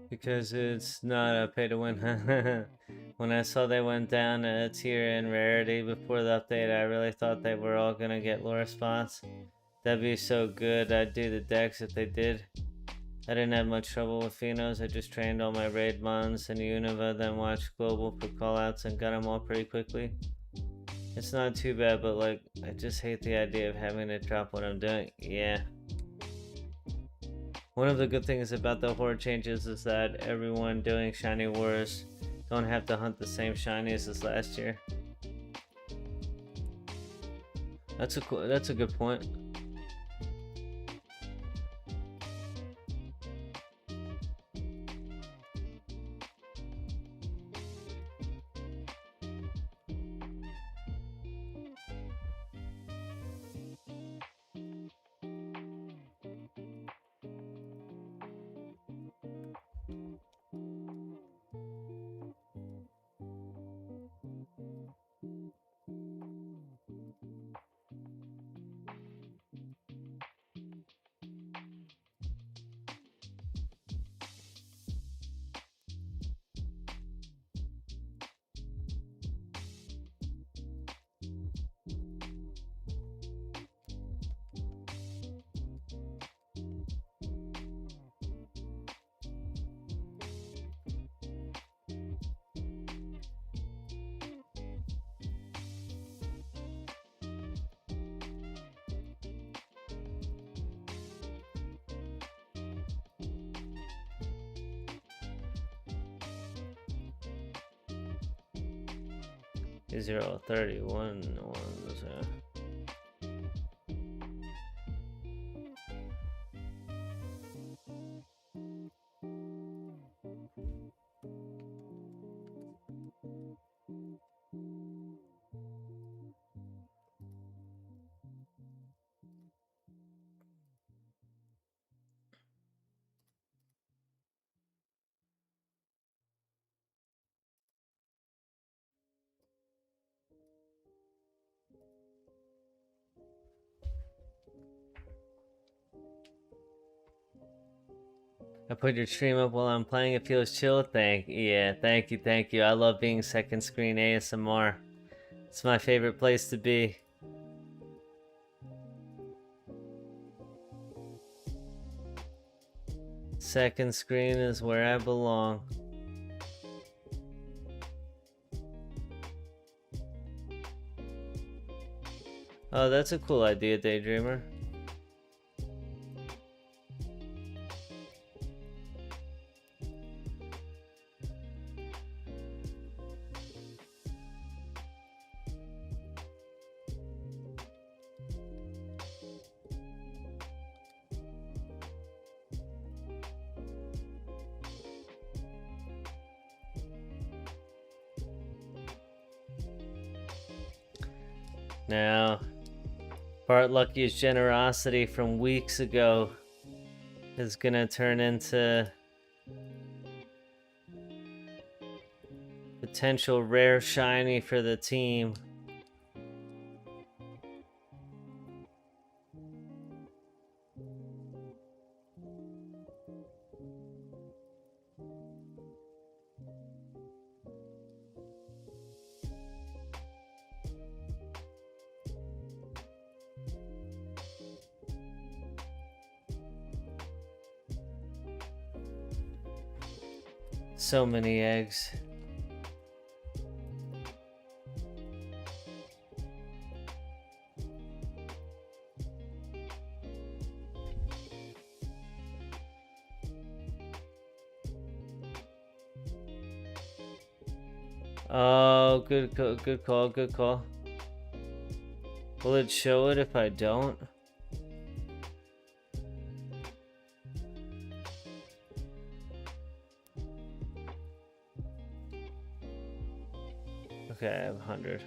Because it's not a pay to win. When I saw they went down a tier in rarity before the update, I really thought they were all gonna get lore spots. That'd be so good. I'd do the decks if they did. I didn't have much trouble with Phenos. I just trained all my raid mons in Unova, then watched Global for callouts and got them all pretty quickly. It's not too bad, but like, I just hate the idea of having to drop what I'm doing. Yeah. One of the good things about the horde changes is that everyone doing shiny wars don't have to hunt the same shinies as last year. That's a good point. These are all 31 ones. I put your stream up while I'm playing. It feels chill. Thank you. I love being second screen ASMR. It's my favorite place to be. Second screen is where I belong. Oh, that's a cool idea, Daydreamer. Now, Bart Lucky's generosity from weeks ago is gonna turn into potential rare shiny for the team. So many eggs. Oh, good call, good call. Will it show it if I don't? Okay, I have 100.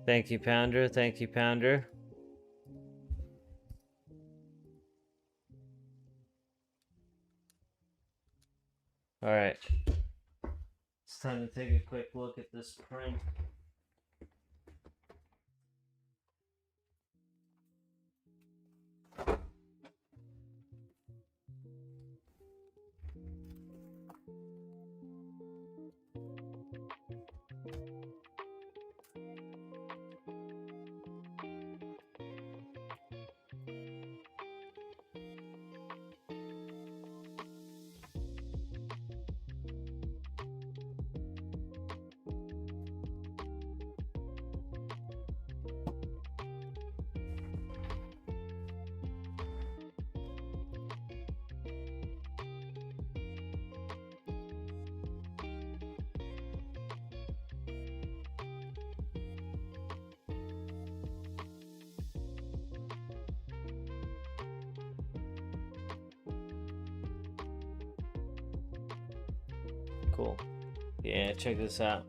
Thank you, Pounder. Thank you, Pounder. Alright. It's time to take a quick look at this print. Cool. Yeah, check this out.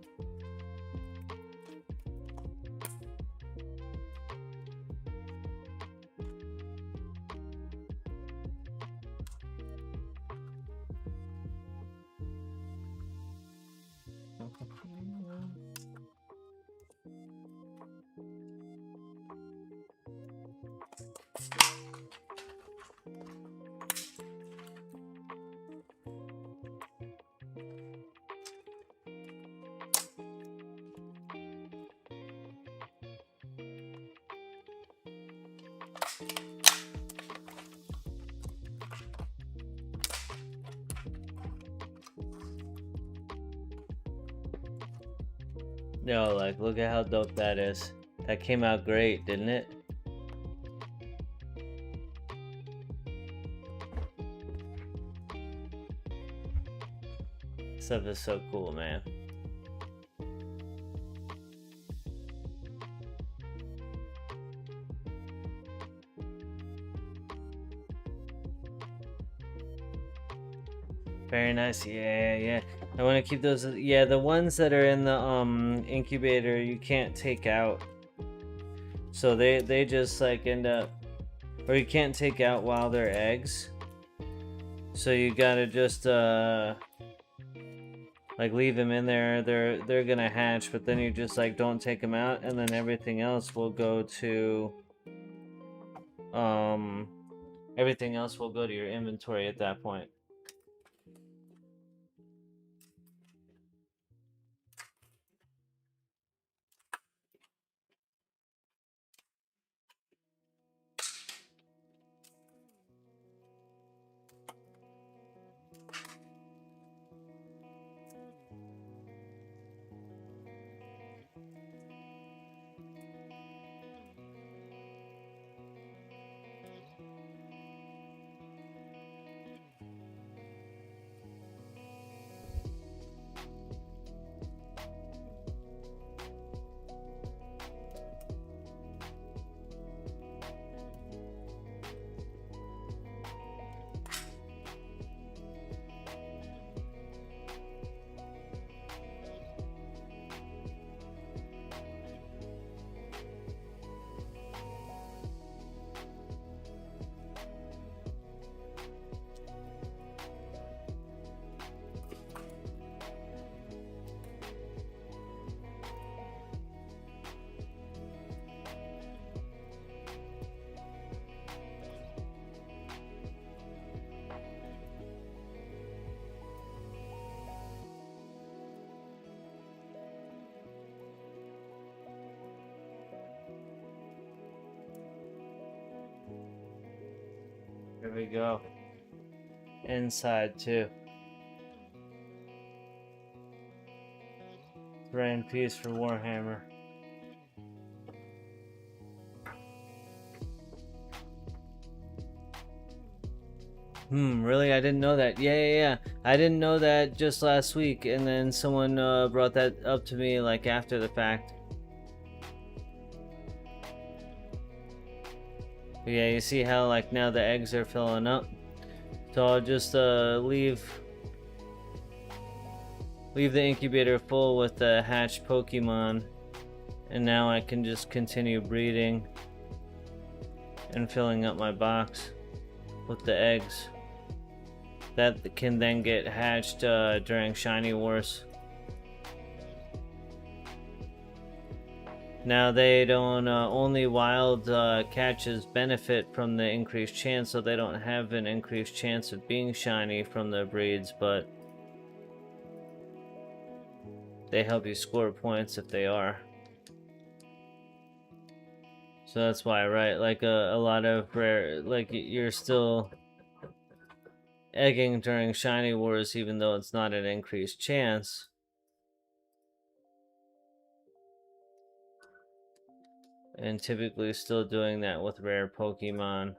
No, like, look at how dope that is. That came out great, didn't it? Stuff is so cool, man. Very nice. Yeah. I want to keep those. Yeah, the ones that are in the incubator you can't take out. So they just like end up, or you can't take out while they're eggs. So you gotta just like leave them in there. They're gonna hatch, but then you just like don't take them out, and then everything else will go to everything else will go to your inventory at that point. Here we go. Inside too. Rain piece for Warhammer. Really? I didn't know that. Yeah. I didn't know that just last week, and then someone brought that up to me like after the fact. But yeah, you see how like now the eggs are filling up. So I'll just leave the incubator full with the hatched Pokemon, and now I can just continue breeding and filling up my box with the eggs that can then get hatched during Shiny Wars. Now they don't only wild catches benefit from the increased chance, so they don't have an increased chance of being shiny from the breeds, but they help you score points if they are. So that's why, right? Like a lot of rare, like you're still egging during Shiny Wars, even though it's not an increased chance. And typically still doing that with rare Pokemon.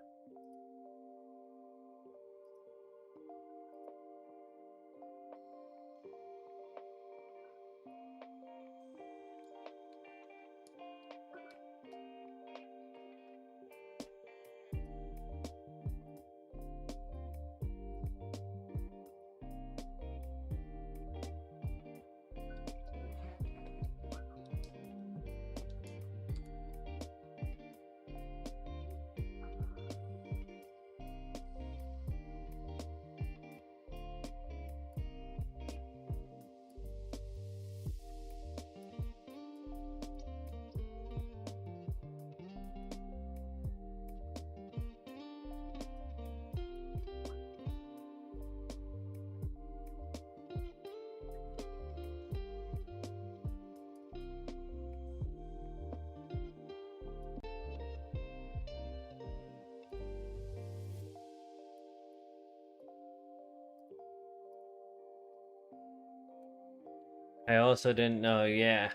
I also didn't know, yeah.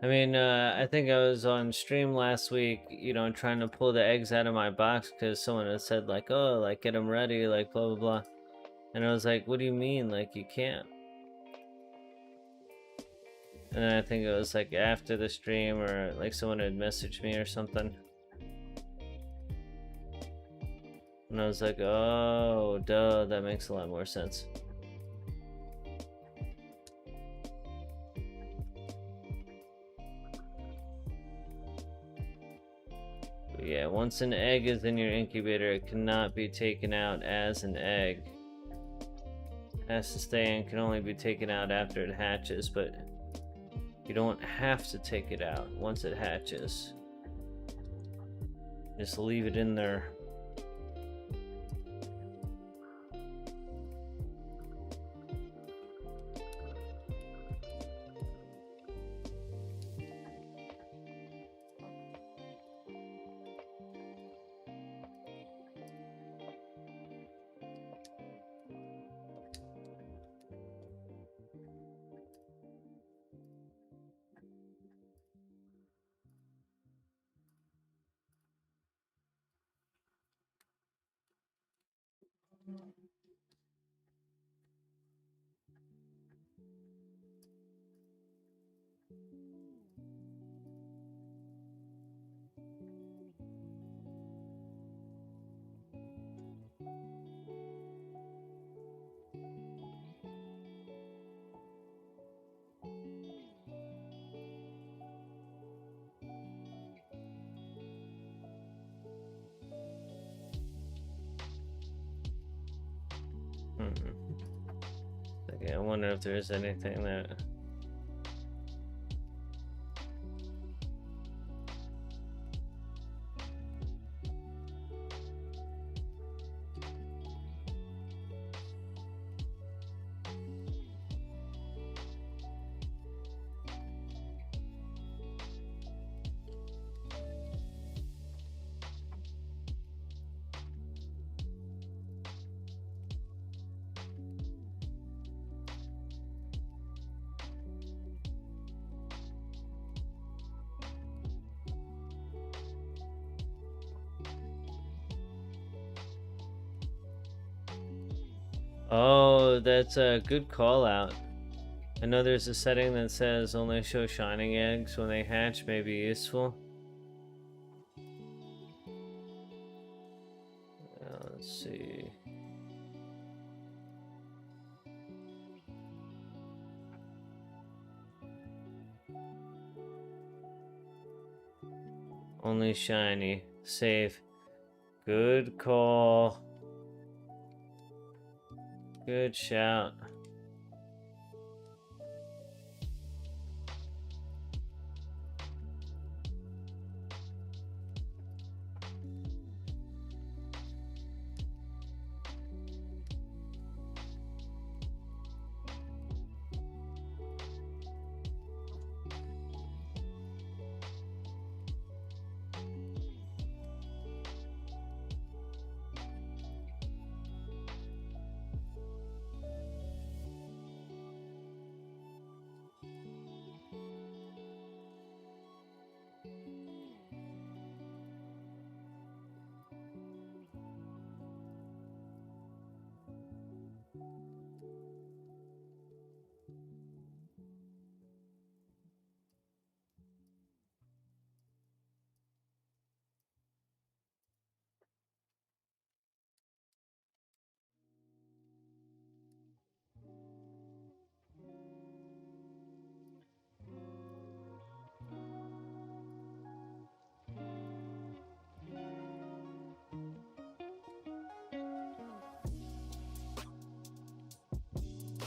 I mean, I think I was on stream last week, you know, trying to pull the eggs out of my box because someone had said, like, oh, like, get them ready, like, blah, blah, blah. And I was like, what do you mean? Like, you can't. And then I think it was, like, after the stream or, like, someone had messaged me or something. And I was like, oh, duh, that makes a lot more sense. But yeah, once an egg is in your incubator, it cannot be taken out as an egg. It has to stay in, can only be taken out after it hatches, but you don't have to take it out once it hatches. Just leave it in there. Okay, I wonder if there's anything that... Oh, that's a good call out. I know there's a setting that says only show shining eggs when they hatch may be useful. Let's see. Only shiny. Save. Good call. Good shout.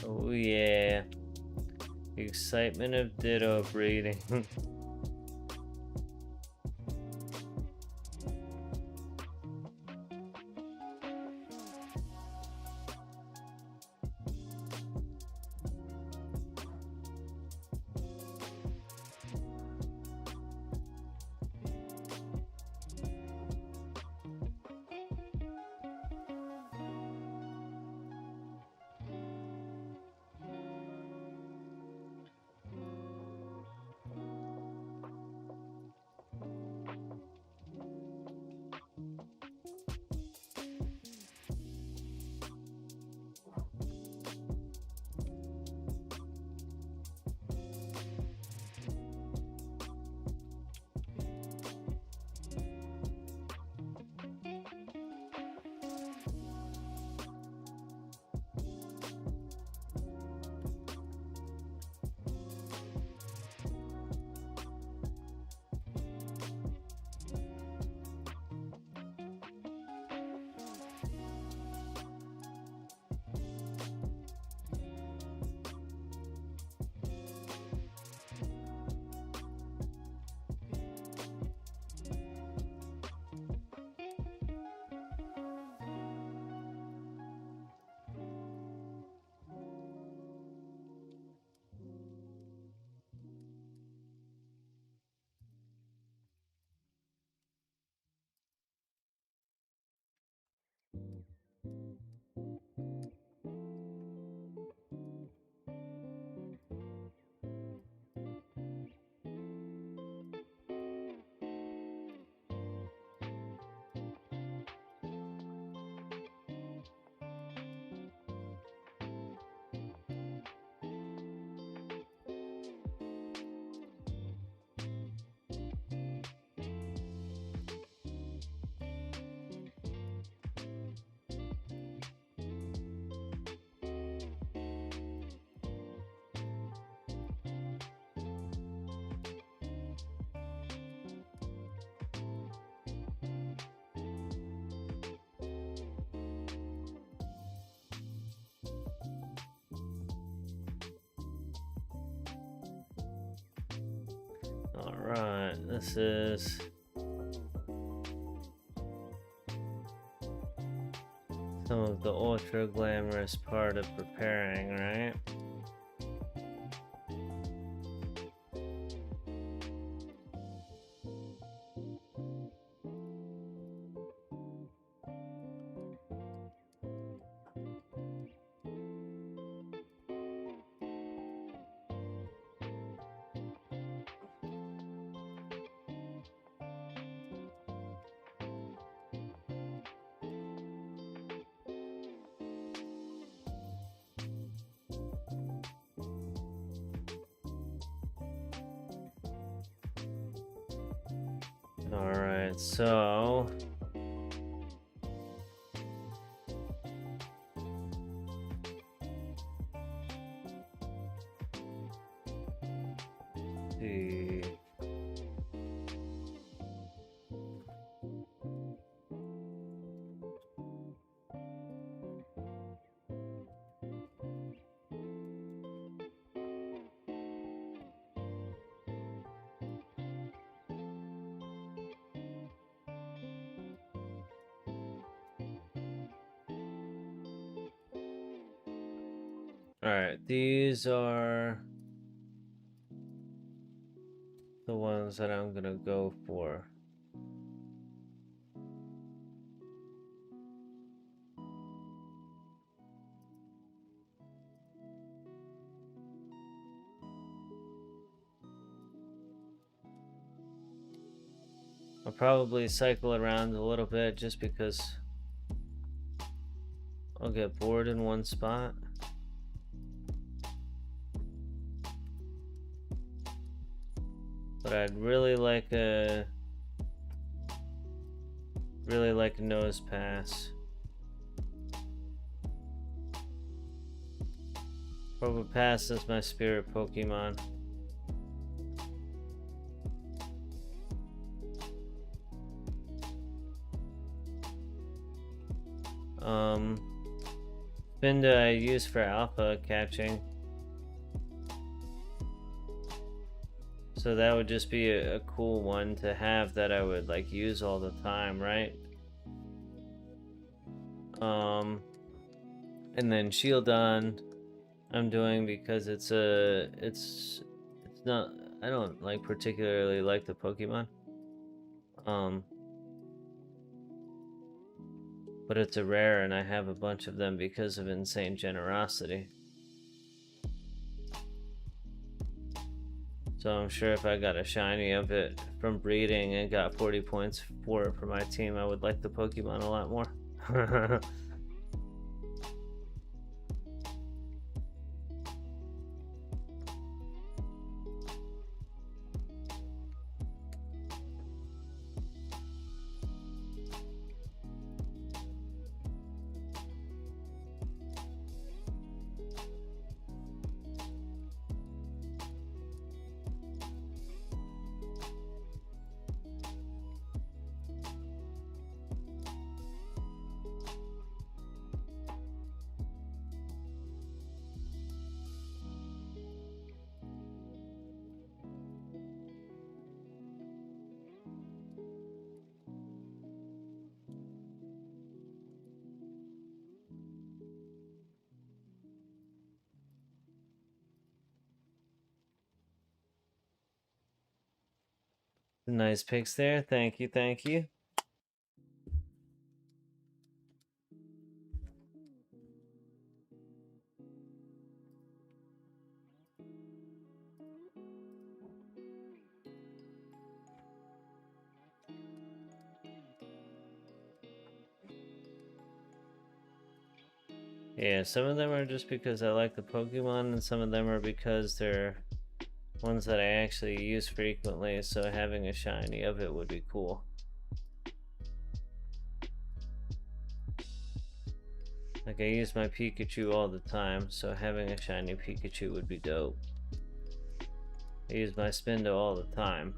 Oh yeah. The excitement of Ditto breeding. Alright, this is some of the ultra glamorous part of preparing, right? Alright, so see. Alright, these are the ones that I'm gonna go for. I'll probably cycle around a little bit just because I'll get bored in one spot. But I'd really like a nose pass. Probopass is my spirit Pokemon. Spinda I use for alpha catching. So that would just be a cool one to have that I would like use all the time, right? And then Shieldon I'm doing because it's not, I don't like particularly like the Pokemon. But it's a rare and I have a bunch of them because of insane generosity. So I'm sure if I got a shiny of it from breeding and got 40 points for it for my team, I would like the Pokemon a lot more. Nice picks there. Thank you, thank you. Yeah, some of them are just because I like the Pokemon, and some of them are because they're ones that I actually use frequently, so having a shiny of it would be cool. Like, I use my Pikachu all the time, so having a shiny Pikachu would be dope. I use my Spinda all the time.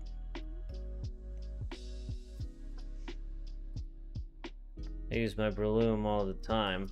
I use my Breloom all the time.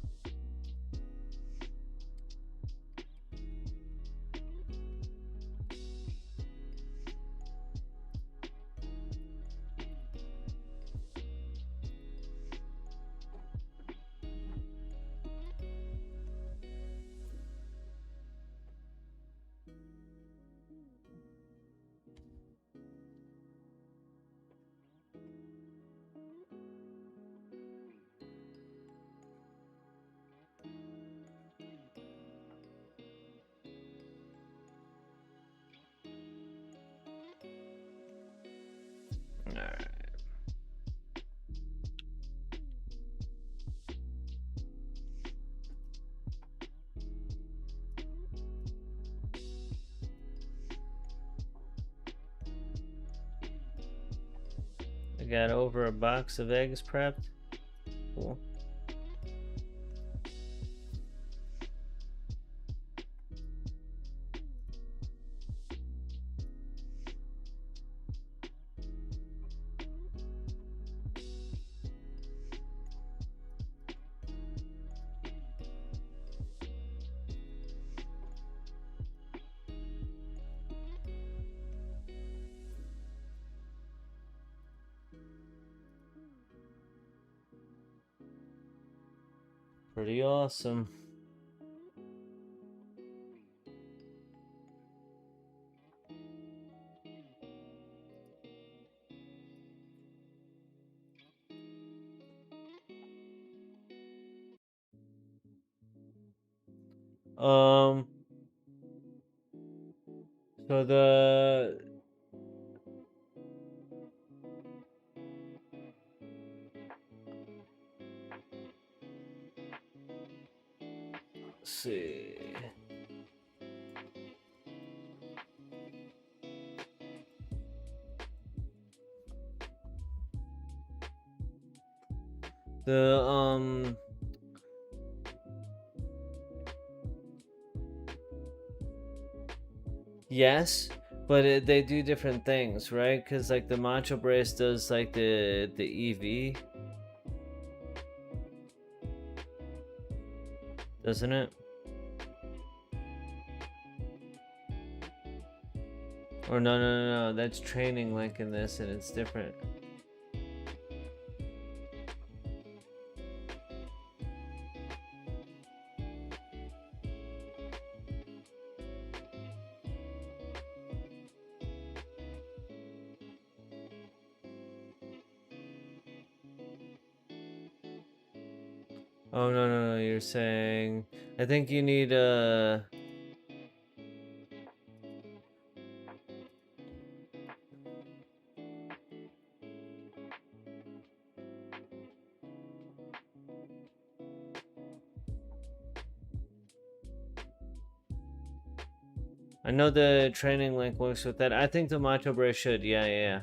got over a box of eggs prepped. Cool. Pretty awesome. So let's see. The yes, but they do different things, right? Because like the Macho Brace does like the EV, doesn't it? Or no, that's training link in this, and it's different. Oh no, you're saying I think you need I know the training link works with that. I think the Macho Brace should. Yeah.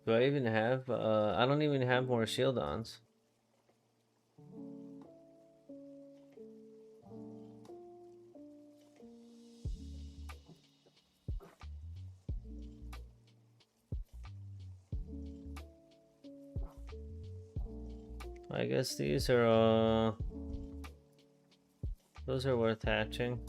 Do I even have? I don't even have more shield ons. I guess these are those are worth hatching.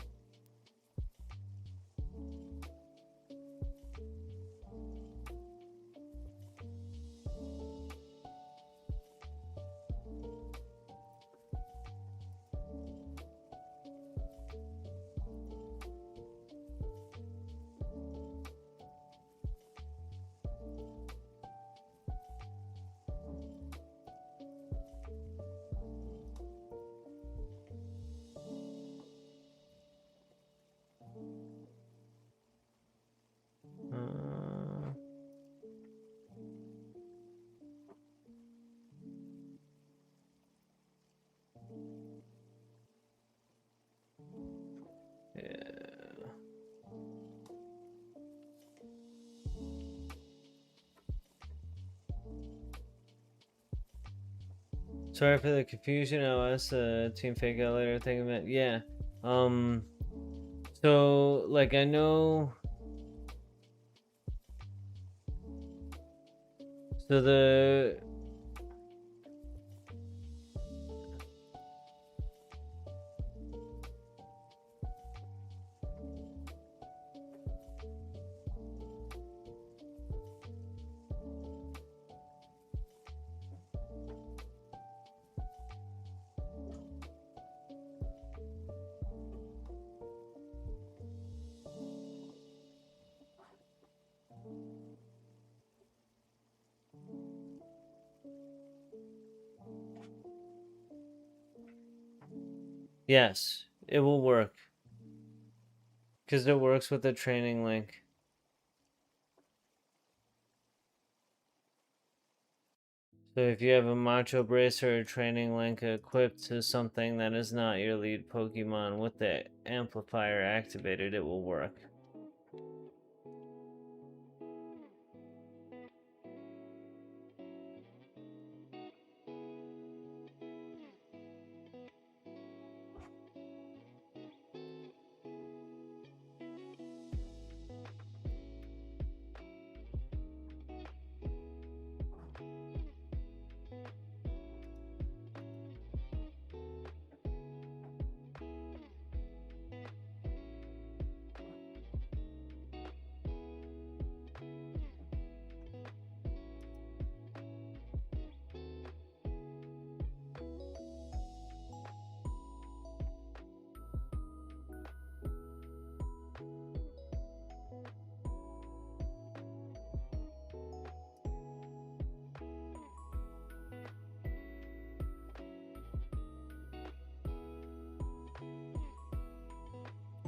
Sorry for the confusion. OS, Team Fake Out later. Thinking about yeah. Um. So like I know. So the yes, it will work because it works with the training link. So if you have a Macho Bracer or training link equipped to something that is not your lead Pokemon with the amplifier activated, it will work.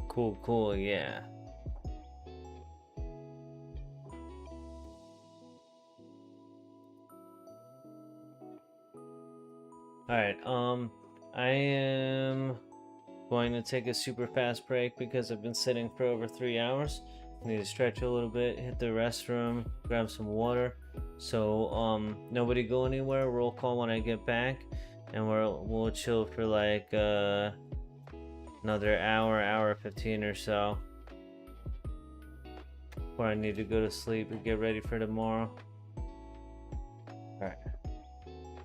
Cool, cool, yeah. Alright, I am going to take a super fast break because I've been sitting for over 3 hours. I need to stretch a little bit, hit the restroom, grab some water. So, nobody go anywhere. Roll call when I get back, and we'll chill for like another hour 15 or so. Before I need to go to sleep and get ready for tomorrow. Alright.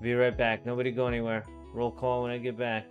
Be right back. Nobody go anywhere. Roll call when I get back.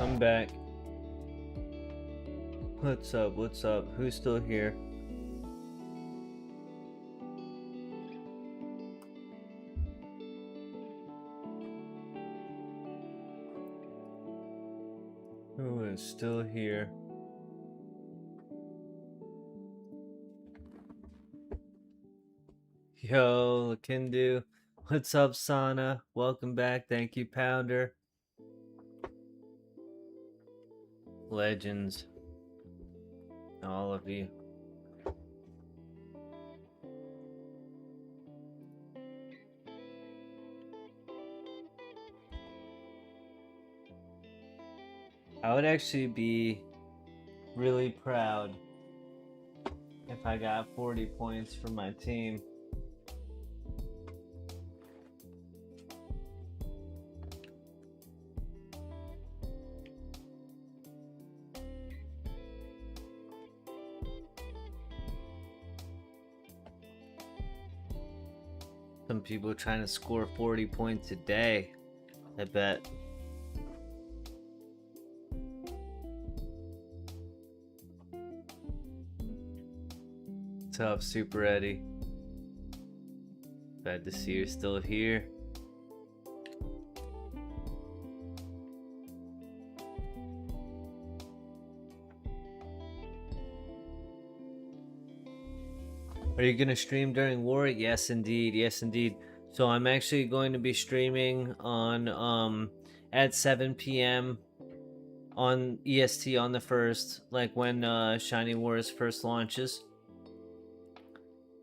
I'm back. What's up? What's up? Who's still here? Who is still here? Yo, Lakindu. What's up, Sana? Welcome back. Thank you, Pounder. Legends. All of you. I would actually be really proud if I got 40 points for my team. Some people trying to score 40 points a day, I bet. What's up, Super Eddie? Glad to see you're still here. Are you going to stream during war? Yes, indeed. Yes, indeed. So I'm actually going to be streaming on at 7 p.m. on EST on the 1st, like when Shiny Wars first launches.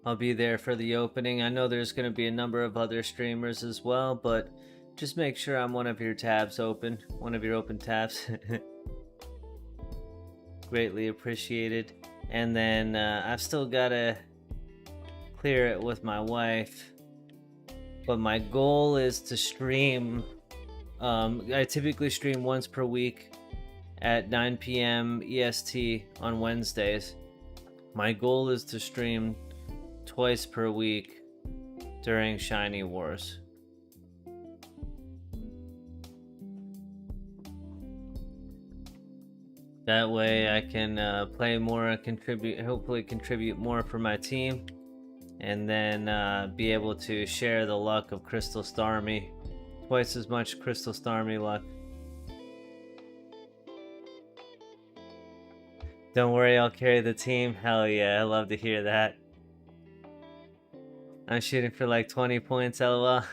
I'll be there for the opening. I know there's going to be a number of other streamers as well, but just make sure I'm one of your tabs open. One of your open tabs. Greatly appreciated. And then I've still got to clear it with my wife. But my goal is to stream. I typically stream once per week at 9 p.m. EST on Wednesdays. My goal is to stream twice per week during Shiny Wars. That way I can play more, hopefully contribute more for my team, and then be able to share the luck of Crystal Starmie. Twice as much Crystal Starmie luck. Don't worry, I'll carry the team. Hell yeah, I love to hear that. I'm shooting for like 20 points, lol.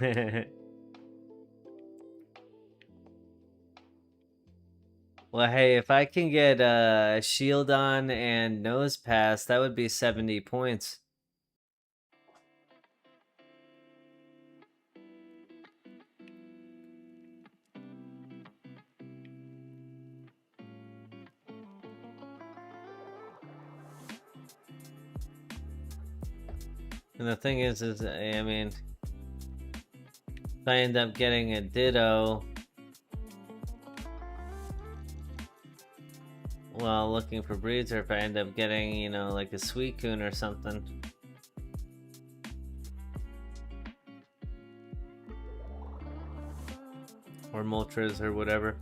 Well, hey, if I can get shield on and nose pass, that would be 70 points. And the thing is I mean, if I end up getting a Ditto, well, looking for breeds, or if I end up getting, you know, like a Suicune or something. Or Moltres or whatever.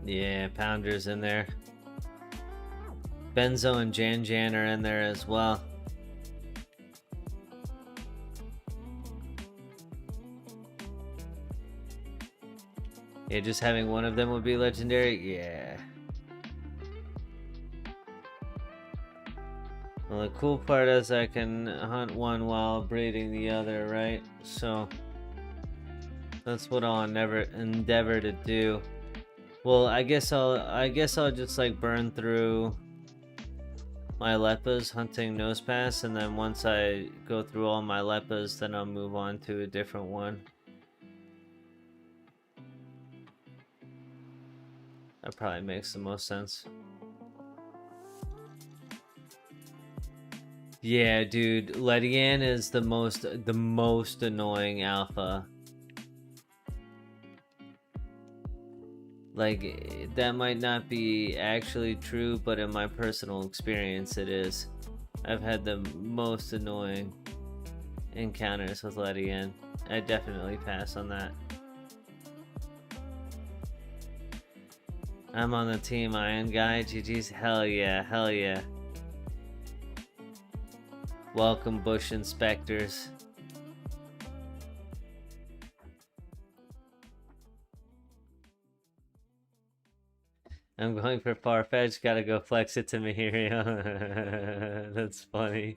Yeah, Pounder's in there. Benzo and Jan are in there as well. Yeah, just having one of them would be legendary? Yeah. Well, the cool part is I can hunt one while breeding the other, right? So that's what I'll endeavor to do. Well, I guess I'll just like burn through my Leppas hunting Nosepass, and then once I go through all my Leppas, then I'll move on to a different one. That probably makes the most sense. Yeah, dude, Ledian is the most annoying alpha. Like, that might not be actually true, but in my personal experience it is. I've had the most annoying encounters with Ledian. I definitely pass on that. I'm on the team Iron Guy. GG's. Hell yeah, hell yeah. Welcome, Bush Inspectors. I'm going for Farfetch, gotta go flex it to Mihirio. That's funny.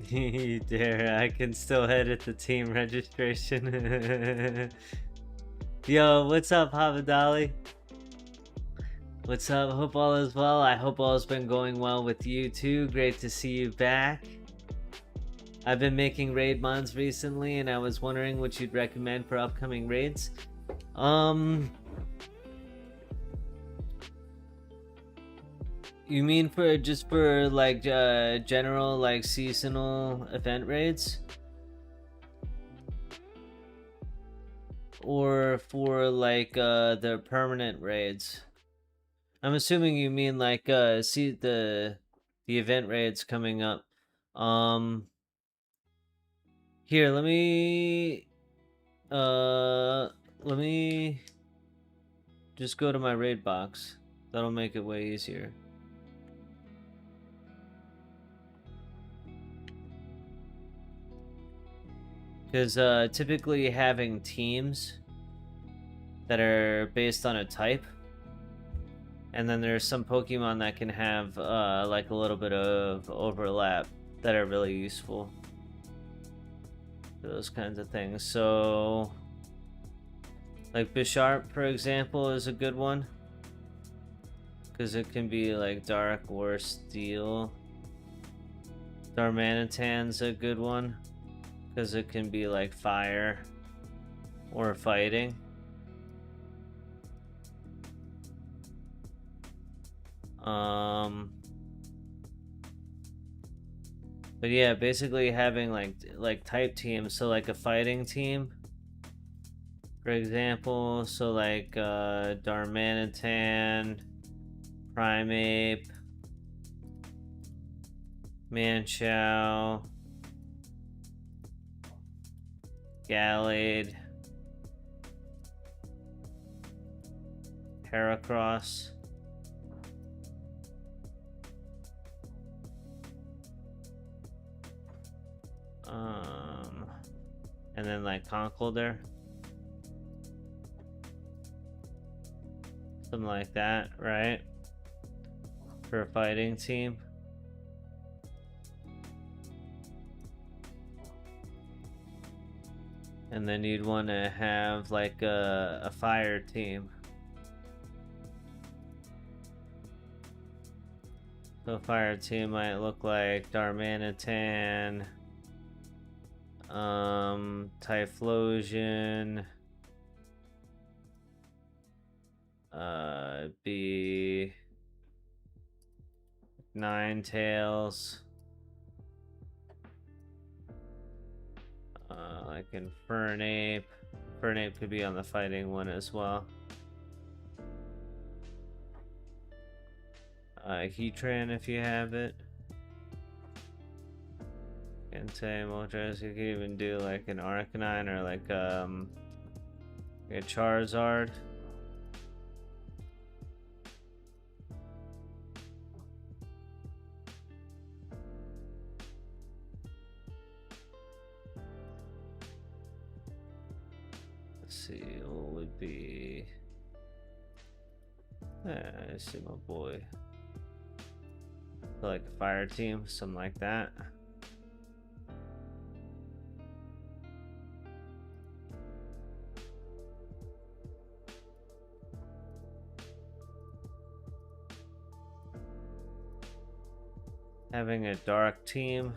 You dare, I can still edit the team registration. Yo, what's up, Havadali? What's up? Hope all is well. I hope all has been going well with you too. Great to see you back. I've been making raid mods recently, and I was wondering what you'd recommend for upcoming raids. You mean for just for like general like seasonal event raids? Or for like the permanent raids? I'm assuming you mean like see the event raids coming up. Here, let me just go to my raid box. That'll make it way easier. Because typically having teams that are based on a type, and then there's some Pokemon that can have like a little bit of overlap that are really useful for those kinds of things. So like Bisharp, for example, is a good one because it can be like dark or steel. Darmanitan's a good one because it can be like fire or fighting. But yeah, basically having like type teams, so like a fighting team, for example, so like Darmanitan, Primeape, Manchow, Gallade, Heracross. And then like Conkeldurr. Something like that, right? For a fighting team. And then you'd want to have like a fire team. So a fire team might look like Darmanitan, Typhlosion, be Ninetales, like Infernape. Infernape could be on the fighting one as well. Heatran if you have it. Entei, Moltres, you could even do like an Arcanine or like a Charizard. Let's see, what would be... I see my boy. Like a fire team, something like that. Having a dark team.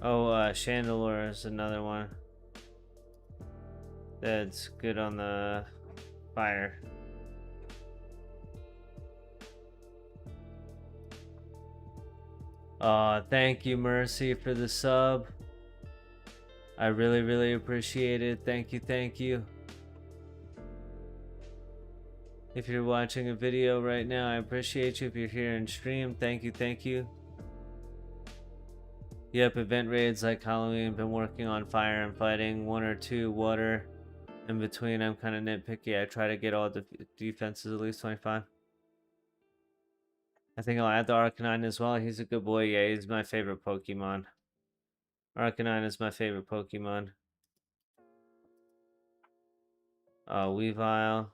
Oh, Chandelure is another one that's good on the fire. Thank you, Mercy, for the sub. I really, really appreciate it. Thank you, thank you. If you're watching a video right now, I appreciate you. If you're here in stream, thank you, thank you. Yep, event raids like Halloween. Been working on fire and fighting. 1 or 2 water. In between, I'm kind of nitpicky. I try to get all the defenses at least 25. I think I'll add the Arcanine as well. He's a good boy. Yeah, he's my favorite Pokemon. Arcanine is my favorite Pokemon. Weavile.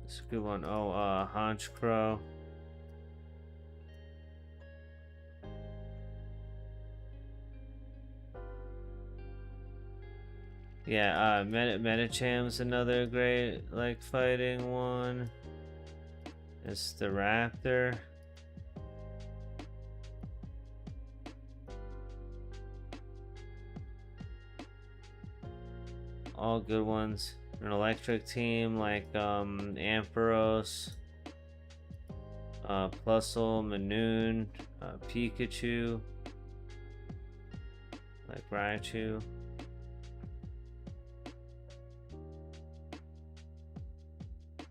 It's a good one. Oh, Honchkrow. Yeah, Metacham's another great, like, fighting one. It's the Raptor. All good ones. An electric team like Ampharos, Plusle, Manoon, Pikachu, like Raichu.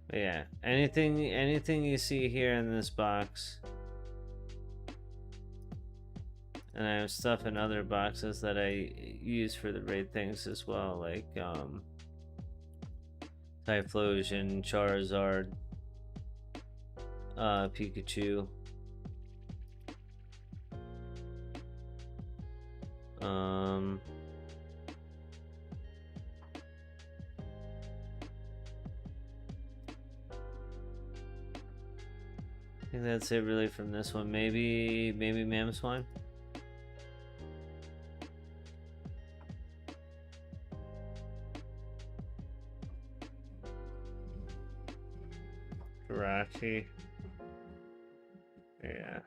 But yeah, anything you see here in this box And I have stuff in other boxes that I use for the raid things as well, like Typhlosion, Charizard, Pikachu. Um, I think that's it really from this one. Maybe Mamoswine. Karachi. Yeah.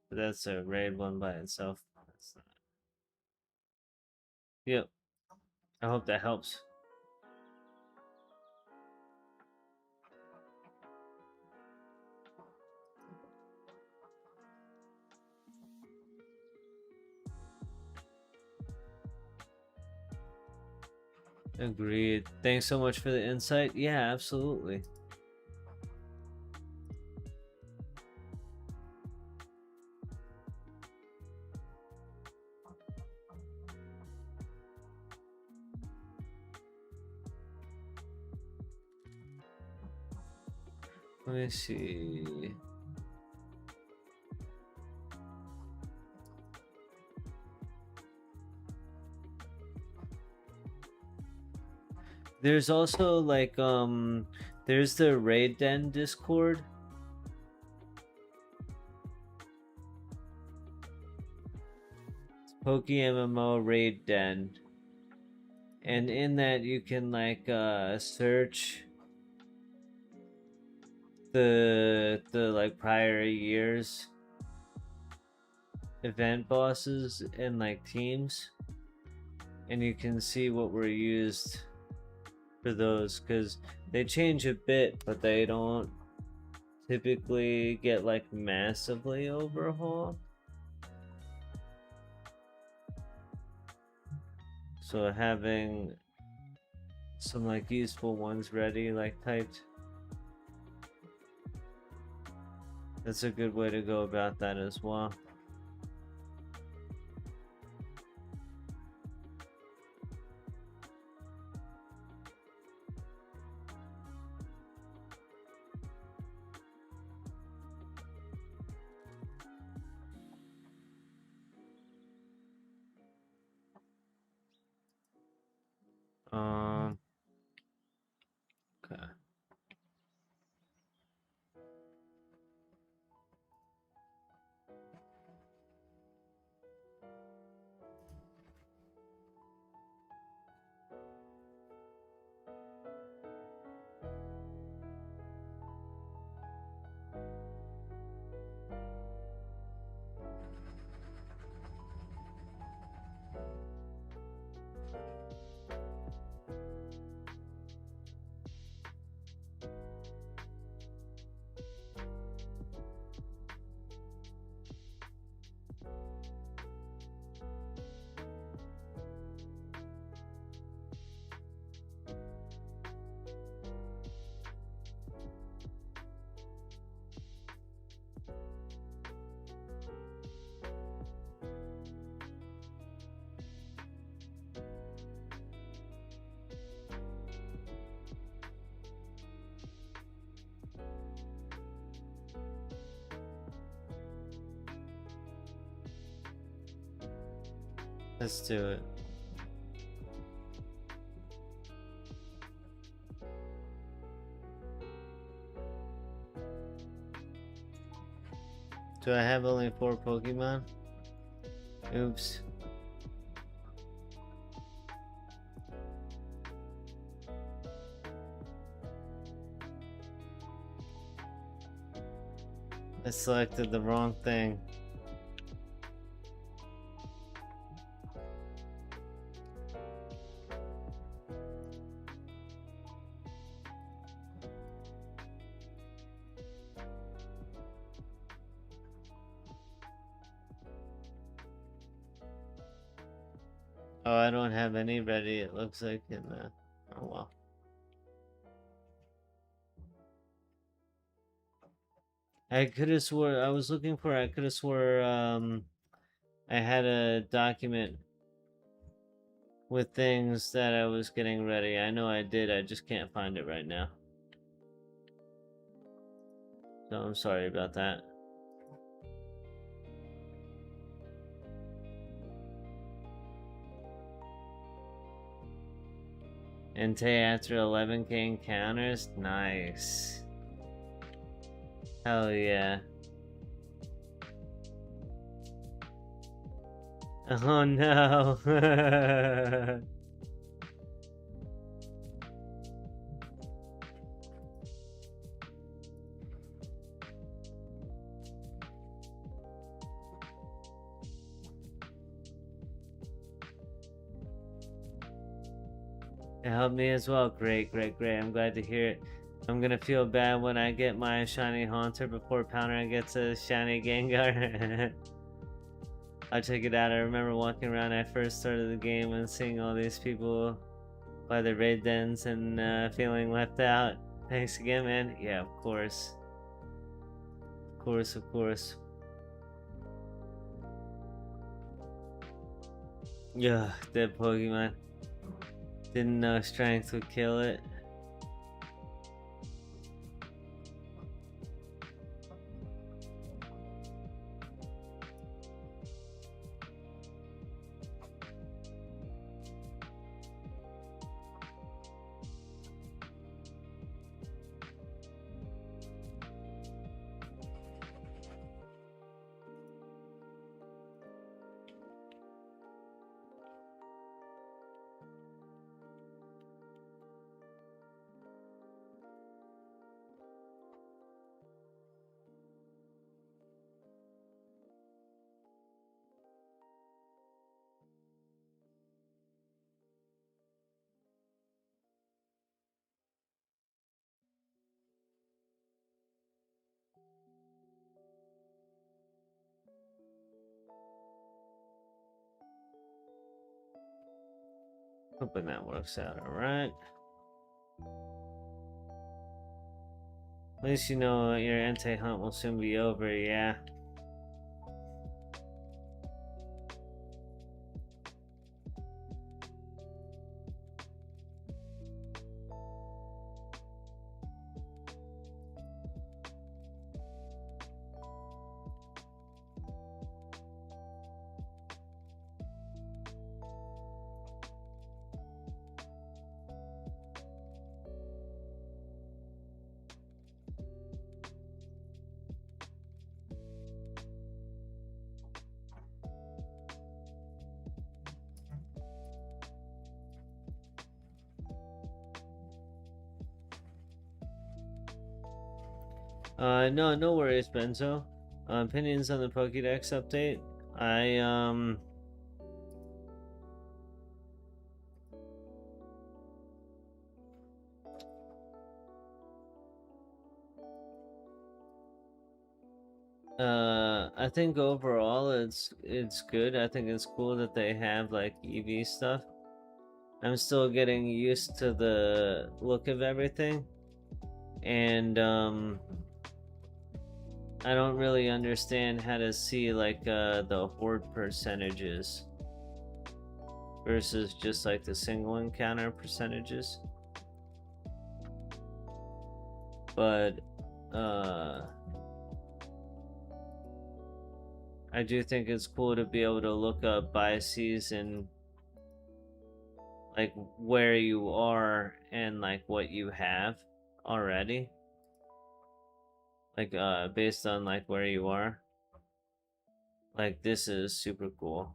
But that's a raid one by itself. That's not... Yep. I hope that helps. Agreed. Thanks so much for the insight. Yeah, absolutely. Let me see. There's also like there's the Raid Den Discord. It's PokeMMO Raid Den. And in that you can like search the like prior years event bosses and like teams, and you can see what were used for those, because they change a bit but they don't typically get like massively overhauled. So having some like useful ones ready, like typed, that's a good way to go about that as well. Okay. Let's do it. Do I have only 4 Pokemon? Oops. I selected the wrong thing. Oh, I don't have any ready, it looks like in the... Oh well. I could have swore I was looking for. I could have swore I had a document with things that I was getting ready. I know I did. I just can't find it right now. So I'm sorry about that. Entei after 11k encounters? Nice. Hell yeah. Oh no. It helped me as well. Great, great, great. I'm glad to hear it. I'm gonna feel bad when I get my shiny Haunter before Pounder gets a shiny Gengar. I'll check it out. I remember walking around. I first started the game and seeing all these people by the raid dens and feeling left out. Thanks again, man. Yeah, of course. Of course, of course. Yeah, dead Pokemon. Didn't know strength would kill it. Hoping that works out alright. At least you know your anti-hunt will soon be over, yeah. No, no worries, Benzo. Opinions on the Pokédex update. I think overall it's good. I think it's cool that they have like EV stuff. I'm still getting used to the look of everything, and I don't really understand how to see like the horde percentages versus just like the single encounter percentages. But I do think it's cool to be able to look up by season, like where you are and like what you have already, like based on like where you are. Like this is super cool.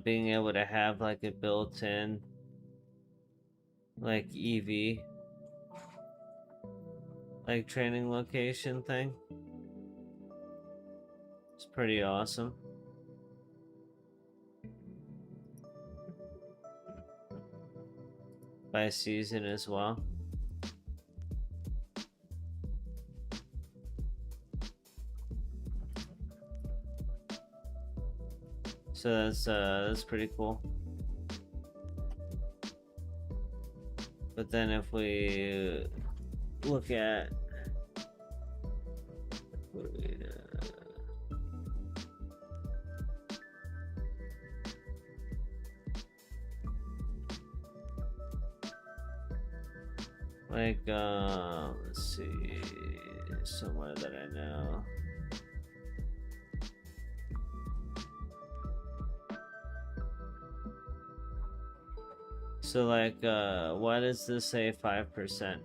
Being able to have like a built-in like EV like training location thing. It's pretty awesome. By season as well. So that's pretty cool. But then if we look at like let's see, somewhere that I know. So like why does this say 5%?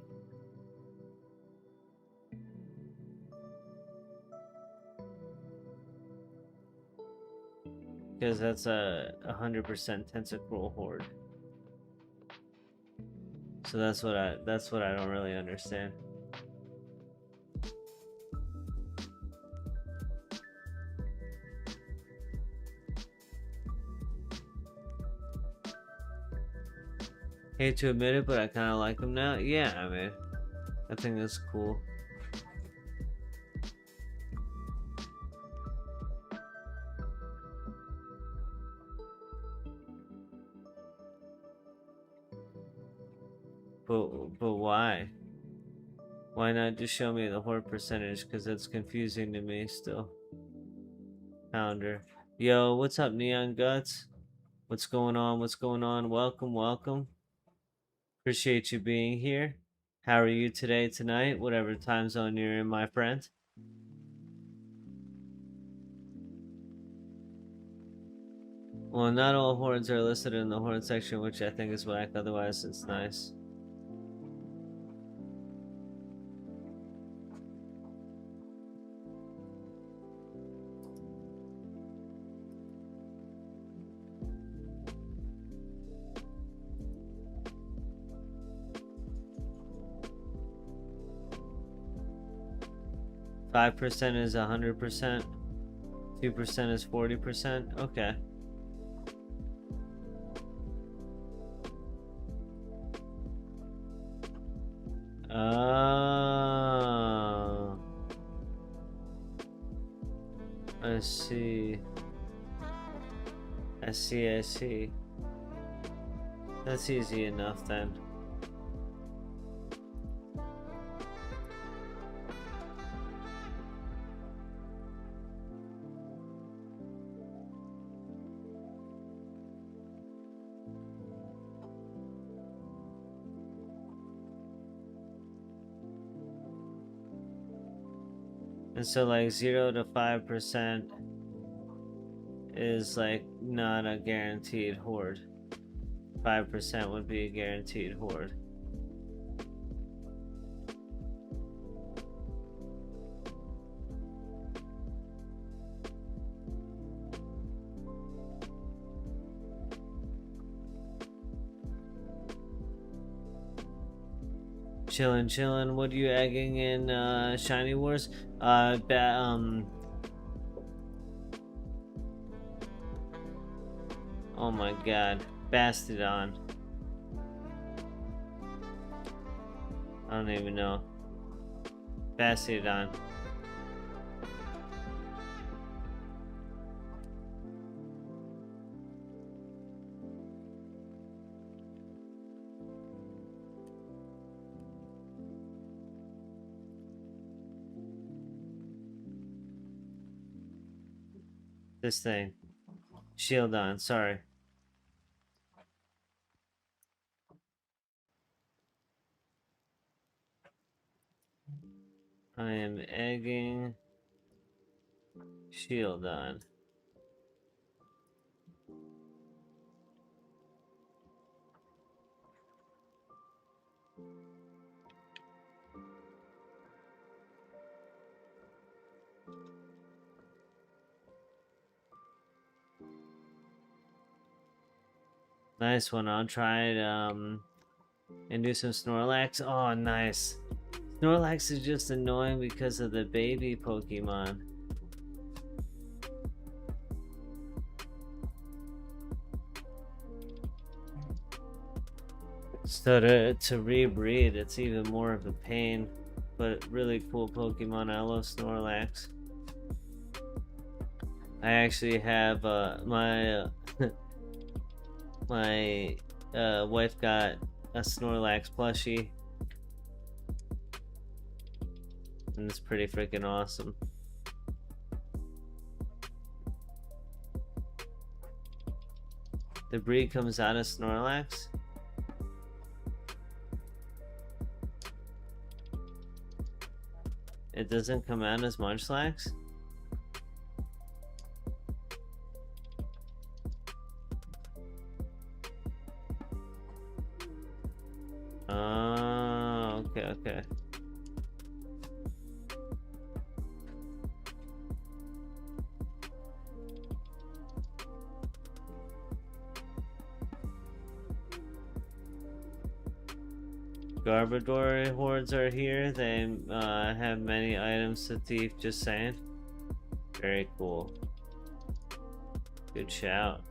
Because that's a 100% tentacruel horde. So that's what I don't really understand. Hate to admit it, but I kind of like him now. Yeah, I mean, I think that's cool. But why? Why not just show me the horde percentage? Because it's confusing to me still. Pounder. Yo, what's up, Neon Guts? What's going on? What's going on? Welcome, welcome. Appreciate you being here. How are you today, tonight? Whatever time zone you're in, my friend. Well, not all hordes are listed in the horde section, which I think is whack. Otherwise, it's nice. %5 is 100%. 2% is 40%. Okay. Oh. I see. I see. That's easy enough then. And so like 0 to 5% is like not a guaranteed horde. 5% would be a guaranteed horde. Chillin'. What are you egging in Shiny Wars? Oh my god. Bastodon. I don't even know. Bastodon. This thing. Shield on, sorry. I am egging shield on. Nice one. I'll try it and do some Snorlax. Oh, nice. Snorlax is just annoying because of the baby Pokemon. So to rebreed, it's even more of a pain, but really cool Pokemon. I love Snorlax. I actually have my my wife got a Snorlax plushie. And it's pretty freaking awesome. The breed comes out of Snorlax. It doesn't come out as Munchlax? Oh, okay. Garbodor hordes are here. They have many items to thief, just saying. Very cool. Good shout.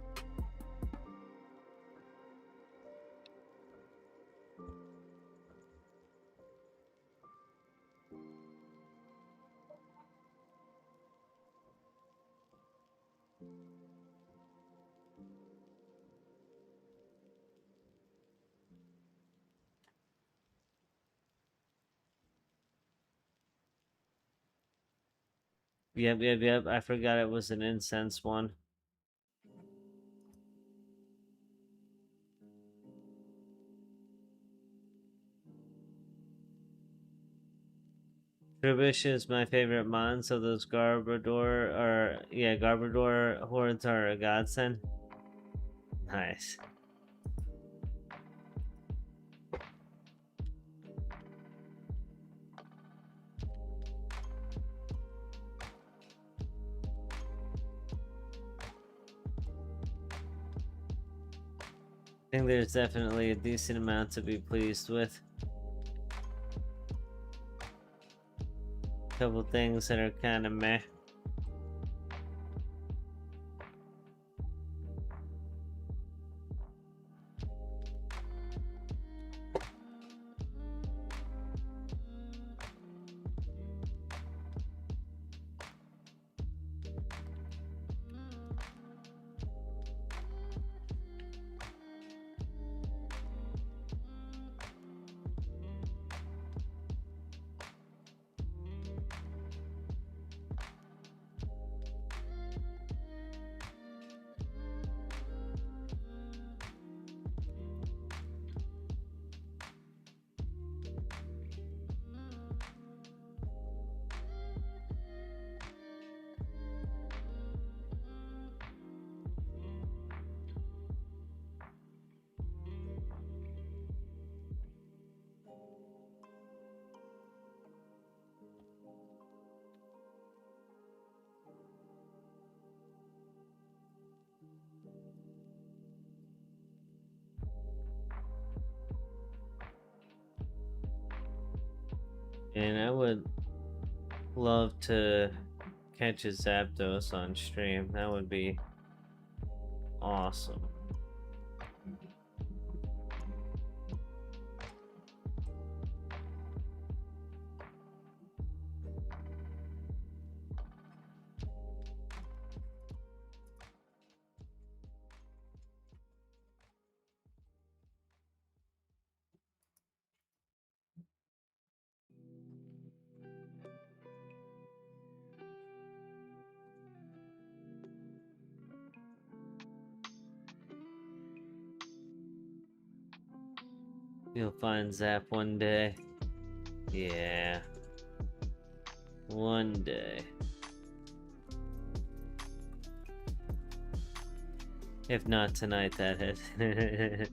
Yep. I forgot it was an incense one. Trubbish is my favorite mon, so those Garbodor hordes are a godsend. Nice. I think there's definitely a decent amount to be pleased with. Couple things that are kind of meh. And I would love to catch a Zapdos on stream. That would be awesome. You'll find Zap one day. Yeah. One day. If not tonight, that is.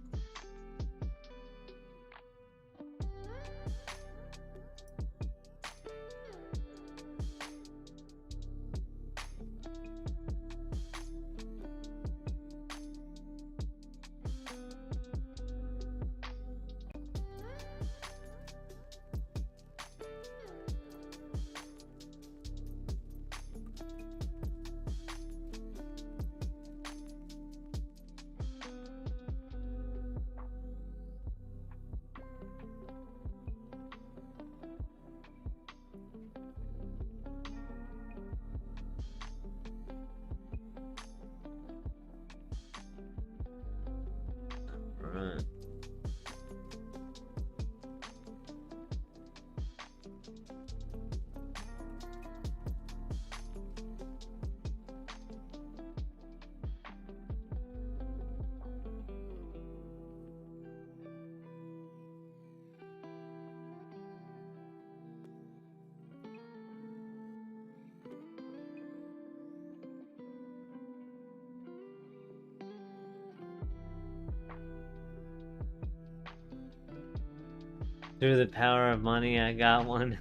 Through the power of money, I got one.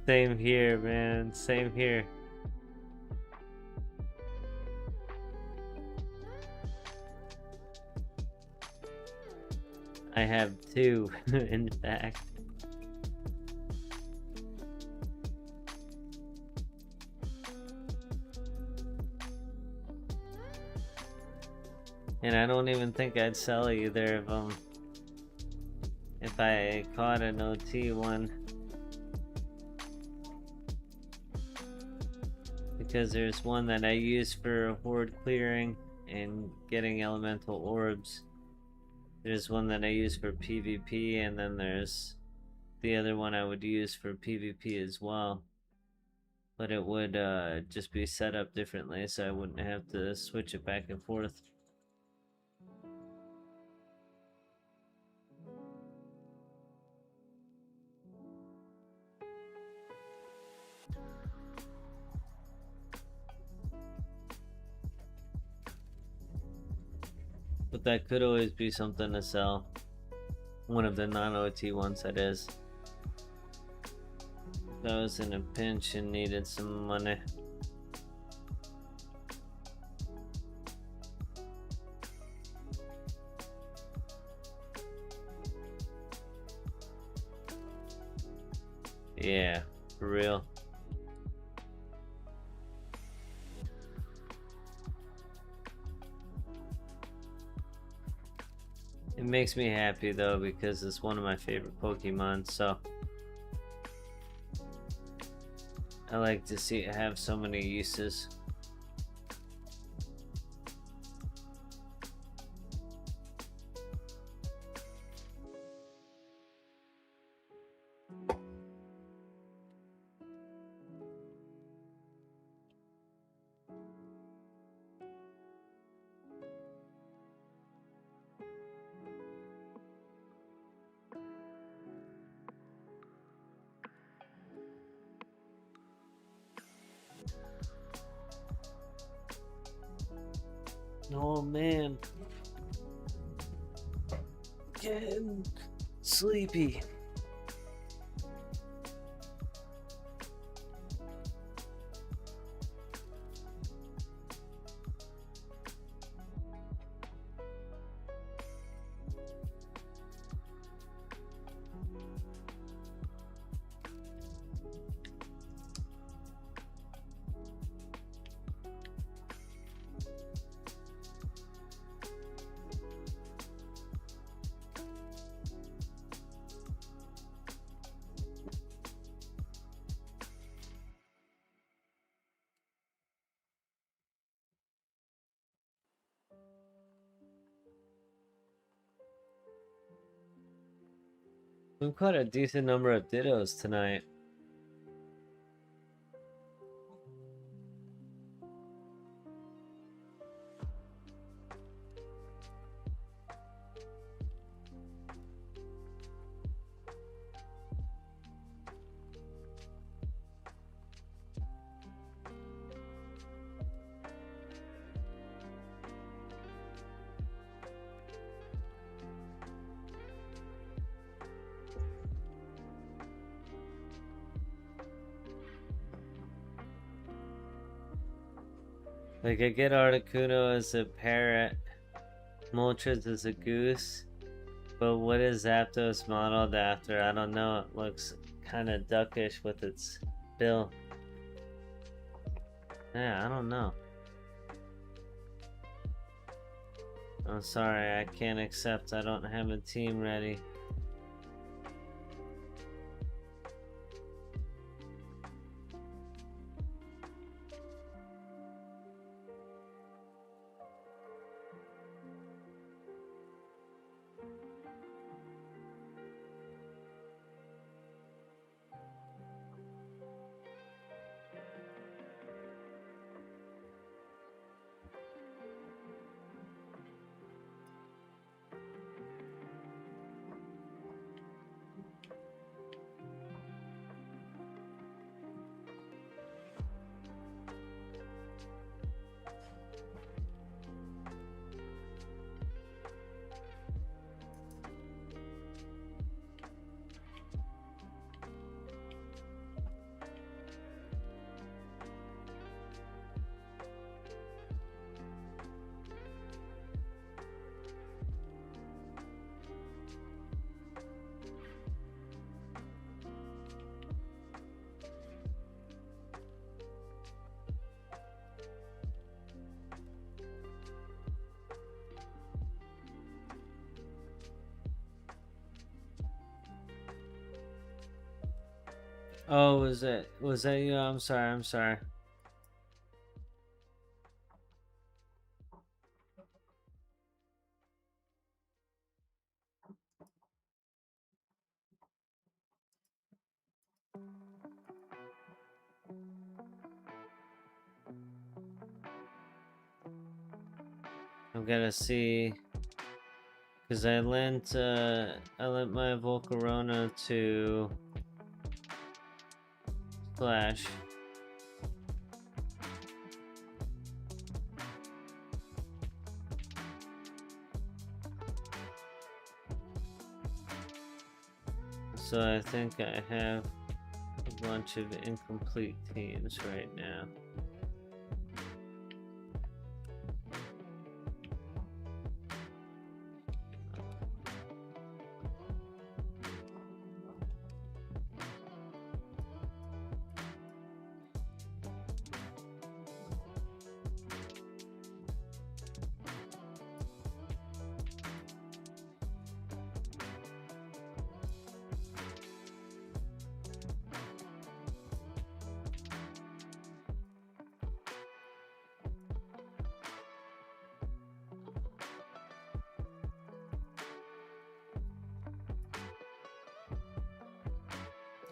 Same here, man. Same here. I have two, in fact. And I don't even think I'd sell either of them if I caught an OT one. Because there's one that I use for horde clearing and getting elemental orbs. There's one that I use for PvP, and then there's the other one I would use for PvP as well. But it would just be set up differently, so I wouldn't have to switch it back and forth. But that could always be something to sell. One of the non-OT ones, that is. If I was in a pinch and needed some money. Yeah, for real. It makes me happy though, because it's one of my favorite Pokemon, so I like to see it have so many uses. Oh man, getting sleepy. We've caught a decent number of Dittos tonight. Like, I get Articuno as a parrot, Moltres as a goose, but what is Zapdos modeled after? I don't know. It looks kind of duckish with its bill. Yeah, I don't know. I'm sorry, I can't accept. I don't have a team ready. Oh, was that you? I'm sorry. I'm sorry. I'm gonna see, cause I lent my Volcarona to Flash. So I think I have a bunch of incomplete teams right now.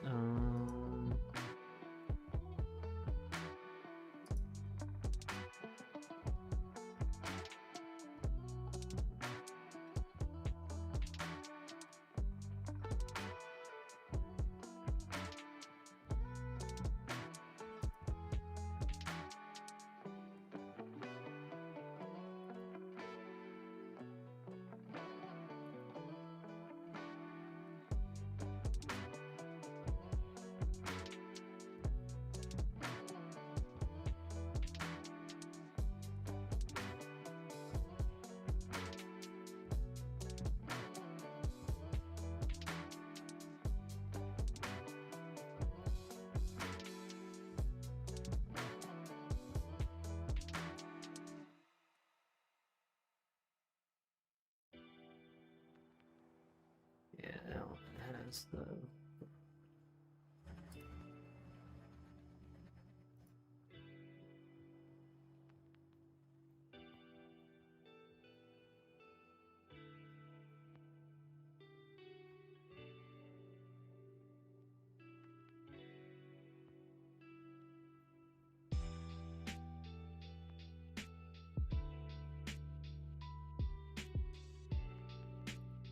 Um, yeah, that one has the.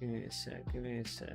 Give me a sec. Give me a sec.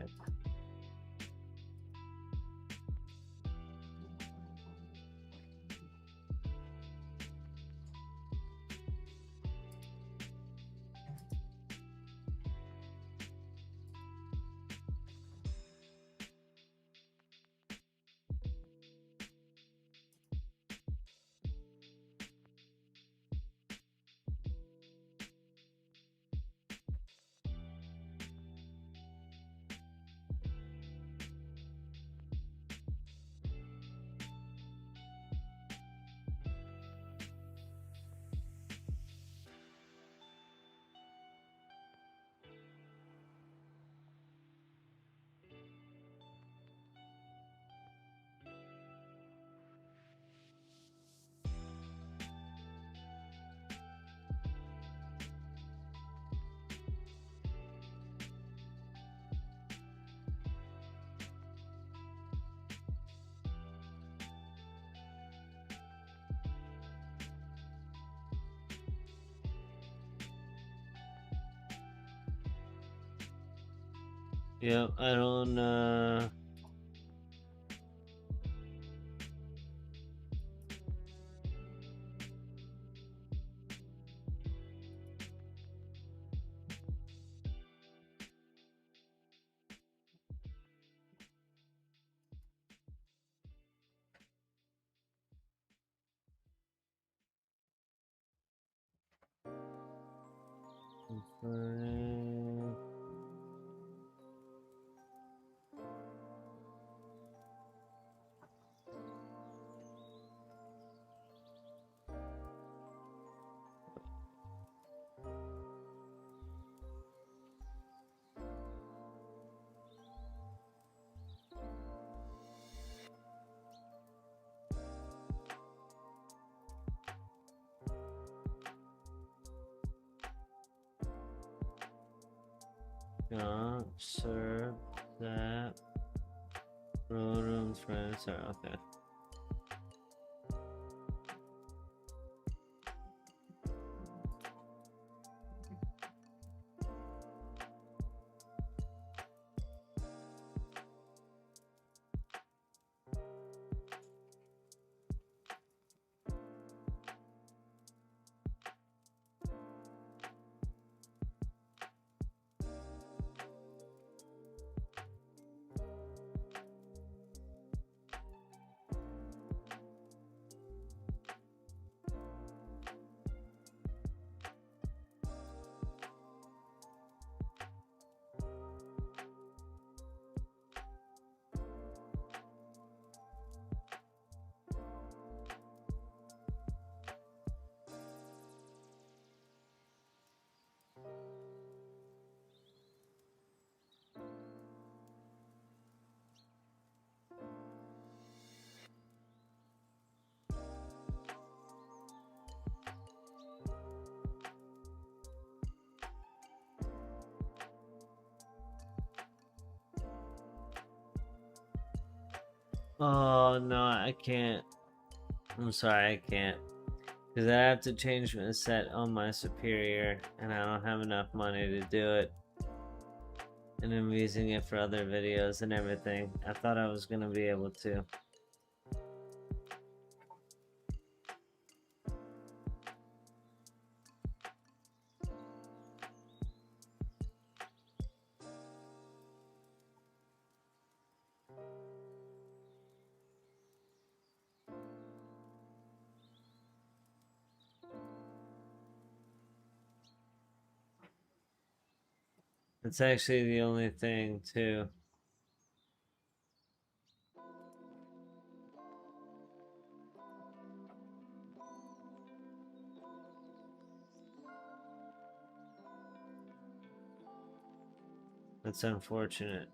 Yep, I don't. Confirm. Sir, that Rodum's friends are okay. Oh no, I can't. I'm sorry, I can't. Because I have to change my set on my superior, and I don't have enough money to do it. And I'm using it for other videos and everything. I thought I was gonna be able to. It's actually the only thing, too. That's unfortunate.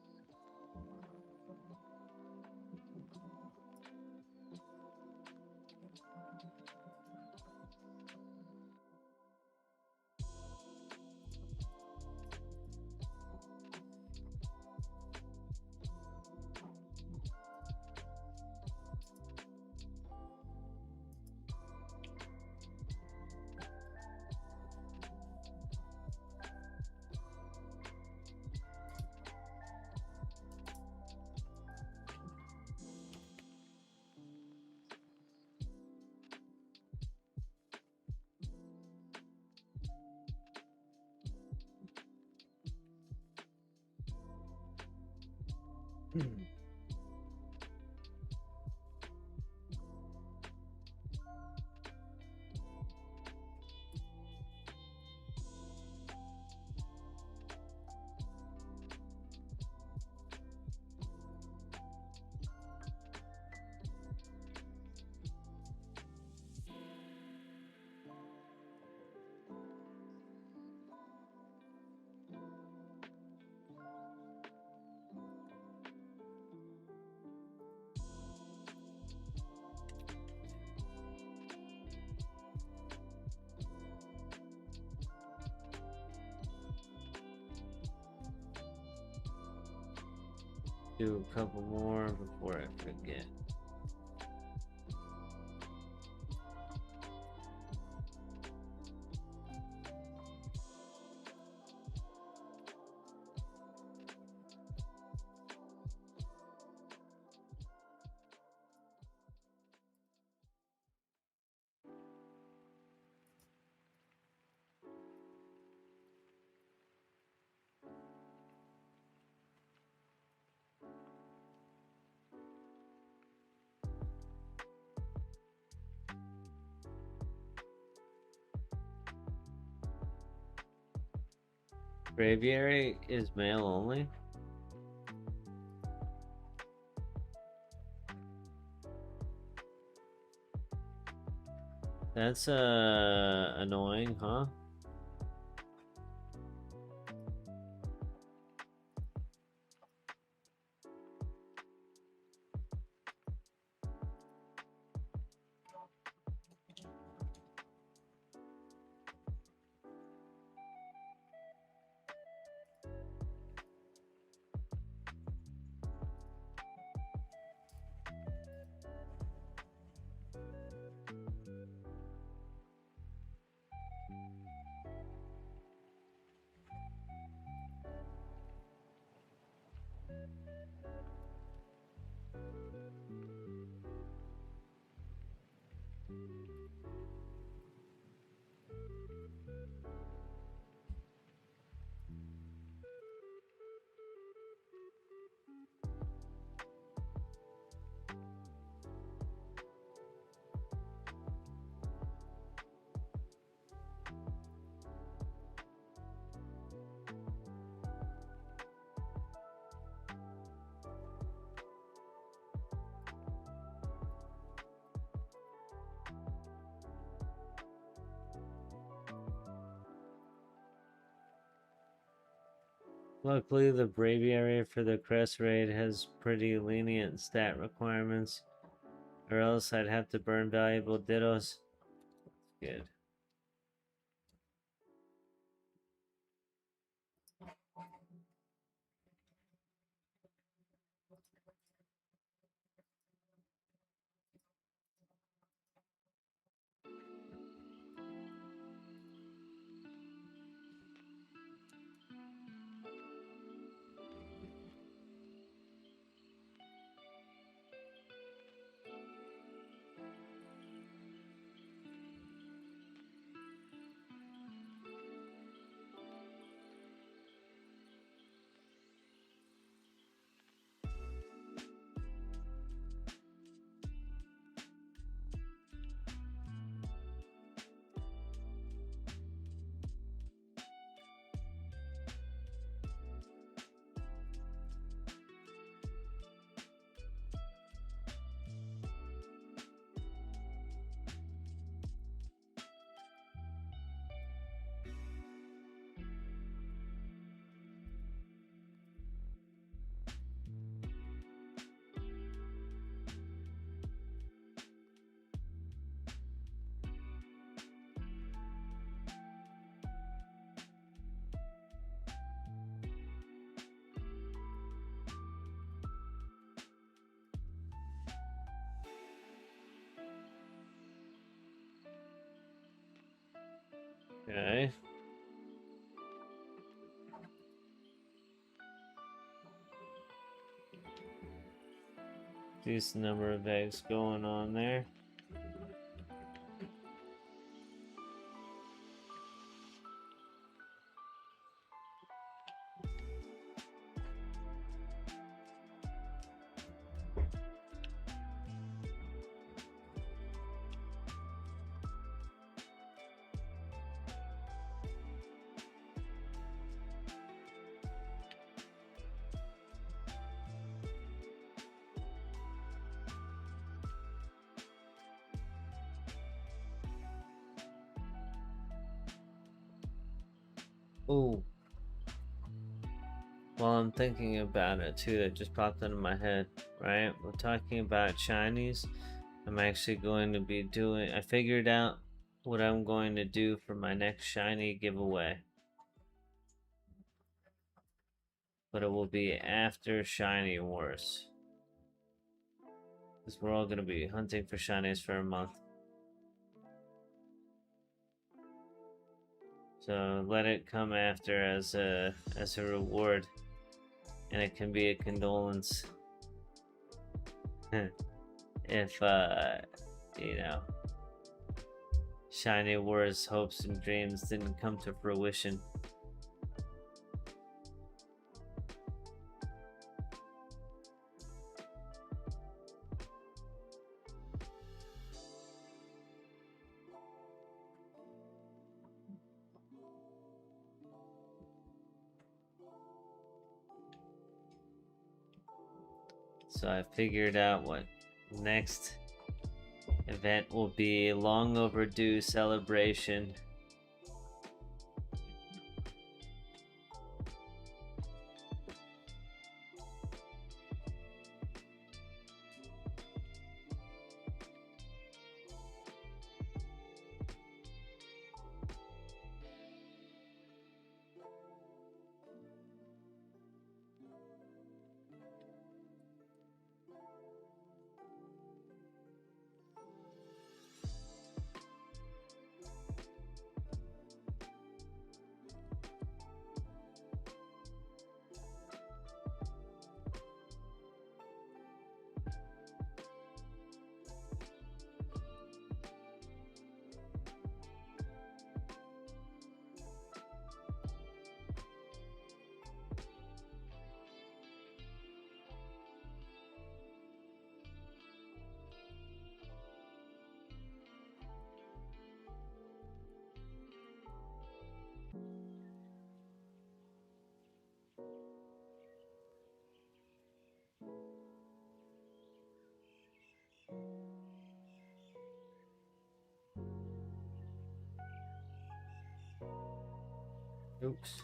Do a couple more before I forget. Braviary is male only? That's annoying, huh? Luckily, the Braviary for the Crest Raid has pretty lenient stat requirements, or else I'd have to burn valuable Dittos. Good. Okay. Decent number of eggs going on there. Ooh. While I'm thinking about it too, that just popped into my head, right? We're talking about shinies. I'm actually going to be doing, I figured out what I'm going to do for my next shiny giveaway. But it will be after Shiny Wars. Because we're all going to be hunting for shinies for a month. So let it come after as a reward. And it can be a condolence. If, you know, Shiny Wars hopes and dreams didn't come to fruition. So I figured out what next event will be. A long overdue celebration. Oops.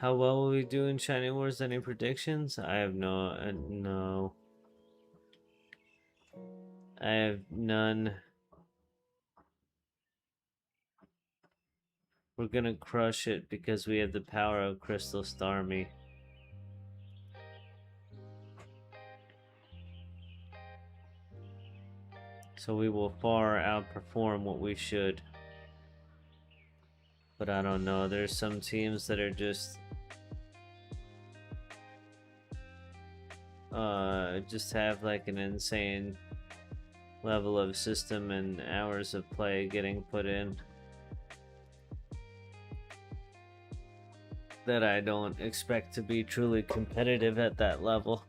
How well will we do in Shiny Wars? Any predictions? I have no. I have none. We're gonna crush it because we have the power of Crystal Starmie. So we will far outperform what we should. But I don't know. There's some teams that are just have like an insane level of system and hours of play getting put in that I don't expect to be truly competitive at that level.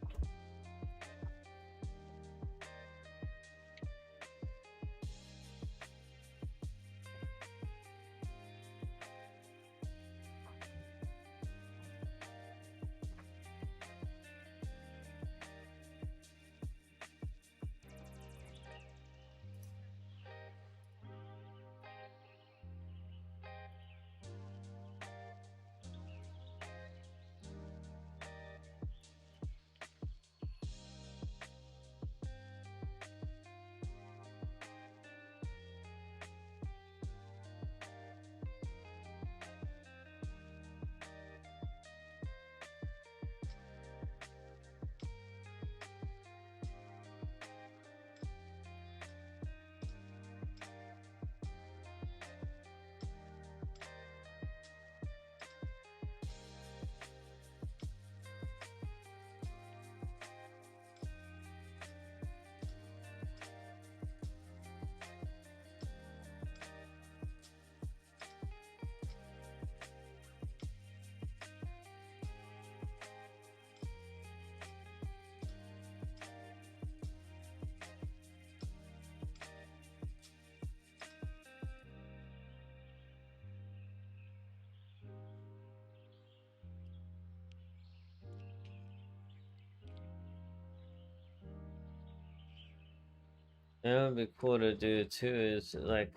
That would be cool to do too, is like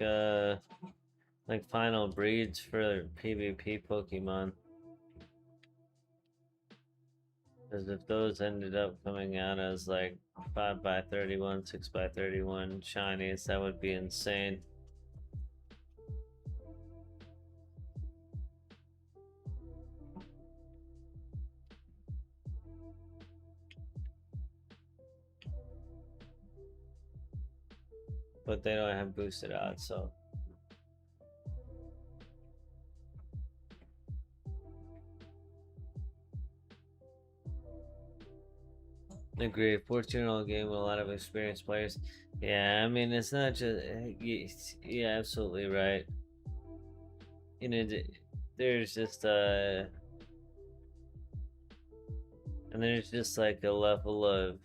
final breeds for PvP Pokemon. Because if those ended up coming out as like 5x31, 6x31 shinies, that would be insane. But they don't have boosted odds, so. Agree. 14-year-old game with a lot of experienced players. Yeah, I mean, it's not just. Yeah, absolutely right. You know, there's just and there's just like a level of,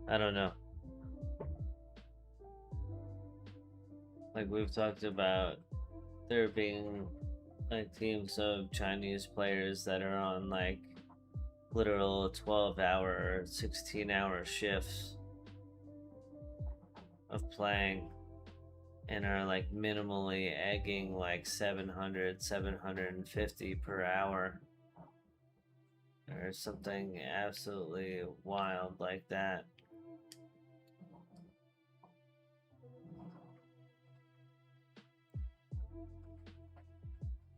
I don't know. Like we've talked about, there being like teams of Chinese players that are on like literal 12-hour or 16-hour shifts of playing and are like minimally egging like 700, 750 per hour or something absolutely wild like that.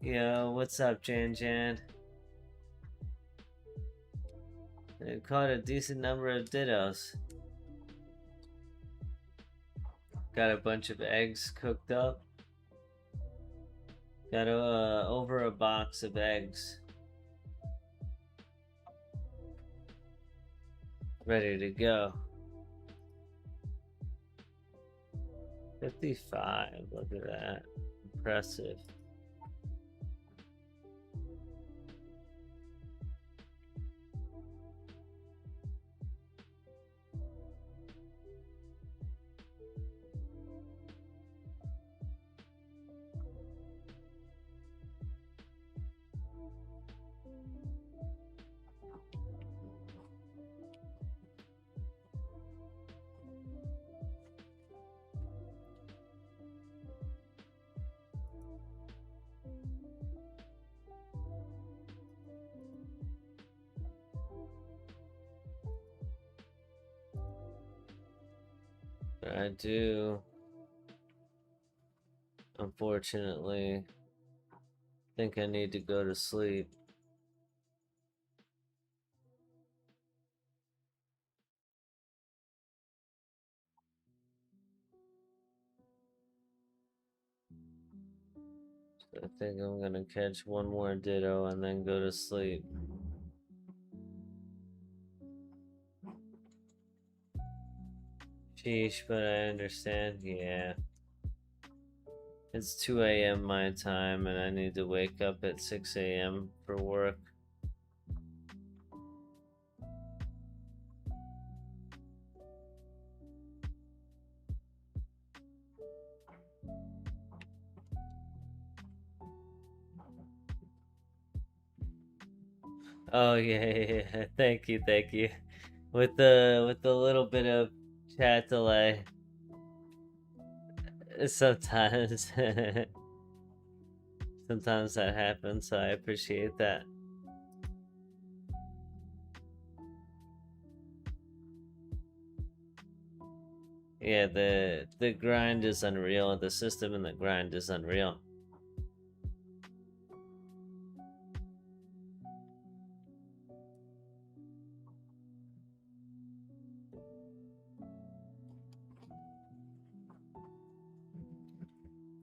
Yo, what's up, Jan Jan? I caught a decent number of Dittos. Got a bunch of eggs cooked up. Got over a box of eggs. Ready to go. 55, look at that. Impressive. But I do, unfortunately, think I need to go to sleep. So I think I'm gonna catch one more Ditto and then go to sleep. Sheesh, but I understand. Yeah. It's 2 a.m. my time, and I need to wake up at 6 a.m. for work. Oh yeah, yeah, yeah. Thank you, thank you. With the little bit of chat delay, sometimes sometimes that happens. So I appreciate that. Yeah, the grind is unreal. The system and the grind is unreal.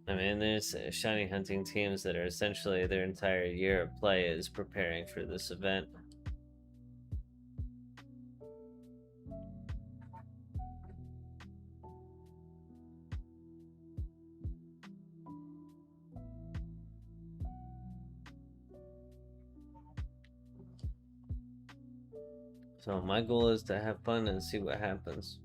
I mean, there's shiny hunting teams that are essentially their entire year of play is preparing for this event. So my goal is to have fun and see what happens.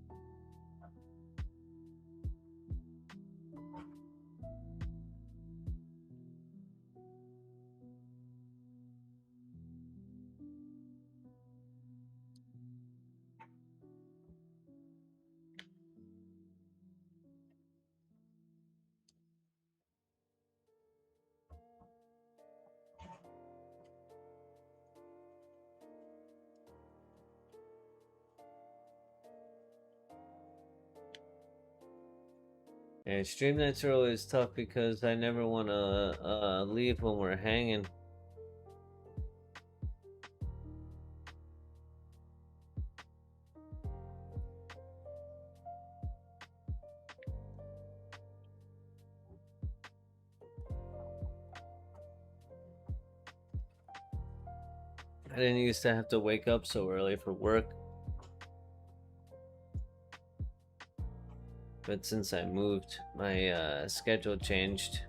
And stream nights are always tough because I never want to leave when we're hanging. I didn't used to have to wake up so early for work, but since I moved, my schedule changed.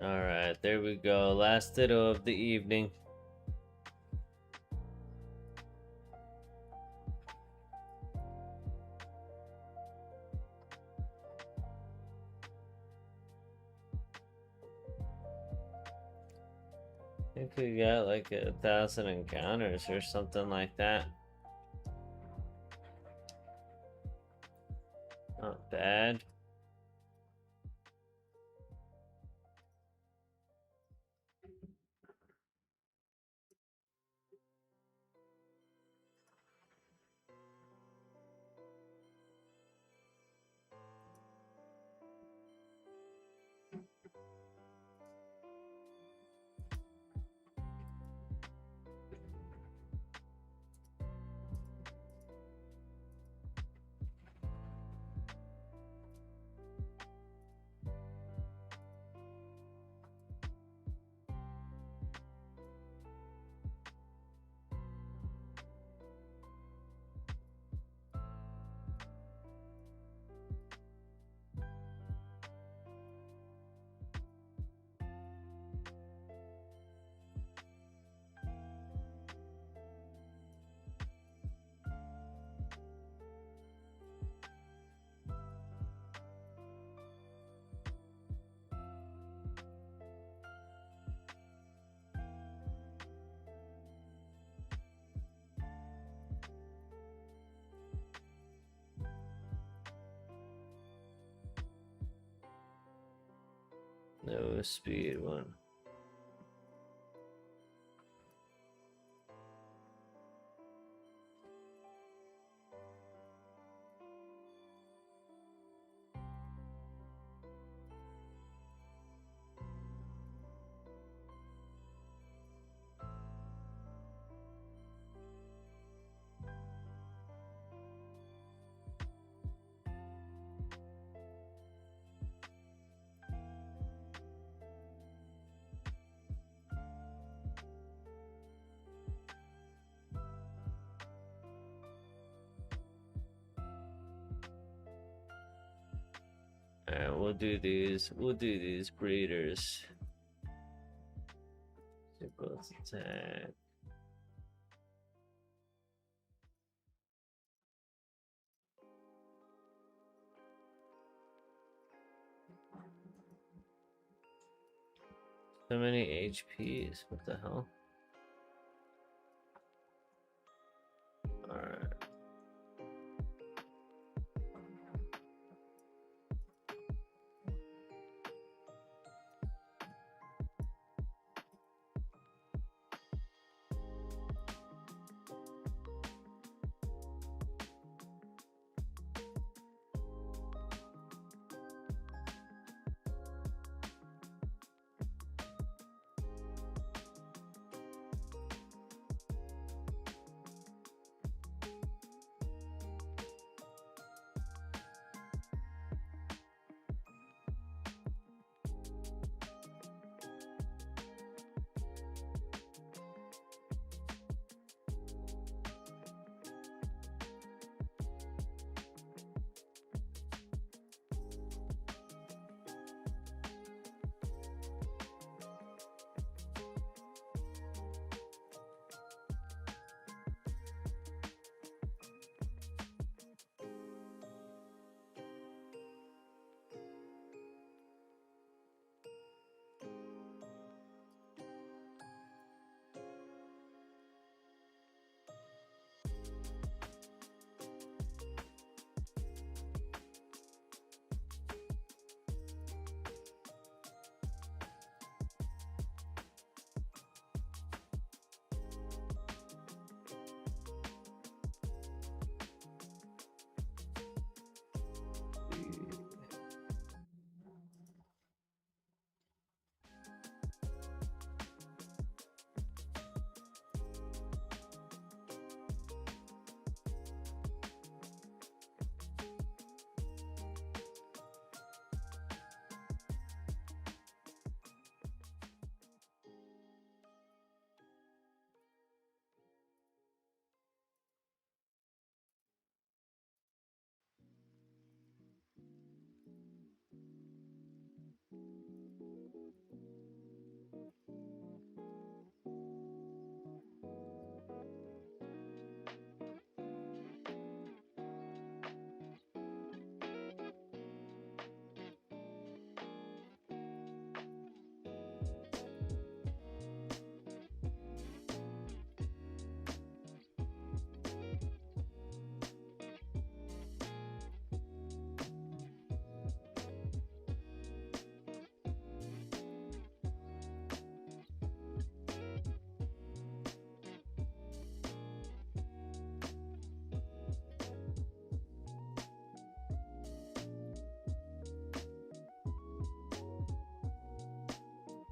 Alright, there we go. Last ditto of the evening. I think we got like 1,000 encounters or something like that. Not bad. No speed one. Alright, we'll do these. We'll do these breeders. Both attack. So many HPs. What the hell? Alright.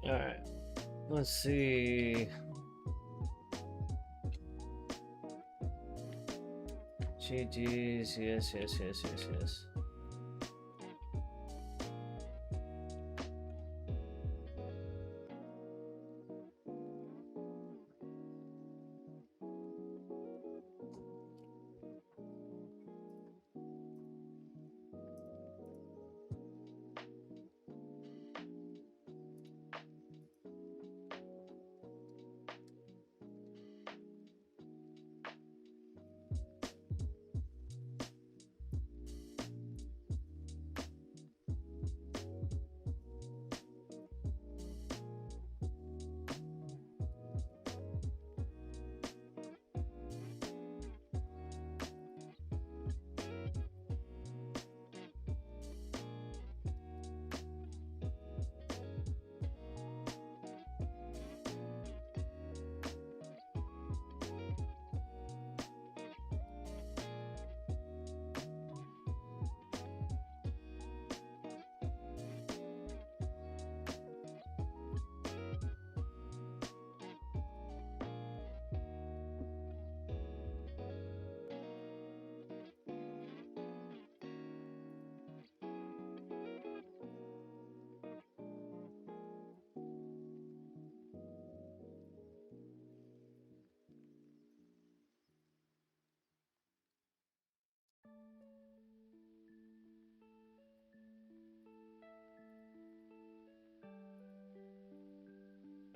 Alright. Let's see. GG's. Yes, yes, yes, yes, yes.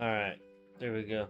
Alright, there we go.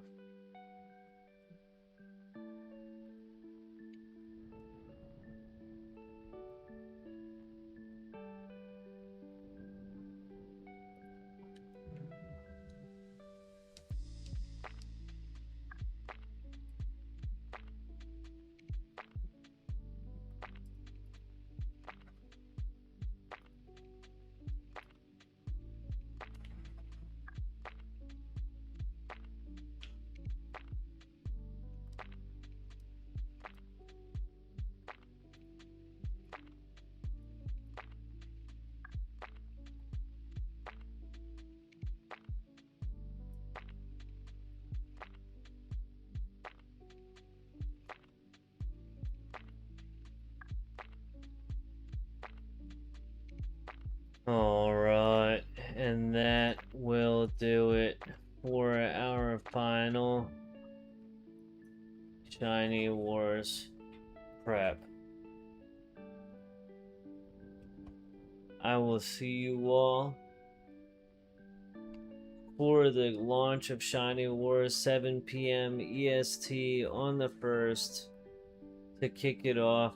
Alright, and that will do it for our final Shiny Wars prep. I will see you all for the launch of Shiny Wars 7 p.m. EST on the 1st to kick it off.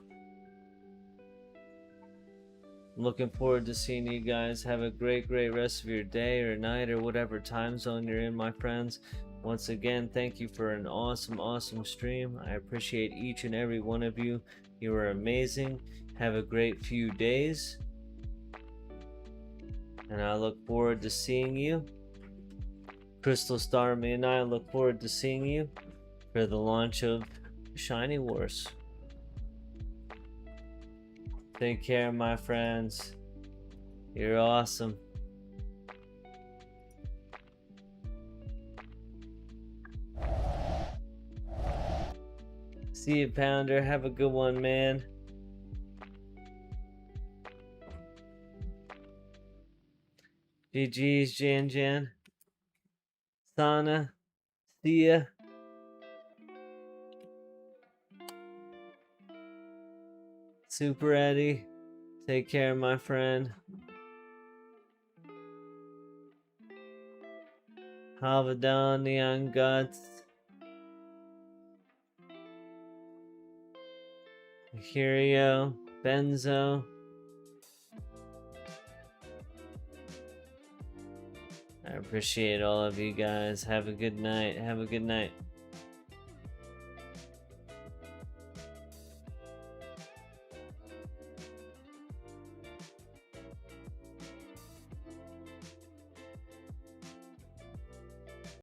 Looking forward to seeing you guys. Have a great rest of your day or night or whatever time zone you're in, my friends. Once again, thank you for an awesome stream. I appreciate each and every one of you. You are amazing. Have a great few days. And I look forward to seeing you. Crystal Star Me and I look forward to seeing you for the launch of Shiny Wars. Take care, my friends. You're awesome. See you, Pounder. Have a good one, man. GG's, Jan. Sana. See ya. Super Eddie. Take care, my friend. Havadon, Neon Guts. Curio. Benzo. I appreciate all of you guys. Have a good night.